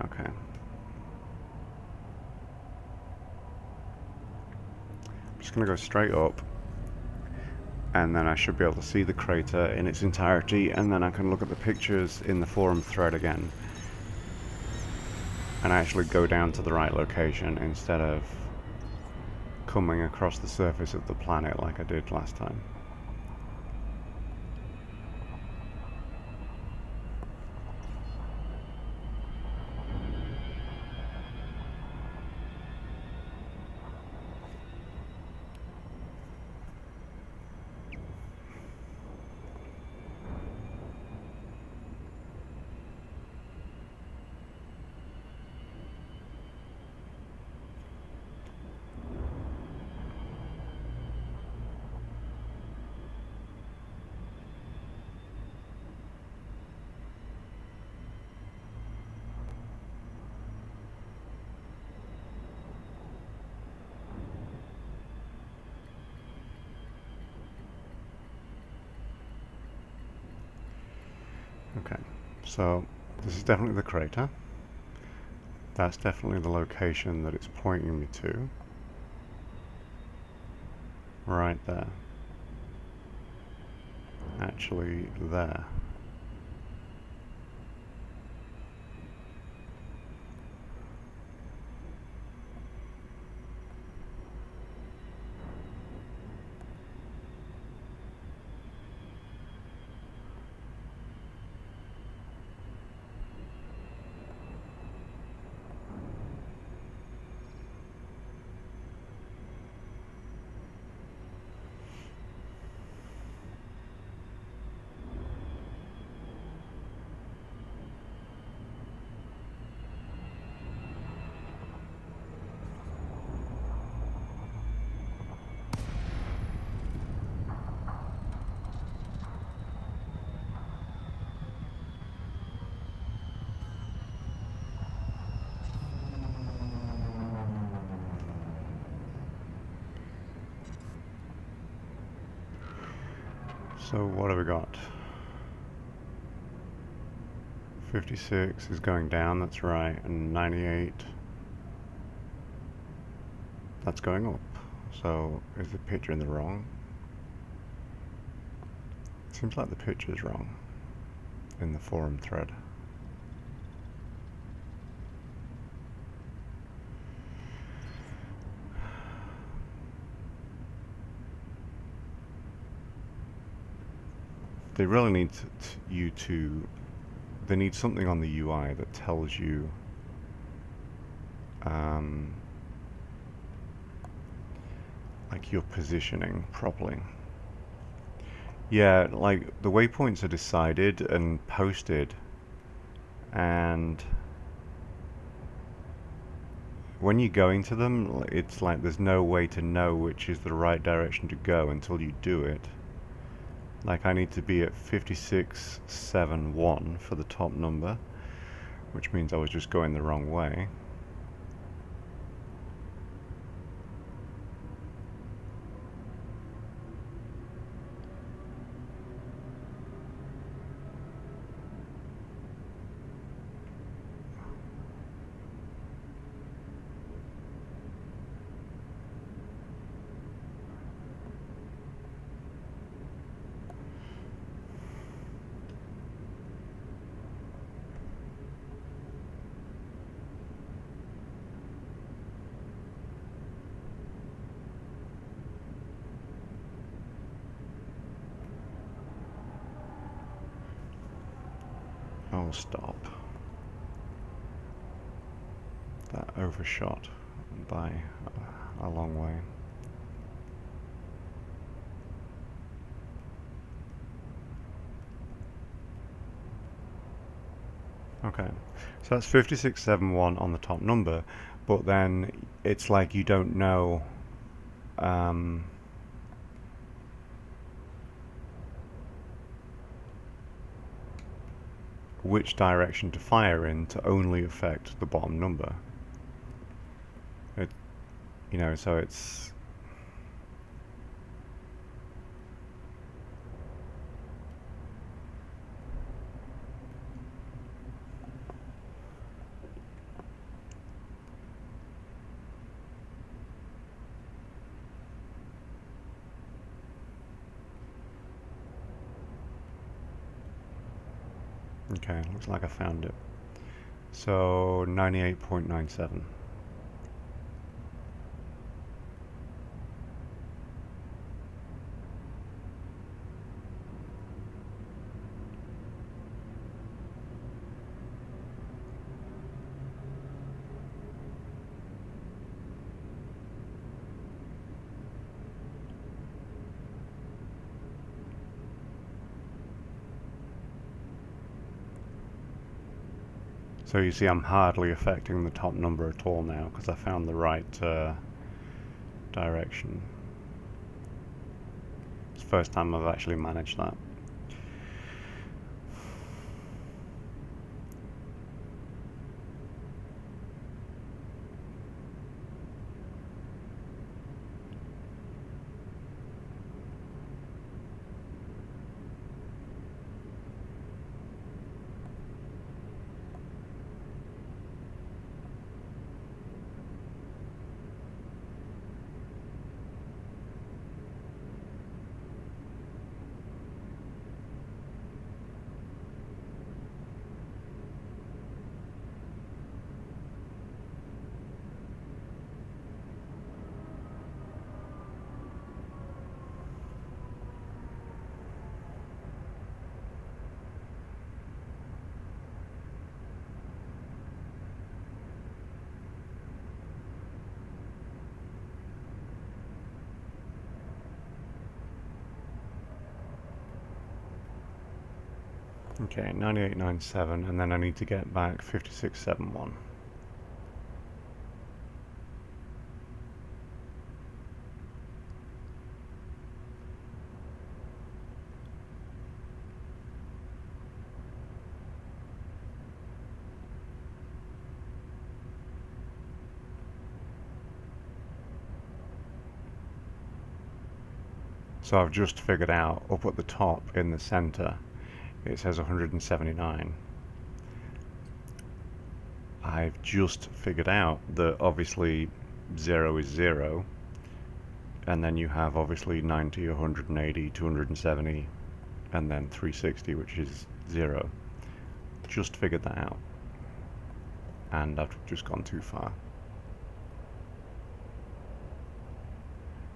Okay. I'm just going to go straight up, and then I should be able to see the crater in its entirety, and then I can look at the pictures in the forum thread again. and actually go down to the right location instead of coming across the surface of the planet like I did last time. Okay, so this is definitely the crater. That's definitely the location that it's pointing me to. Right there. Actually, there. So what have we got? 56 is going down, that's right, and 98, that's going up. So is the picture in the wrong? Seems like the picture's wrong in the forum thread. They really need you to, they need something on the UI that tells you like your positioning properly. Yeah, like the waypoints are decided and posted, and when you're going to them, it's like there's no way to know which is the right direction to go until you do it. Like I need to be at 5671 for the top number, which means I was just going the wrong way. Oh, stop. That overshot by a long way. Okay, so that's 5671 on the top number, but then it's like you don't know which direction to fire in to only affect the bottom number. You know, so it's... Okay, looks like I found it. So 98.97. So you see I'm hardly affecting the top number at all now because I found the right direction. It's the first time I've actually managed that. Okay, 98.97, and then I need to get back 56.71. So I've just figured out up at the top in the center it says 179. I've just figured out that obviously 0 is 0, and then you have obviously 90, 180, 270, and then 360, which is 0. Just figured that out, and I've just gone too far.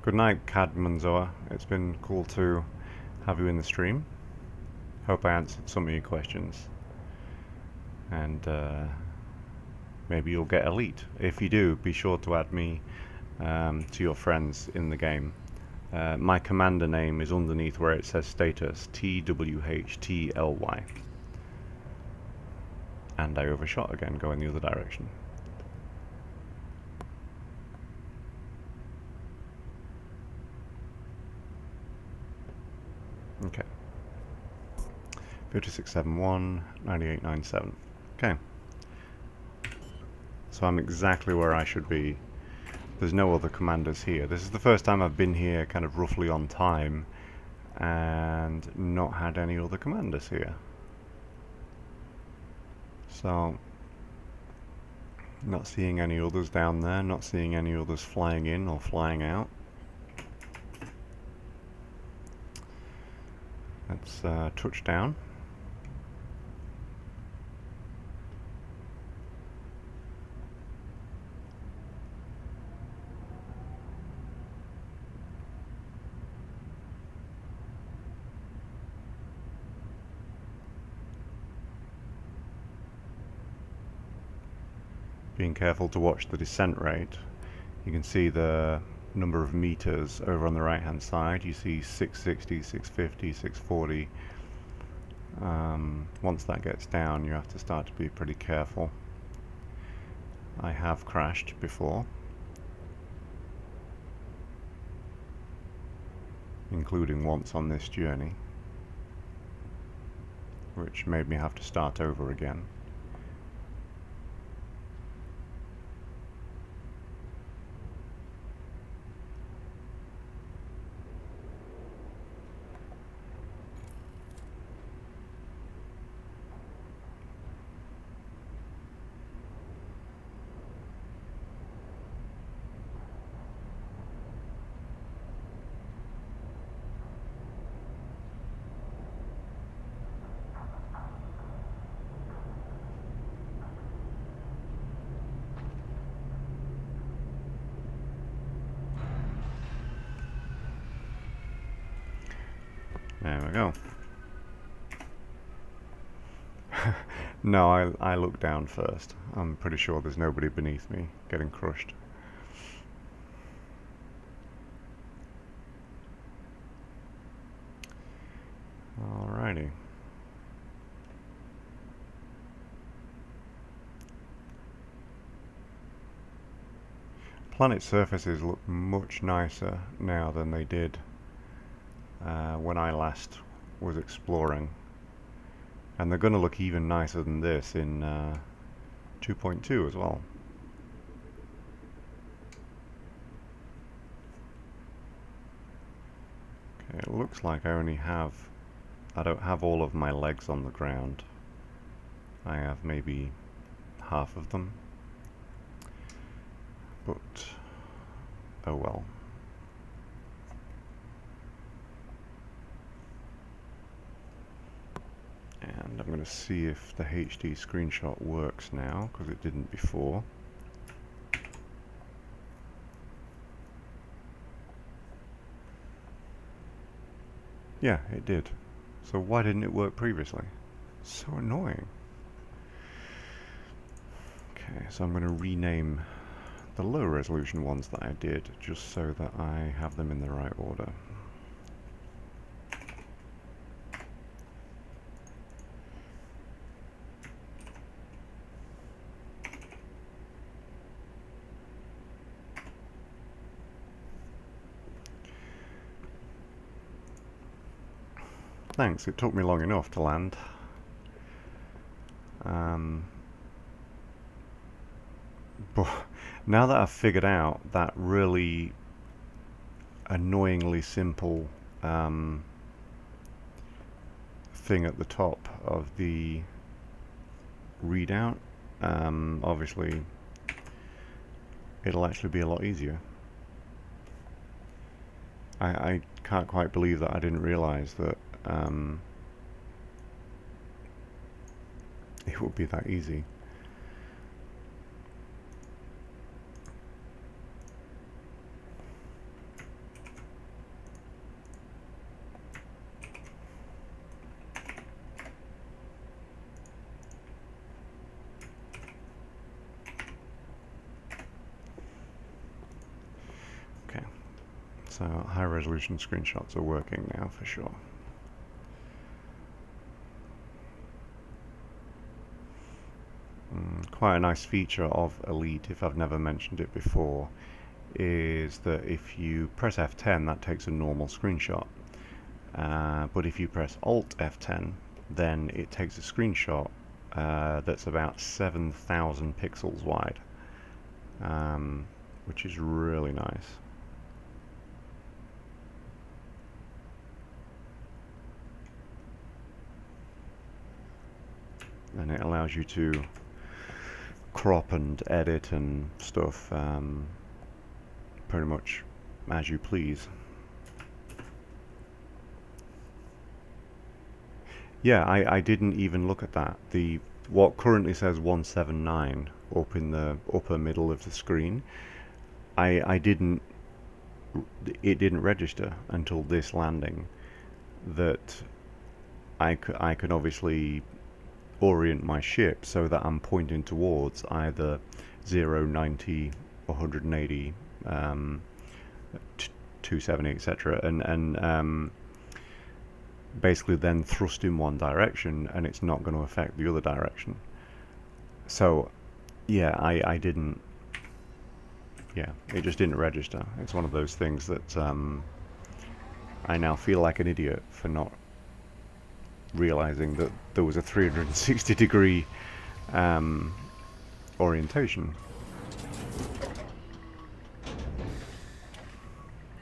Good night, Cadmanzoa. It's been cool to have you in the stream. Hope I answered some of your questions, and maybe you'll get elite. If you do, be sure to add me to your friends in the game. My commander name is underneath where it says status, TWHTLY. And I overshot again, going the other direction. Okay. 56.71, 98.97. Okay. So I'm exactly where I should be. There's no other commanders here. This is the first time I've been here kind of roughly on time and not had any other commanders here. So, not seeing any others down there, not seeing any others flying in or flying out. Let's touch down. Being careful to watch the descent rate. You can see the number of meters over on the right hand side. You see 660, 650, 640. Once that gets down, you have to start to be pretty careful. I have crashed before, including once on this journey, which made me have to start over again. There we go. No, I looked down first. I'm pretty sure there's nobody beneath me getting crushed. Alrighty. Planet surfaces look much nicer now than they did when I last was exploring. And they're going to look even nicer than this in 2.2 as well. Okay, it looks like I don't have all of my legs on the ground. I have maybe half of them. But, oh well. And I'm going to see if the HD screenshot works now, because it didn't before. Yeah, it did. So why didn't it work previously? So annoying. Okay, so I'm going to rename the low resolution ones that I did, just so that I have them in the right order. Thanks, it took me long enough to land. But now that I've figured out that really annoyingly simple thing at the top of the readout, obviously it'll actually be a lot easier. I can't quite believe that I didn't realize that it would be that easy. Okay, so high resolution screenshots are working now for sure. Quite a nice feature of Elite, if I've never mentioned it before, is that if you press F10 that takes a normal screenshot, but if you press Alt F10 then it takes a screenshot that's about 7,000 pixels wide, which is really nice. And it allows you to crop and edit and stuff pretty much as you please. Yeah, I didn't even look at that. What currently says 179 up in the upper middle of the screen, it didn't register until this landing that I can obviously orient my ship so that I'm pointing towards either 0, 90, 180, 270, etc. and basically then thrust in one direction, and it's not going to affect the other direction. So yeah, I didn't, yeah, it just didn't register. It's one of those things that I now feel like an idiot for not realizing that there was a 360 degree orientation.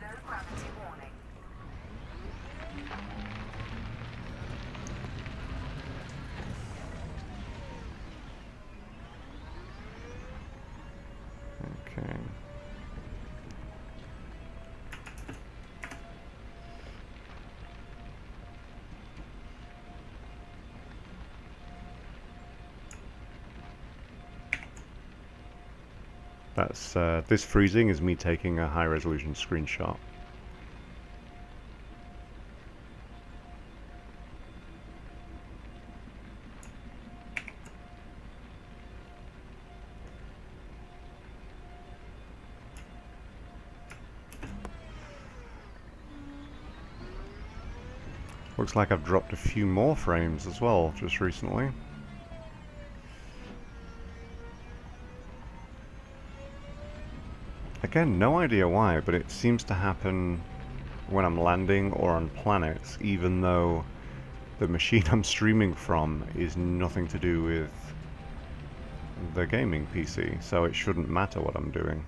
Low gravity warning. Okay. That's this freezing is me taking a high resolution screenshot. Looks like I've dropped a few more frames as well just recently. Again, no idea why, but it seems to happen when I'm landing or on planets, even though the machine I'm streaming from is nothing to do with the gaming PC, so it shouldn't matter what I'm doing.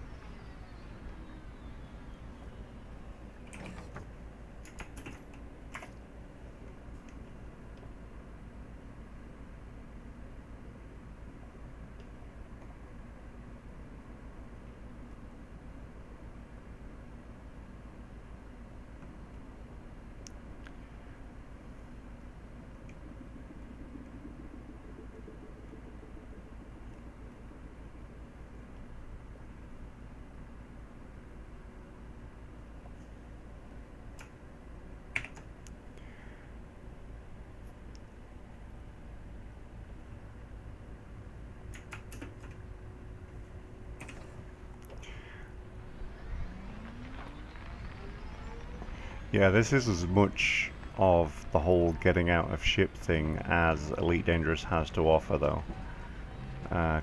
Yeah, this is as much of the whole getting out of ship thing as Elite Dangerous has to offer, though,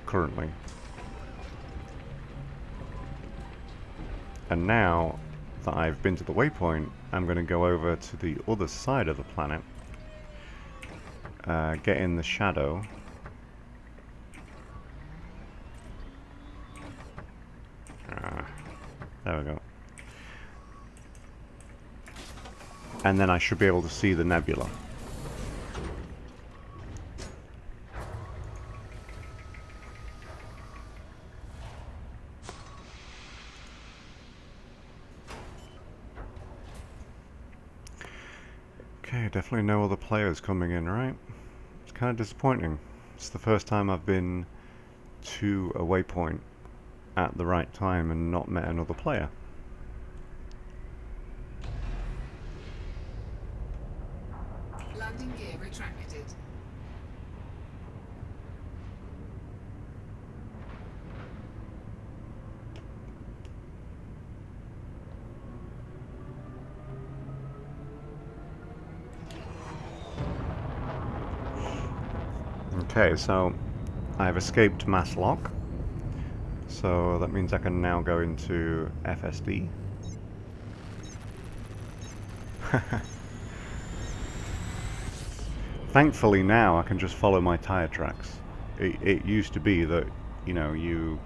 currently. And now that I've been to the waypoint, I'm going to go over to the other side of the planet, get in the shadow, there we go. And then I should be able to see the nebula. Okay, definitely no other players coming in, right? It's kind of disappointing. It's the first time I've been to a waypoint at the right time and not met another player. Landing gear retracted. Okay, so I've escaped mass lock, so that means I can now go into FSD. Thankfully now I can just follow my tire tracks. It used to be that, you know, you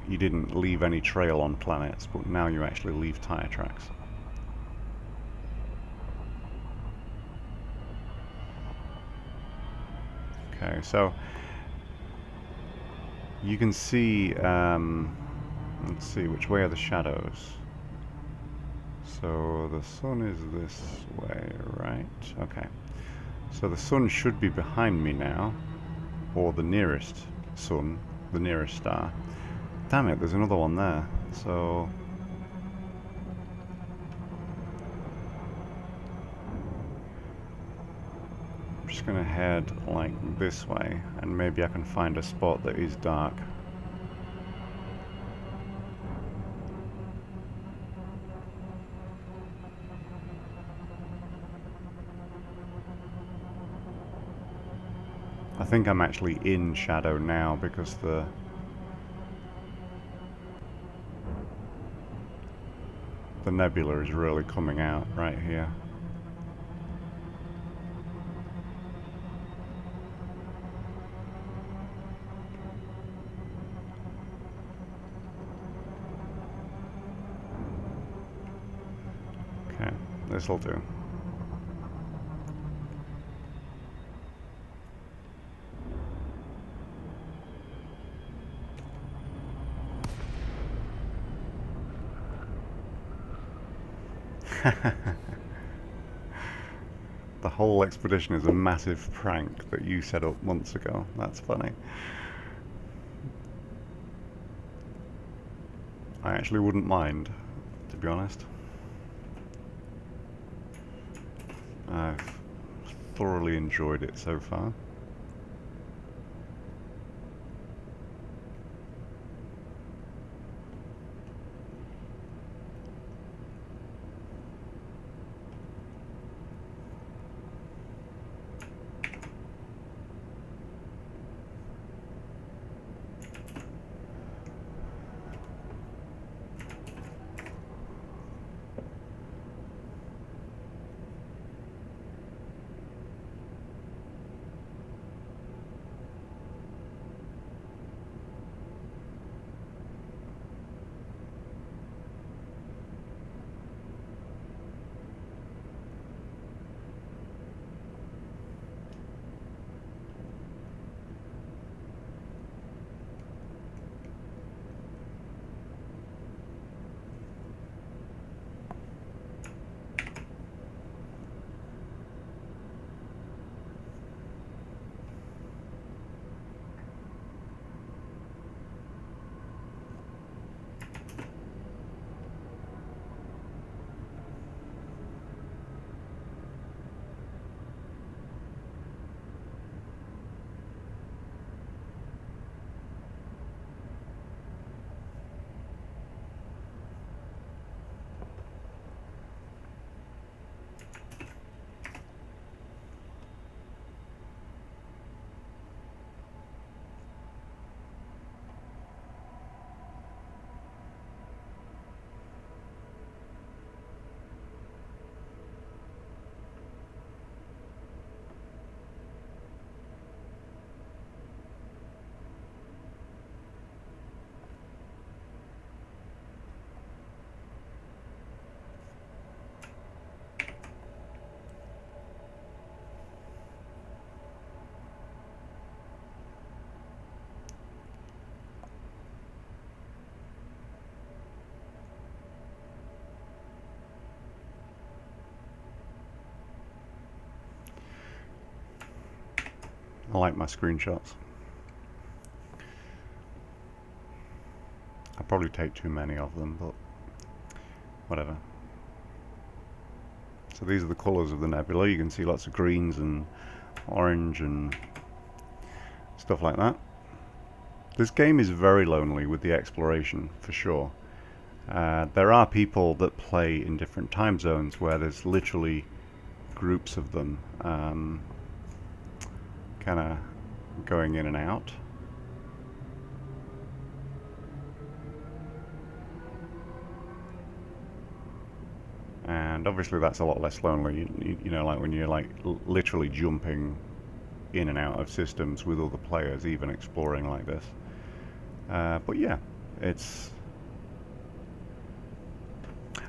didn't leave any trail on planets, but now you actually leave tire tracks. Okay, so you can see, let's see, which way are the shadows? So the sun is this way, right? Okay. So the sun should be behind me now, or the nearest sun, the nearest star. Damn it, there's another one there. So I'm just gonna head like this way, and maybe I can find a spot that is dark. I think I'm actually in shadow now because the nebula is really coming out right here. Okay, this'll do. The whole expedition is a massive prank that you set up months ago. That's funny. I actually wouldn't mind, to be honest. I've thoroughly enjoyed it so far. I like my screenshots. I probably take too many of them, but whatever. So these are the colours of the nebula. You can see lots of greens and orange and stuff like that. This game is very lonely with the exploration, for sure. There are people that play in different time zones where there's literally groups of them kind of going in and out. And obviously that's a lot less lonely, you know, like when you're like literally jumping in and out of systems with other players, even exploring like this. But yeah,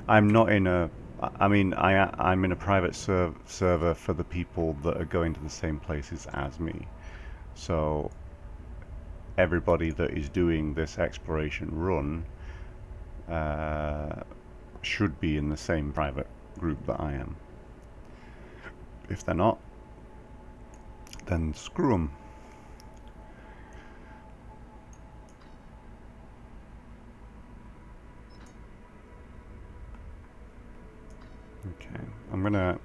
I'm not in a... I mean, I'm in a private server for the people that are going to the same places as me. So everybody that is doing this exploration run should be in the same private group that I am. If they're not, then screw them. Okay, I'm gonna...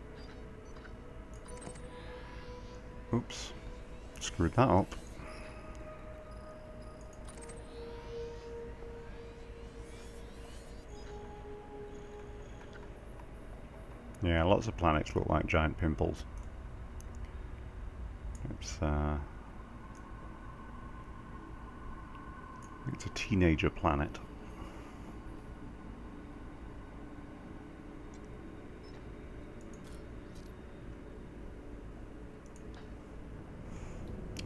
Oops, screwed that up. Yeah, lots of planets look like giant pimples. It's a teenager planet.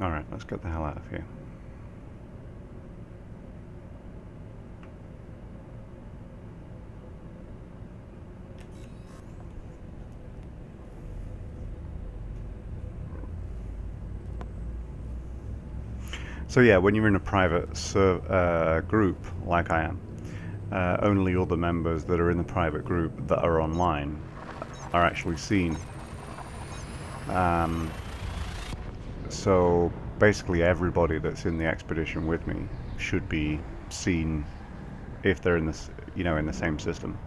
Alright, let's get the hell out of here. So yeah, when you're in a private group, like I am, only other members that are in the private group that are online are actually seen. So basically everybody that's in the expedition with me should be seen if they're in this, you know, in the same system.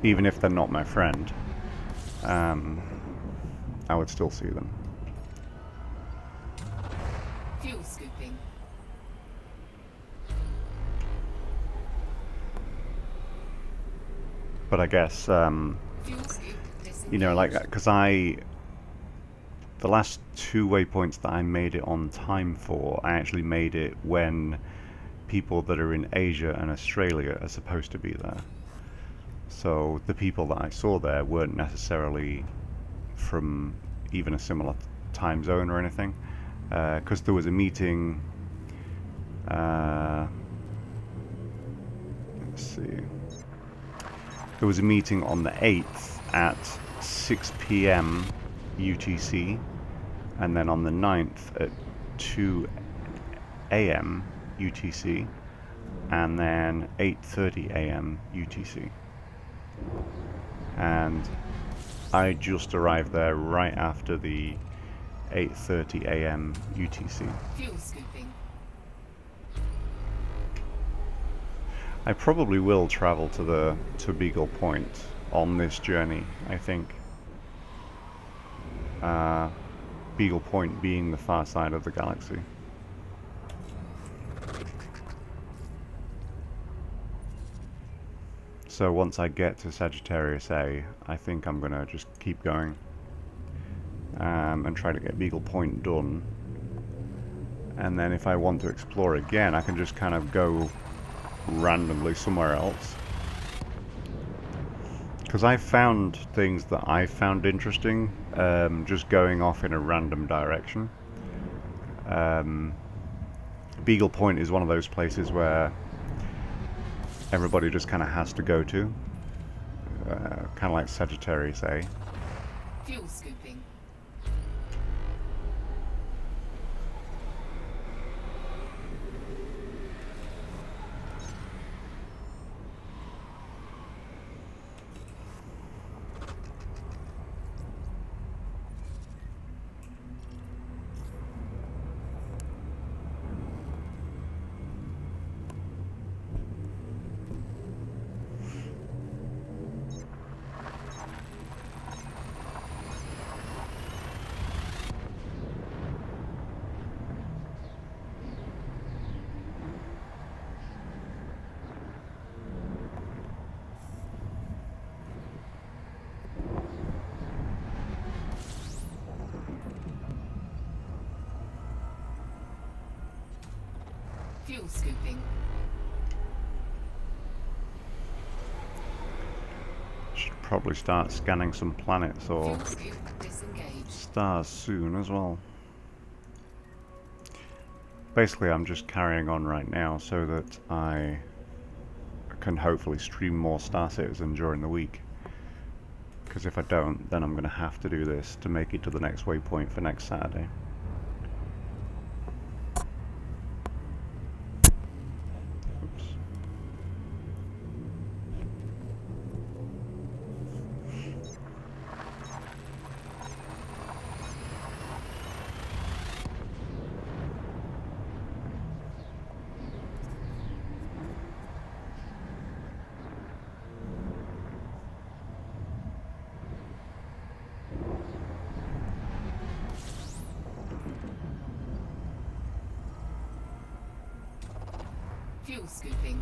Even if they're not my friend, I would still see them. Fuel scooping. But I guess, Fuel scoop you know, like, because the last 2 waypoints that I made it on time for, I actually made it when people that are in Asia and Australia are supposed to be there. So the people that I saw there weren't necessarily from even a similar time zone or anything, because there was a meeting, let's see, there was a meeting on the 8th at 6 p.m. UTC, and then on the 9th at 2 a.m. UTC, and then 8:30 a.m. UTC. And I just arrived there right after the 8:30 a.m. UTC. Fuel scooping. I probably will travel to Beagle Point on this journey, I think. Beagle Point being the far side of the galaxy. So once I get to Sagittarius A, I think I'm gonna just keep going and try to get Beagle Point done. And then if I want to explore again, I can just kind of go randomly somewhere else. Because I found things that I found interesting, just going off in a random direction. Beagle Point is one of those places where everybody just kind of has to go to. Kind of like Sagittarius A. Fuel scooping. Fuel scooping. Should probably start scanning some planets or Fuel scoop disengaged. stars soon as well. Basically, I'm just carrying on right now so that I can hopefully stream more Star Citizen during the week. Because if I don't, then I'm going to have to do this to make it to the next waypoint for next Saturday. Oops. Fuel scooping.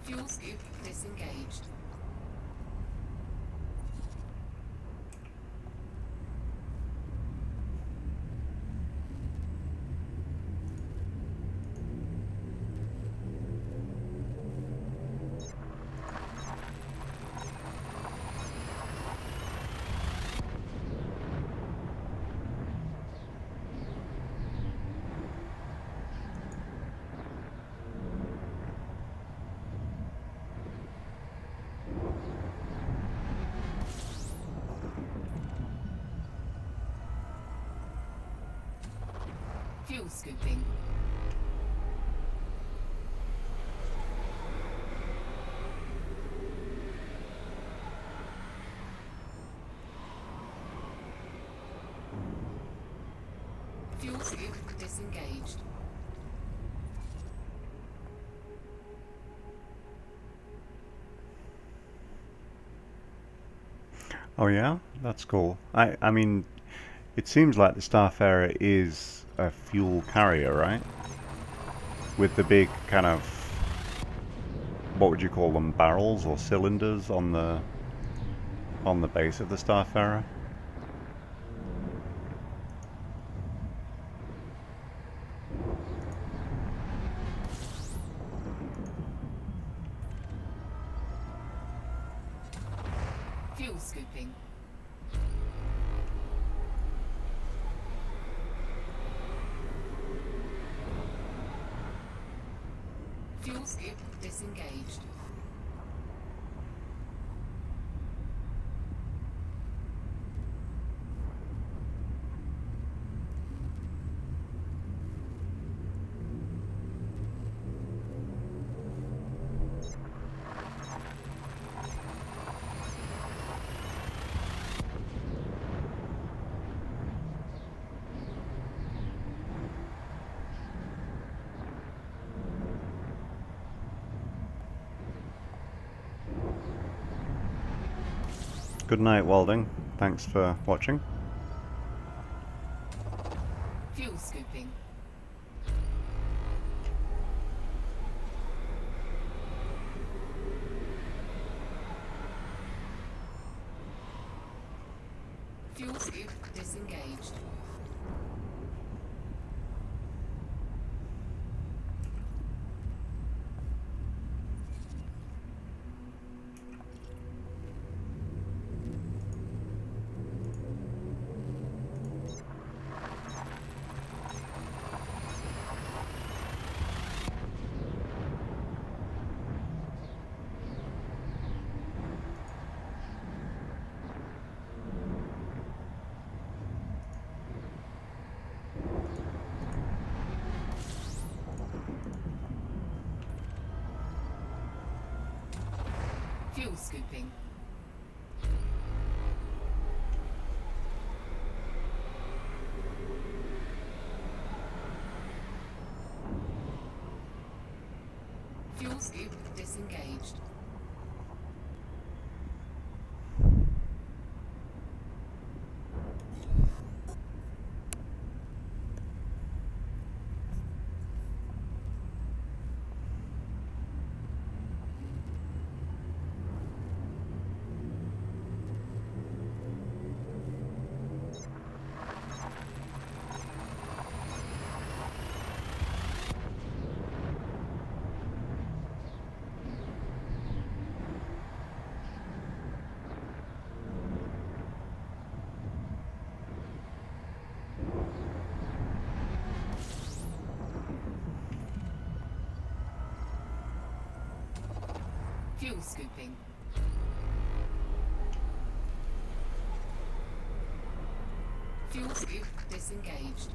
Fuel scoop disengaged. Fuel scooping. Fuel scoop disengaged. Oh yeah? That's cool. I mean, it seems like the Starfarer is a fuel carrier, right? With the big kind of, what would you call them, barrels or cylinders on the base of the Starfarer? Fuel scooping. Fuel scoop disengaged. Good night, Walding. Thanks for watching. Fuel scooping. Fuel scoop disengaged. Fuel scooping. Fuel scoop disengaged. Fuel scooping. Fuel scoop disengaged.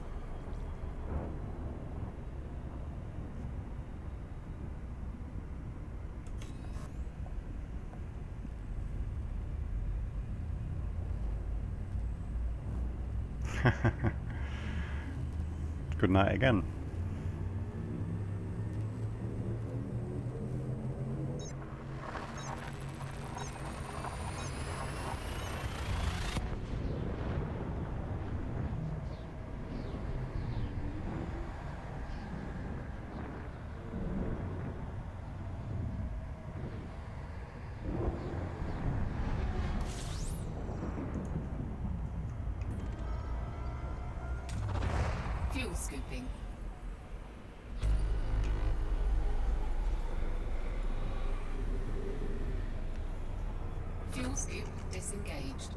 Good night again. Fuel scooping. Fuel scoop disengaged.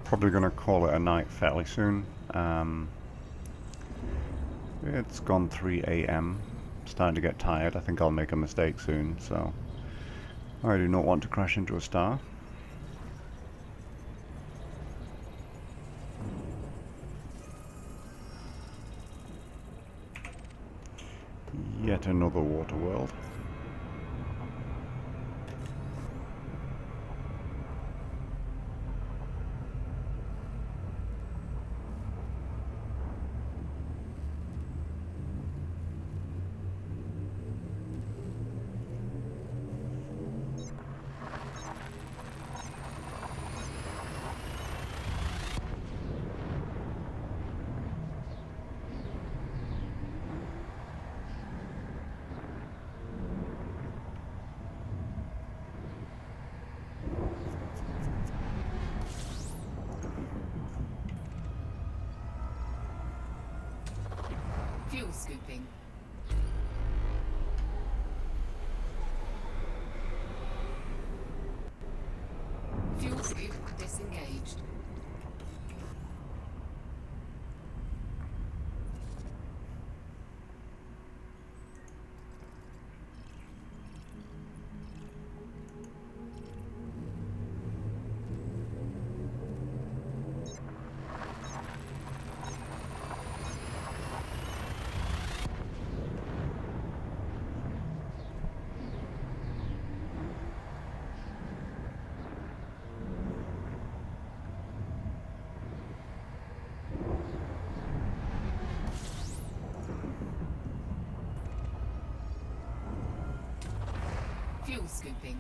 Probably going to call it a night fairly soon. It's gone 3 AM. Starting to get tired. I think I'll make a mistake soon, so I do not want to crash into a star. Yet another water world. Fuel scooping. Fuel scoop disengaged. Fuel scooping.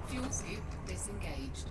Fuel scoop disengaged.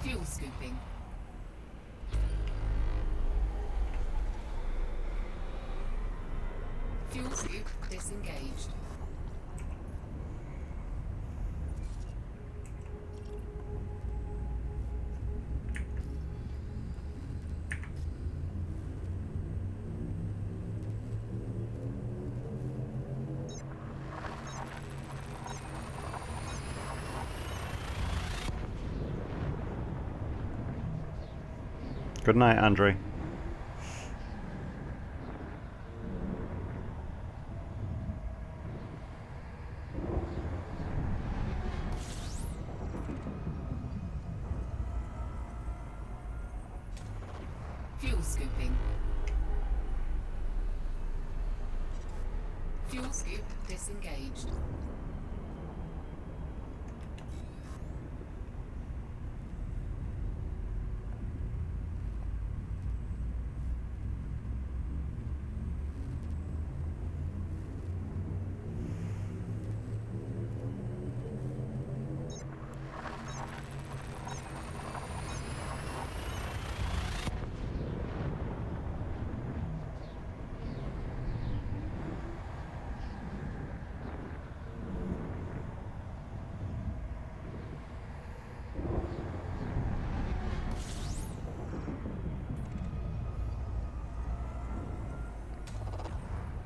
Fuel scooping. Fuel scoop disengaged. Good night, Andre. Fuel scooping. Fuel scoop disengaged.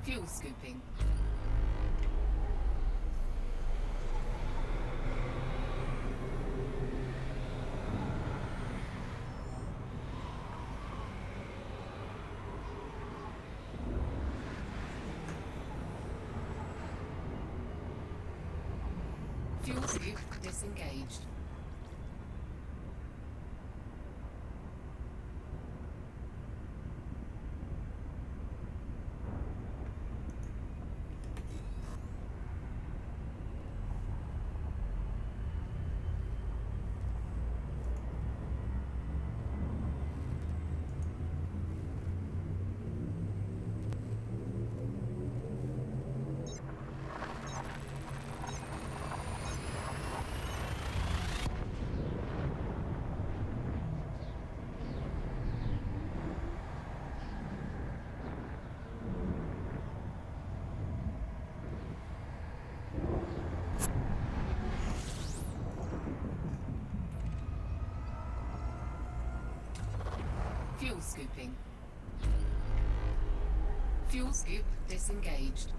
Fuel scooping. Fuel scoop disengaged. Fuel scooping. Fuel scoop disengaged.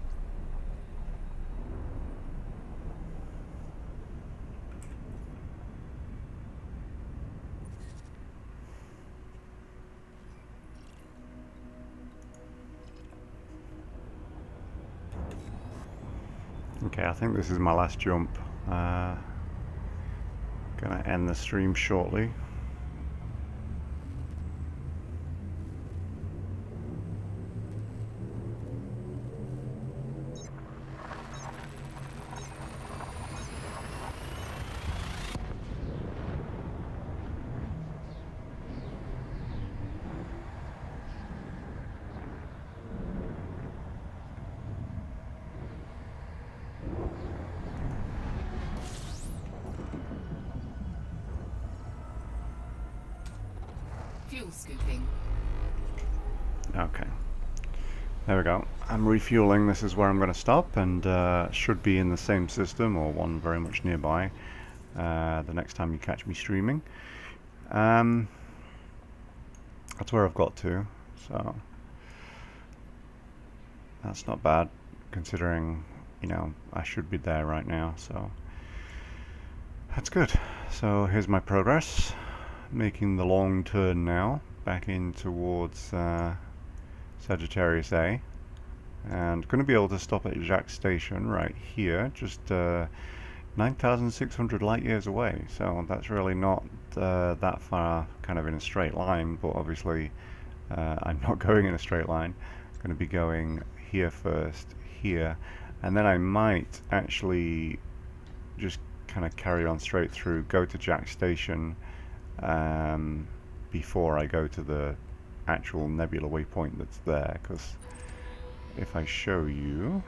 Okay, I think this is my last jump. Gonna end the stream shortly. Fuel scooping. Okay. There we go. I'm refueling. This is where I'm going to stop, and should be in the same system or one very much nearby the next time you catch me streaming. That's where I've got to, so that's not bad considering, you know, I should be there right now, so that's good. So here's my progress, making the long turn now back in towards Sagittarius A, and going to be able to stop at Jacques Station right here, just 9,600 light years away, so that's really not that far kind of in a straight line, but obviously I'm not going in a straight line. I'm going to be going here first, here, and then I might actually just kind of carry on straight through, go to Jacques Station before I go to the actual nebula waypoint that's there, because if I show you,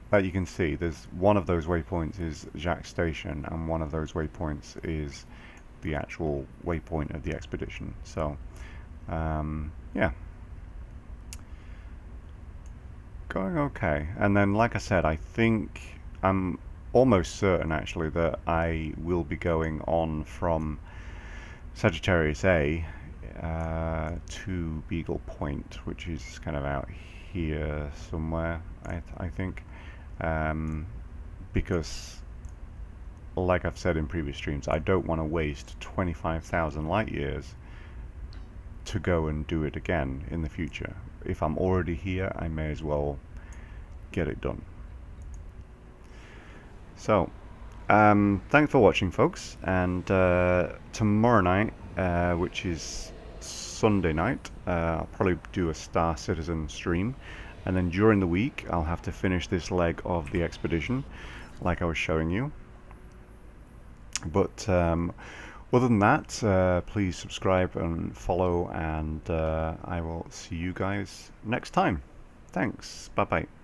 but you can see there's one of those waypoints is Jacques Station, and one of those waypoints is the actual waypoint of the expedition. So yeah, going okay. And then, like I said, I think I'm almost certain actually that I will be going on from Sagittarius A to Beagle Point, which is kind of out here somewhere, I think, because like I've said in previous streams, I don't want to waste 25,000 light years to go and do it again in the future. If I'm already here, I may as well get it done. So, thanks for watching, folks, and tomorrow night, which is Sunday night, I'll probably do a Star Citizen stream, and then during the week I'll have to finish this leg of the expedition like I was showing you. But other than that, please subscribe and follow, and I will see you guys next time. Thanks. Bye bye.